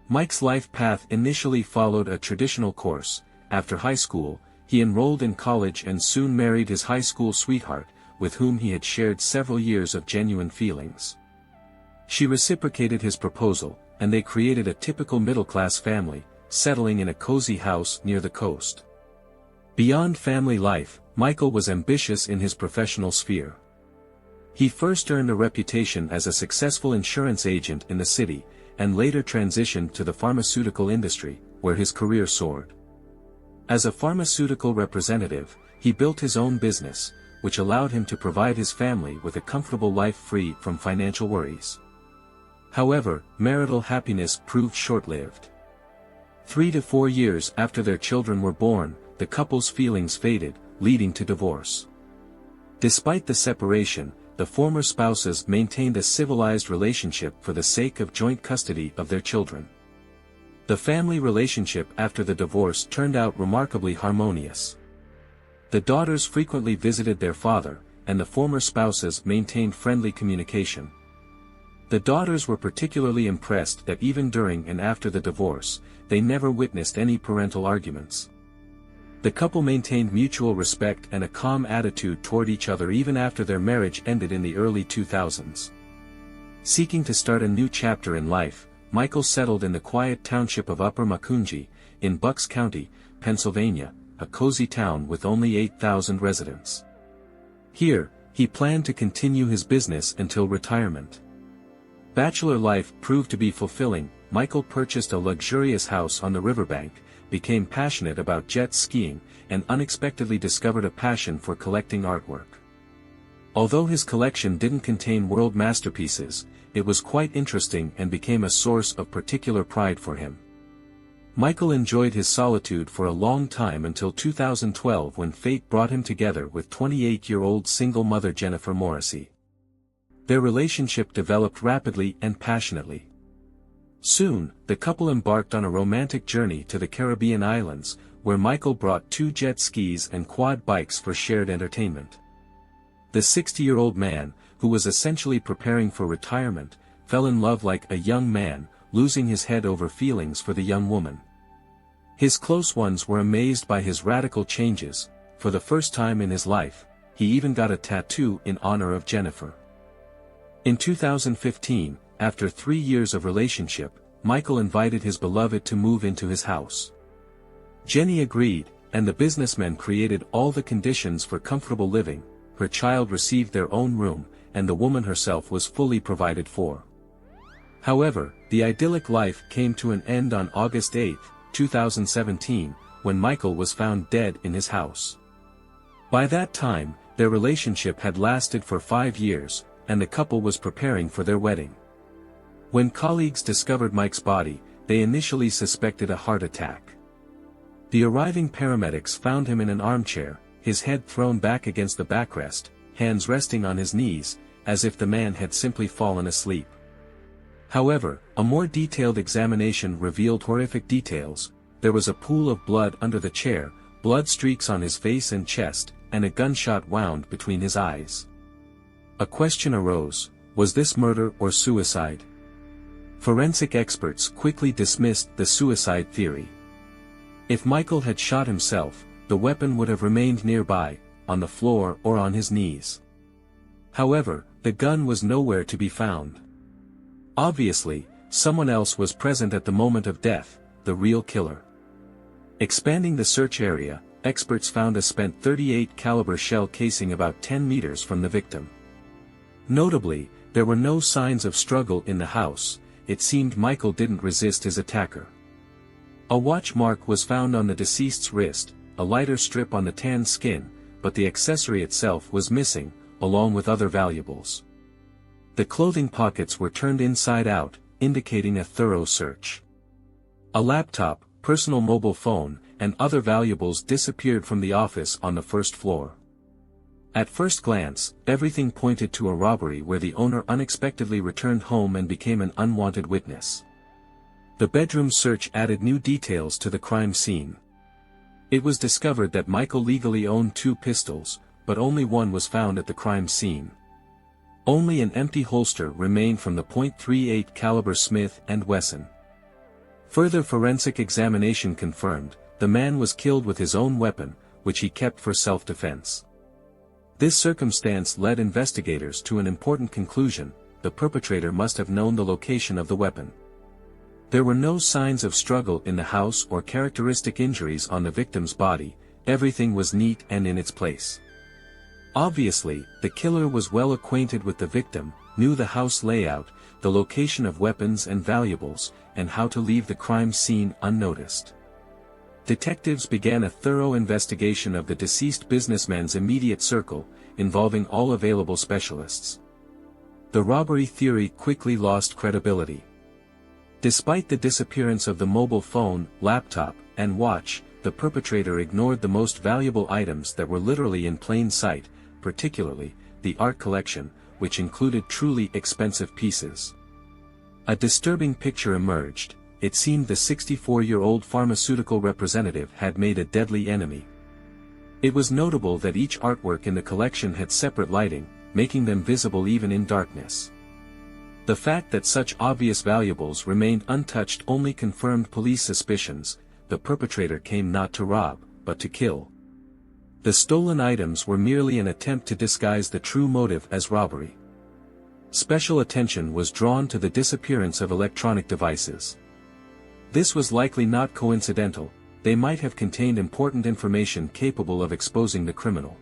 Mike's life path initially followed a traditional course. After high school, he enrolled in college and soon married his high school sweetheart, with whom he had shared several years of genuine feelings. She reciprocated his proposal, and they created a typical middle-class family, settling in a cozy house near the coast. Beyond family life, Michael was ambitious in his professional sphere. He first earned a reputation as a successful insurance agent in the city, and later transitioned to the pharmaceutical industry, where his career soared. As a pharmaceutical representative, he built his own business, which allowed him to provide his family with a comfortable life free from financial worries. However, marital happiness proved short-lived. 3 to 4 years after their children were born, the couple's feelings faded, leading to divorce. Despite the separation, the former spouses maintained a civilized relationship for the sake of joint custody of their children. The family relationship after the divorce turned out remarkably harmonious. The daughters frequently visited their father, and the former spouses maintained friendly communication. The daughters were particularly impressed that even during and after the divorce, they never witnessed any parental arguments. The couple maintained mutual respect and a calm attitude toward each other even after their marriage ended in the early 2000s. Seeking to start a new chapter in life, Michael settled in the quiet township of Upper Macungie, in Bucks County, Pennsylvania, a cozy town with only 8,000 residents. Here, he planned to continue his business until retirement. Bachelor life proved to be fulfilling. Michael purchased a luxurious house on the riverbank, became passionate about jet skiing, and unexpectedly discovered a passion for collecting artwork. Although his collection didn't contain world masterpieces, it was quite interesting and became a source of particular pride for him. Michael enjoyed his solitude for a long time until 2012 when fate brought him together with 28-year-old single mother Jennifer Morrissey. Their relationship developed rapidly and passionately. Soon, the couple embarked on a romantic journey to the Caribbean islands, where Michael brought 2 jet skis and quad bikes for shared entertainment. The 60-year-old man, who was essentially preparing for retirement, fell in love like a young man, losing his head over feelings for the young woman. His close ones were amazed by his radical changes. For the first time in his life, he even got a tattoo in honor of Jennifer. In 2015, after 3 years of relationship, Michael invited his beloved to move into his house. Jenny agreed, and the businessmen created all the conditions for comfortable living. Her child received their own room, and the woman herself was fully provided for. However, the idyllic life came to an end on August 8, 2017, when Michael was found dead in his house. By that time, their relationship had lasted for 5 years, and the couple was preparing for their wedding. When colleagues discovered Mike's body, they initially suspected a heart attack. The arriving paramedics found him in an armchair, his head thrown back against the backrest, hands resting on his knees, as if the man had simply fallen asleep. However, a more detailed examination revealed horrific details. There was a pool of blood under the chair, blood streaks on his face and chest, and a gunshot wound between his eyes. A question arose: was this murder or suicide? Forensic experts quickly dismissed the suicide theory. If Michael had shot himself, the weapon would have remained nearby, on the floor or on his knees. However, the gun was nowhere to be found. Obviously, someone else was present at the moment of death, the real killer. Expanding the search area, experts found a spent .38 caliber shell casing about 10 meters from the victim. Notably, there were no signs of struggle in the house. It seemed Michael didn't resist his attacker. A watch mark was found on the deceased's wrist, a lighter strip on the tanned skin, but the accessory itself was missing, along with other valuables. The clothing pockets were turned inside out, indicating a thorough search. A laptop, personal mobile phone, and other valuables disappeared from the office on the first floor. At first glance, everything pointed to a robbery where the owner unexpectedly returned home and became an unwanted witness. The bedroom search added new details to the crime scene. It was discovered that Michael legally owned 2 pistols, but only one was found at the crime scene. Only an empty holster remained from the .38 caliber Smith & Wesson. Further forensic examination confirmed, the man was killed with his own weapon, which he kept for self-defense. This circumstance led investigators to an important conclusion: the perpetrator must have known the location of the weapon. There were no signs of struggle in the house or characteristic injuries on the victim's body. Everything was neat and in its place. Obviously, the killer was well acquainted with the victim, knew the house layout, the location of weapons and valuables, and how to leave the crime scene unnoticed. Detectives began a thorough investigation of the deceased businessman's immediate circle, involving all available specialists. The robbery theory quickly lost credibility. Despite the disappearance of the mobile phone, laptop, and watch, the perpetrator ignored the most valuable items that were literally in plain sight, particularly the art collection, which included truly expensive pieces. A disturbing picture emerged. It seemed the 64-year-old pharmaceutical representative had made a deadly enemy. It was notable that each artwork in the collection had separate lighting, making them visible even in darkness. The fact that such obvious valuables remained untouched only confirmed police suspicions. The perpetrator came not to rob, but to kill. The stolen items were merely an attempt to disguise the true motive as robbery. Special attention was drawn to the disappearance of electronic devices. This was likely not coincidental. They might have contained important information capable of exposing the criminal.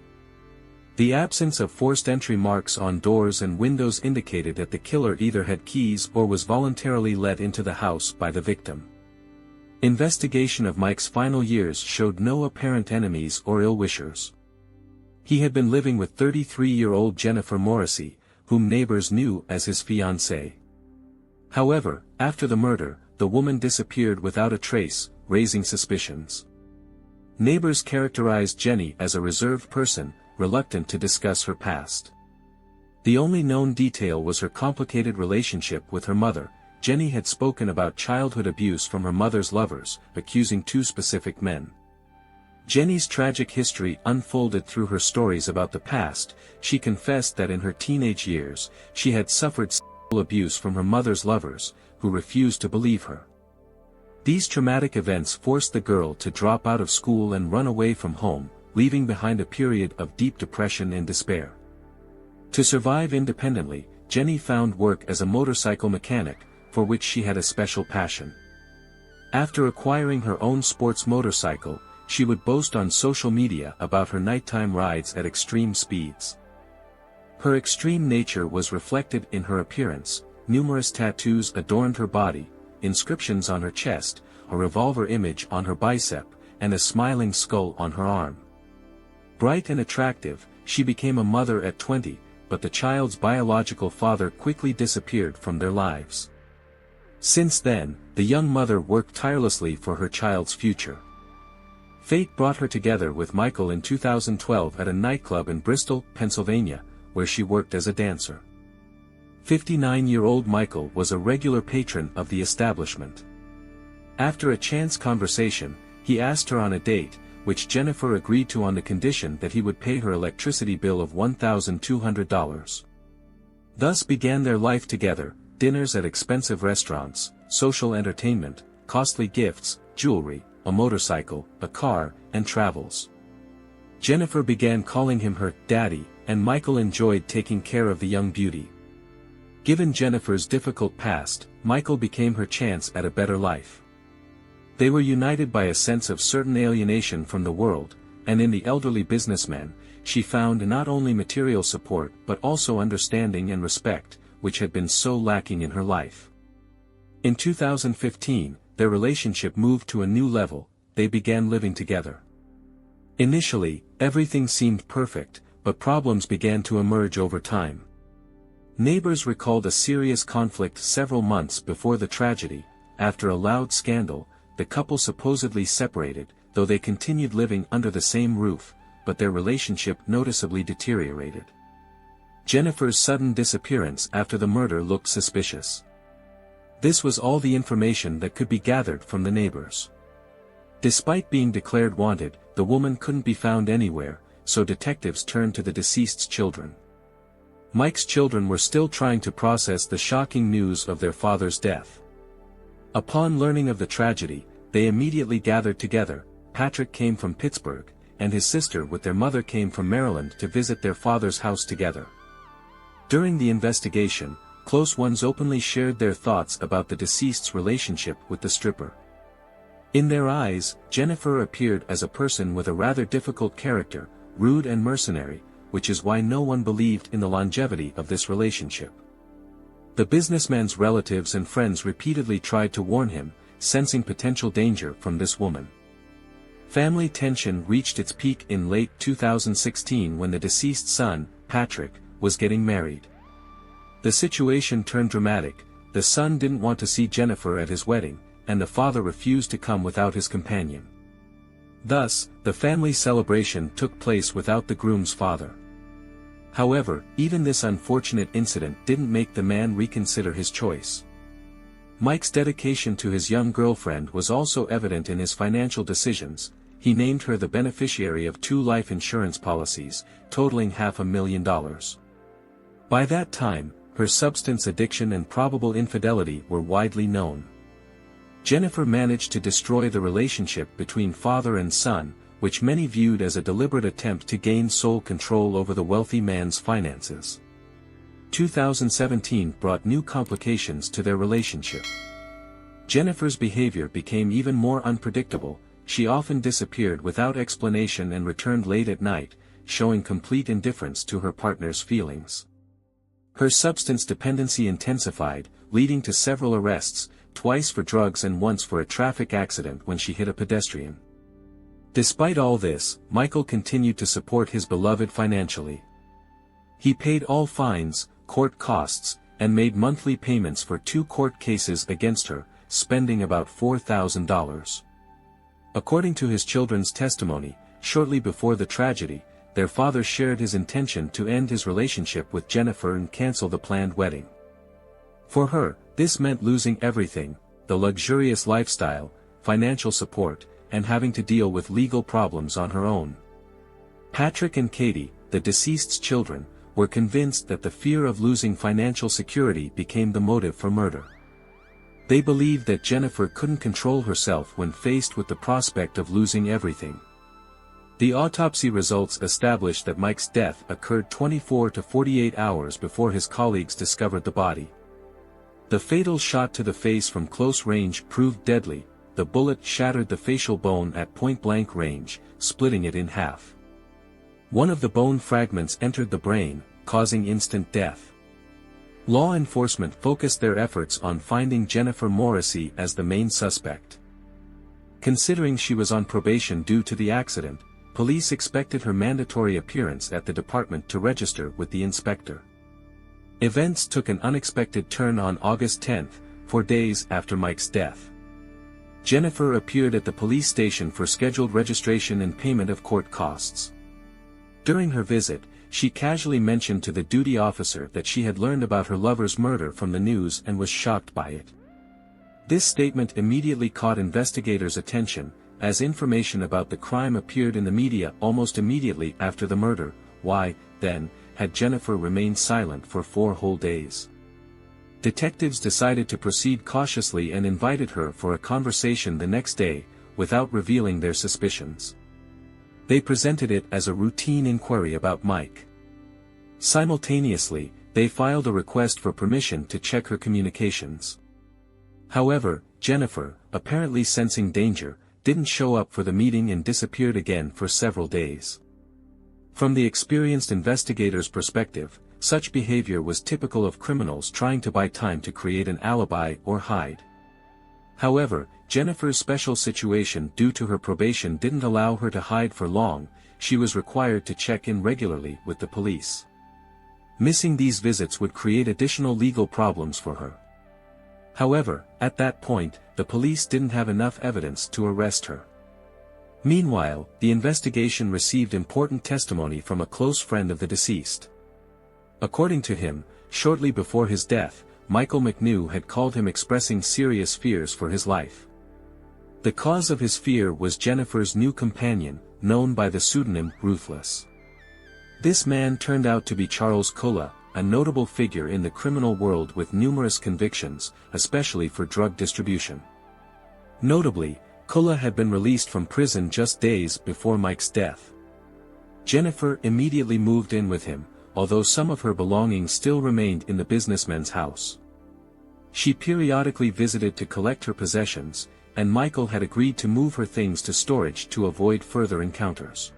The absence of forced entry marks on doors and windows indicated that the killer either had keys or was voluntarily let into the house by the victim. Investigation of Mike's final years showed no apparent enemies or ill-wishers. He had been living with 33-year-old Jennifer Morrissey, whom neighbors knew as his fiancée. However, after the murder, the woman disappeared without a trace, raising suspicions. Neighbors characterized Jenny as a reserved person, reluctant to discuss her past. The only known detail was her complicated relationship with her mother. Jenny had spoken about childhood abuse from her mother's lovers, accusing 2 specific men. Jenny's tragic history unfolded through her stories about the past. She confessed that in her teenage years, she had suffered sexual abuse from her mother's lovers, who refused to believe her. These traumatic events forced the girl to drop out of school and run away from home, leaving behind a period of deep depression and despair. To survive independently, Jenny found work as a motorcycle mechanic, for which she had a special passion. After acquiring her own sports motorcycle, she would boast on social media about her nighttime rides at extreme speeds. Her extreme nature was reflected in her appearance. Numerous tattoos adorned her body, inscriptions on her chest, a revolver image on her bicep, and a smiling skull on her arm. Bright and attractive, she became a mother at 20, but the child's biological father quickly disappeared from their lives. Since then, the young mother worked tirelessly for her child's future. Fate brought her together with Michael in 2012 at a nightclub in Bristol, Pennsylvania, where she worked as a dancer. 59-year-old Michael was a regular patron of the establishment. After a chance conversation, he asked her on a date, which Jennifer agreed to on the condition that he would pay her electricity bill of $1,200. Thus began their life together, dinners at expensive restaurants, social entertainment, costly gifts, jewelry, a motorcycle, a car, and travels. Jennifer began calling him her daddy, and Michael enjoyed taking care of the young beauty. Given Jennifer's difficult past, Michael became her chance at a better life. They were united by a sense of certain alienation from the world, and in the elderly businessman, she found not only material support but also understanding and respect, which had been so lacking in her life. In 2015, their relationship moved to a new level. They began living together. Initially, everything seemed perfect, but problems began to emerge over time. Neighbors recalled a serious conflict several months before the tragedy. After a loud scandal, the couple supposedly separated, though they continued living under the same roof, but their relationship noticeably deteriorated. Jennifer's sudden disappearance after the murder looked suspicious. This was all the information that could be gathered from the neighbors. Despite being declared wanted, the woman couldn't be found anywhere, so detectives turned to the deceased's children. Mike's children were still trying to process the shocking news of their father's death. Upon learning of the tragedy, they immediately gathered together. Patrick came from Pittsburgh, and his sister with their mother came from Maryland to visit their father's house together. During the investigation, close ones openly shared their thoughts about the deceased's relationship with the stripper. In their eyes, Jennifer appeared as a person with a rather difficult character, rude and mercenary, which is why no one believed in the longevity of this relationship. The businessman's relatives and friends repeatedly tried to warn him, sensing potential danger from this woman. Family tension reached its peak in late 2016 when the deceased's son, Patrick, was getting married. The situation turned dramatic. The son didn't want to see Jennifer at his wedding, and the father refused to come without his companion. Thus, the family celebration took place without the groom's father. However, even this unfortunate incident didn't make the man reconsider his choice. Mike's dedication to his young girlfriend was also evident in his financial decisions. He named her the beneficiary of 2 life insurance policies, totaling $500,000. By that time, her substance addiction and probable infidelity were widely known. Jennifer managed to destroy the relationship between father and son, which many viewed as a deliberate attempt to gain sole control over the wealthy man's finances. 2017 brought new complications to their relationship. Jennifer's behavior became even more unpredictable. She often disappeared without explanation and returned late at night, showing complete indifference to her partner's feelings. Her substance dependency intensified, leading to several arrests, twice for drugs and once for a traffic accident when she hit a pedestrian. Despite all this, Michael continued to support his beloved financially. He paid all fines, court costs, and made monthly payments for 2 court cases against her, spending about $4,000. According to his children's testimony, shortly before the tragedy, their father shared his intention to end his relationship with Jennifer and cancel the planned wedding. For her, this meant losing everything: the luxurious lifestyle, financial support, and having to deal with legal problems on her own. Patrick and Katie, the deceased's children, were convinced that the fear of losing financial security became the motive for murder. They believed that Jennifer couldn't control herself when faced with the prospect of losing everything. The autopsy results established that Mike's death occurred 24 to 48 hours before his colleagues discovered the body. The fatal shot to the face from close range proved deadly. The bullet shattered the facial bone at point-blank range, splitting it in half. One of the bone fragments entered the brain, causing instant death. Law enforcement focused their efforts on finding Jennifer Morrissey as the main suspect. Considering she was on probation due to the accident, police expected her mandatory appearance at the department to register with the inspector. Events took an unexpected turn on August 10, 4 days after Mike's death. Jennifer appeared at the police station for scheduled registration and payment of court costs. During her visit, she casually mentioned to the duty officer that she had learned about her lover's murder from the news and was shocked by it. This statement immediately caught investigators' attention, as information about the crime appeared in the media almost immediately after the murder. Why, then, had Jennifer remained silent for 4 whole days? Detectives decided to proceed cautiously and invited her for a conversation the next day, without revealing their suspicions. They presented it as a routine inquiry about Mike. Simultaneously, they filed a request for permission to check her communications. However, Jennifer, apparently sensing danger, didn't show up for the meeting and disappeared again for several days. From the experienced investigator's perspective, such behavior was typical of criminals trying to buy time to create an alibi or hide. However, Jennifer's special situation due to her probation didn't allow her to hide for long. She was required to check in regularly with the police. Missing these visits would create additional legal problems for her. However, at that point, the police didn't have enough evidence to arrest her. Meanwhile, the investigation received important testimony from a close friend of the deceased. According to him, shortly before his death, Michael McNew had called him expressing serious fears for his life. The cause of his fear was Jennifer's new companion, known by the pseudonym Ruthless. This man turned out to be Charles Kola, a notable figure in the criminal world with numerous convictions, especially for drug distribution. Notably, Kola had been released from prison just days before Mike's death. Jennifer immediately moved in with him, although some of her belongings still remained in the businessman's house. She periodically visited to collect her possessions, and Michael had agreed to move her things to storage to avoid further encounters.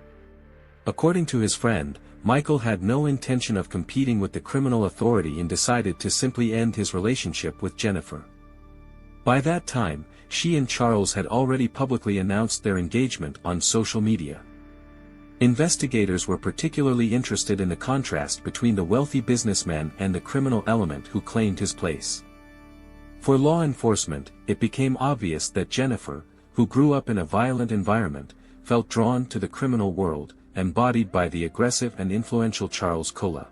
According to his friend, Michael had no intention of competing with the criminal authority and decided to simply end his relationship with Jennifer. By that time, she and Charles had already publicly announced their engagement on social media. Investigators were particularly interested in the contrast between the wealthy businessman and the criminal element who claimed his place. For law enforcement, it became obvious that Jennifer, who grew up in a violent environment, felt drawn to the criminal world, embodied by the aggressive and influential Charles Kola.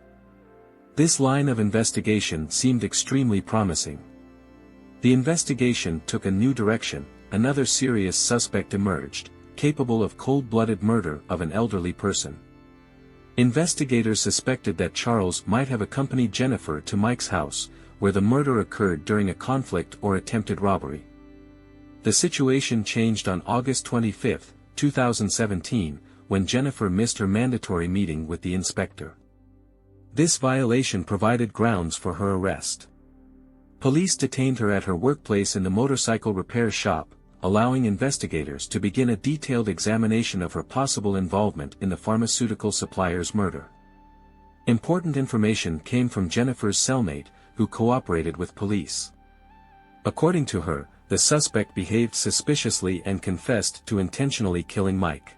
This line of investigation seemed extremely promising. The investigation took a new direction. Another serious suspect emerged, capable of cold-blooded murder of an elderly person. Investigators suspected that Charles might have accompanied Jennifer to Mike's house, where the murder occurred during a conflict or attempted robbery. The situation changed on August 25, 2017, when Jennifer missed her mandatory meeting with the inspector. This violation provided grounds for her arrest. Police detained her at her workplace in the motorcycle repair shop, allowing investigators to begin a detailed examination of her possible involvement in the pharmaceutical supplier's murder. Important information came from Jennifer's cellmate, who cooperated with police. According to her, the suspect behaved suspiciously and confessed to intentionally killing Mike.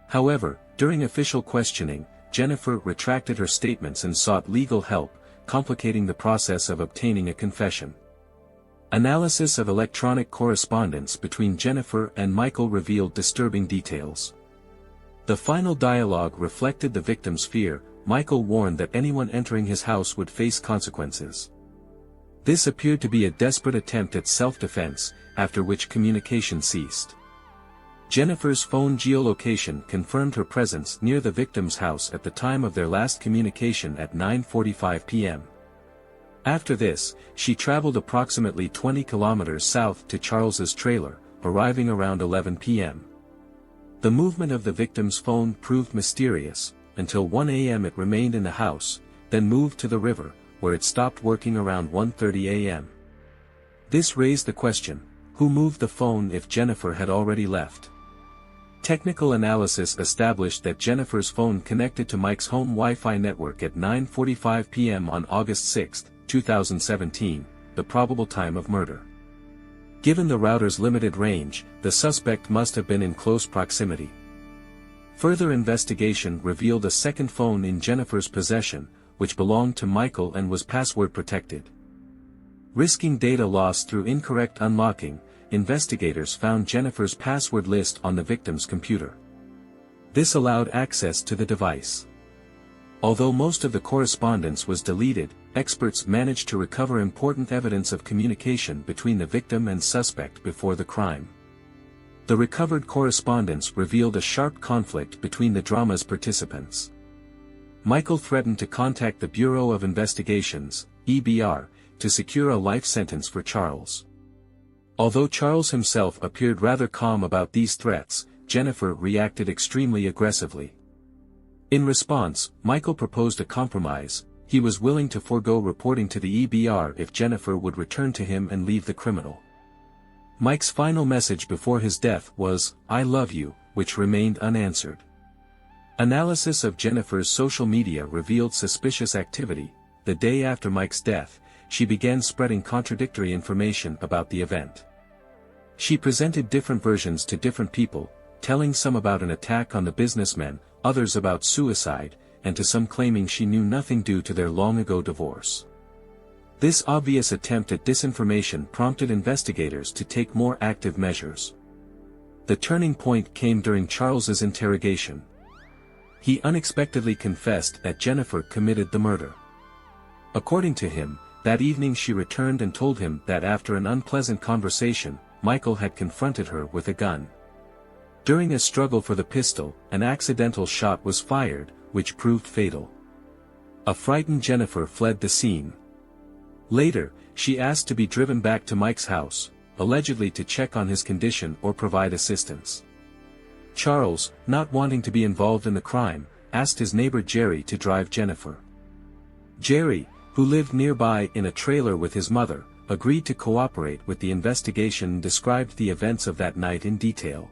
However, during official questioning, Jennifer retracted her statements and sought legal help, complicating the process of obtaining a confession. Analysis of electronic correspondence between Jennifer and Michael revealed disturbing details. The final dialogue reflected the victim's fear. Michael warned that anyone entering his house would face consequences. This appeared to be a desperate attempt at self-defense, after which communication ceased. Jennifer's phone geolocation confirmed her presence near the victim's house at the time of their last communication at 9:45 p.m. After this, she traveled approximately 20 kilometers south to Charles's trailer, arriving around 11 p.m. The movement of the victim's phone proved mysterious. Until 1 a.m. it remained in the house, then moved to the river, where it stopped working around 1:30 a.m. This raised the question, who moved the phone if Jennifer had already left? Technical analysis established that Jennifer's phone connected to Mike's home Wi-Fi network at 9:45 p.m. on August 6, 2017, the probable time of murder. Given the router's limited range, the suspect must have been in close proximity. Further investigation revealed a second phone in Jennifer's possession, which belonged to Michael and was password protected. Risking data loss through incorrect unlocking, investigators found Jennifer's password list on the victim's computer. This allowed access to the device. Although most of the correspondence was deleted, experts managed to recover important evidence of communication between the victim and suspect before the crime. The recovered correspondence revealed a sharp conflict between the drama's participants. Michael threatened to contact the Bureau of Investigations, EBR, to secure a life sentence for Charles. Although Charles himself appeared rather calm about these threats, Jennifer reacted extremely aggressively. In response, Michael proposed a compromise. He was willing to forego reporting to the EBR if Jennifer would return to him and leave the criminal. Mike's final message before his death was, "I love you," which remained unanswered. Analysis of Jennifer's social media revealed suspicious activity. The day after Mike's death, she began spreading contradictory information about the event. She presented different versions to different people, telling some about an attack on the businessmen, others about suicide, and to some claiming she knew nothing due to their long-ago divorce. This obvious attempt at disinformation prompted investigators to take more active measures. The turning point came during Charles's interrogation. He unexpectedly confessed that Jennifer committed the murder. According to him, that evening she returned and told him that after an unpleasant conversation, Michael had confronted her with a gun. During a struggle for the pistol, an accidental shot was fired, which proved fatal. A frightened Jennifer fled the scene. Later, she asked to be driven back to Mike's house, allegedly to check on his condition or provide assistance. Charles, not wanting to be involved in the crime, asked his neighbor Jerry to drive Jennifer. Jerry, who lived nearby in a trailer with his mother, agreed to cooperate with the investigation and described the events of that night in detail.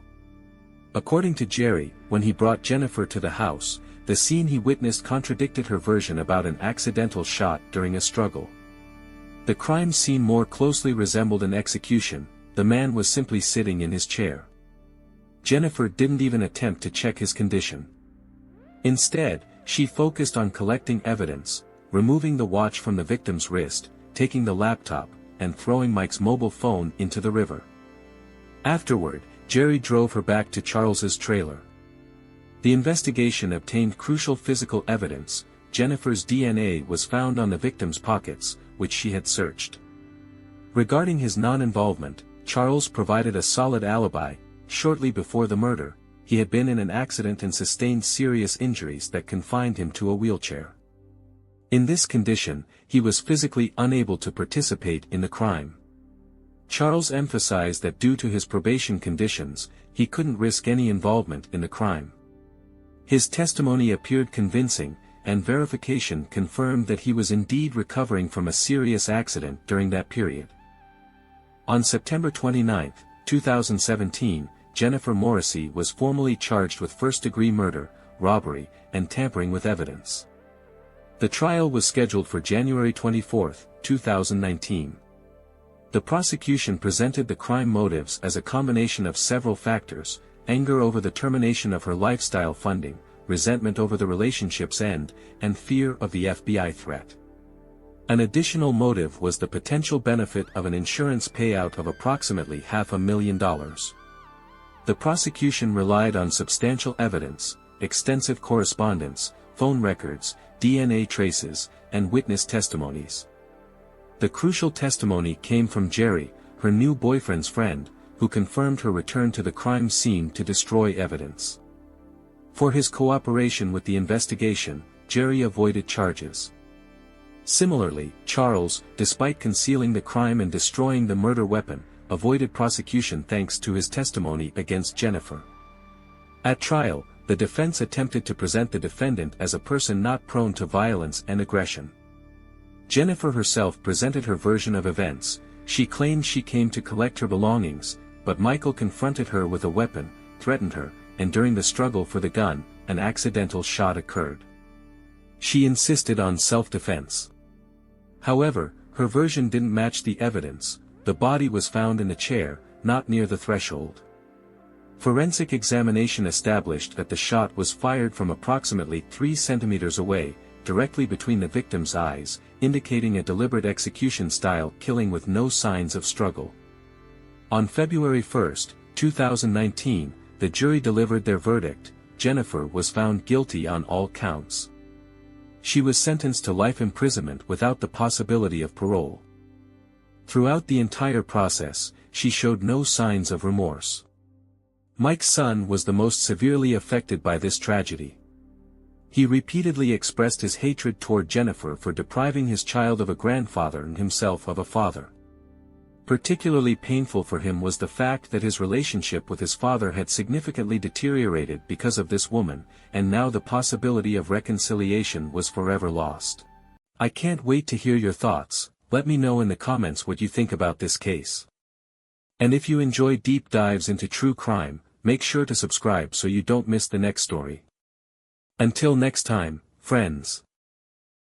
According to Jerry, when he brought Jennifer to the house, the scene he witnessed contradicted her version about an accidental shot during a struggle. The crime scene more closely resembled an execution. The man was simply sitting in his chair. Jennifer didn't even attempt to check his condition. Instead, she focused on collecting evidence, removing the watch from the victim's wrist, taking the laptop, and throwing Mike's mobile phone into the river. Afterward, Jerry drove her back to Charles's trailer. The investigation obtained crucial physical evidence. Jennifer's DNA was found on the victim's pockets, which she had searched. Regarding his non-involvement, Charles provided a solid alibi. Shortly before the murder, he had been in an accident and sustained serious injuries that confined him to a wheelchair. In this condition, he was physically unable to participate in the crime. Charles emphasized that due to his probation conditions, he couldn't risk any involvement in the crime. His testimony appeared convincing, and verification confirmed that he was indeed recovering from a serious accident during that period. On September 29, 2017, Jennifer Morrissey was formally charged with first-degree murder, robbery, and tampering with evidence. The trial was scheduled for January 24, 2019. The prosecution presented the crime motives as a combination of several factors: anger over the termination of her lifestyle funding, resentment over the relationship's end, and fear of the FBI threat. An additional motive was the potential benefit of an insurance payout of approximately $500,000. The prosecution relied on substantial evidence, extensive correspondence, phone records, DNA traces, and witness testimonies. The crucial testimony came from Jerry, her new boyfriend's friend, who confirmed her return to the crime scene to destroy evidence. For his cooperation with the investigation, Jerry avoided charges. Similarly, Charles, despite concealing the crime and destroying the murder weapon, avoided prosecution thanks to his testimony against Jennifer. At trial, the defense attempted to present the defendant as a person not prone to violence and aggression. Jennifer herself presented her version of events. She claimed she came to collect her belongings, but Michael confronted her with a weapon, threatened her, and during the struggle for the gun, an accidental shot occurred. She insisted on self-defense. However, her version didn't match the evidence. The body was found in a chair, not near the threshold. Forensic examination established that the shot was fired from approximately 3 centimeters away, directly between the victim's eyes, indicating a deliberate execution-style killing with no signs of struggle. On February 1, 2019, the jury delivered their verdict. Jennifer was found guilty on all counts. She was sentenced to life imprisonment without the possibility of parole. Throughout the entire process, she showed no signs of remorse. Mike's son was the most severely affected by this tragedy. He repeatedly expressed his hatred toward Jennifer for depriving his child of a grandfather and himself of a father. Particularly painful for him was the fact that his relationship with his father had significantly deteriorated because of this woman, and now the possibility of reconciliation was forever lost. I can't wait to hear your thoughts. Let me know in the comments what you think about this case. And if you enjoy deep dives into true crime, make sure to subscribe so you don't miss the next story. Until next time, friends.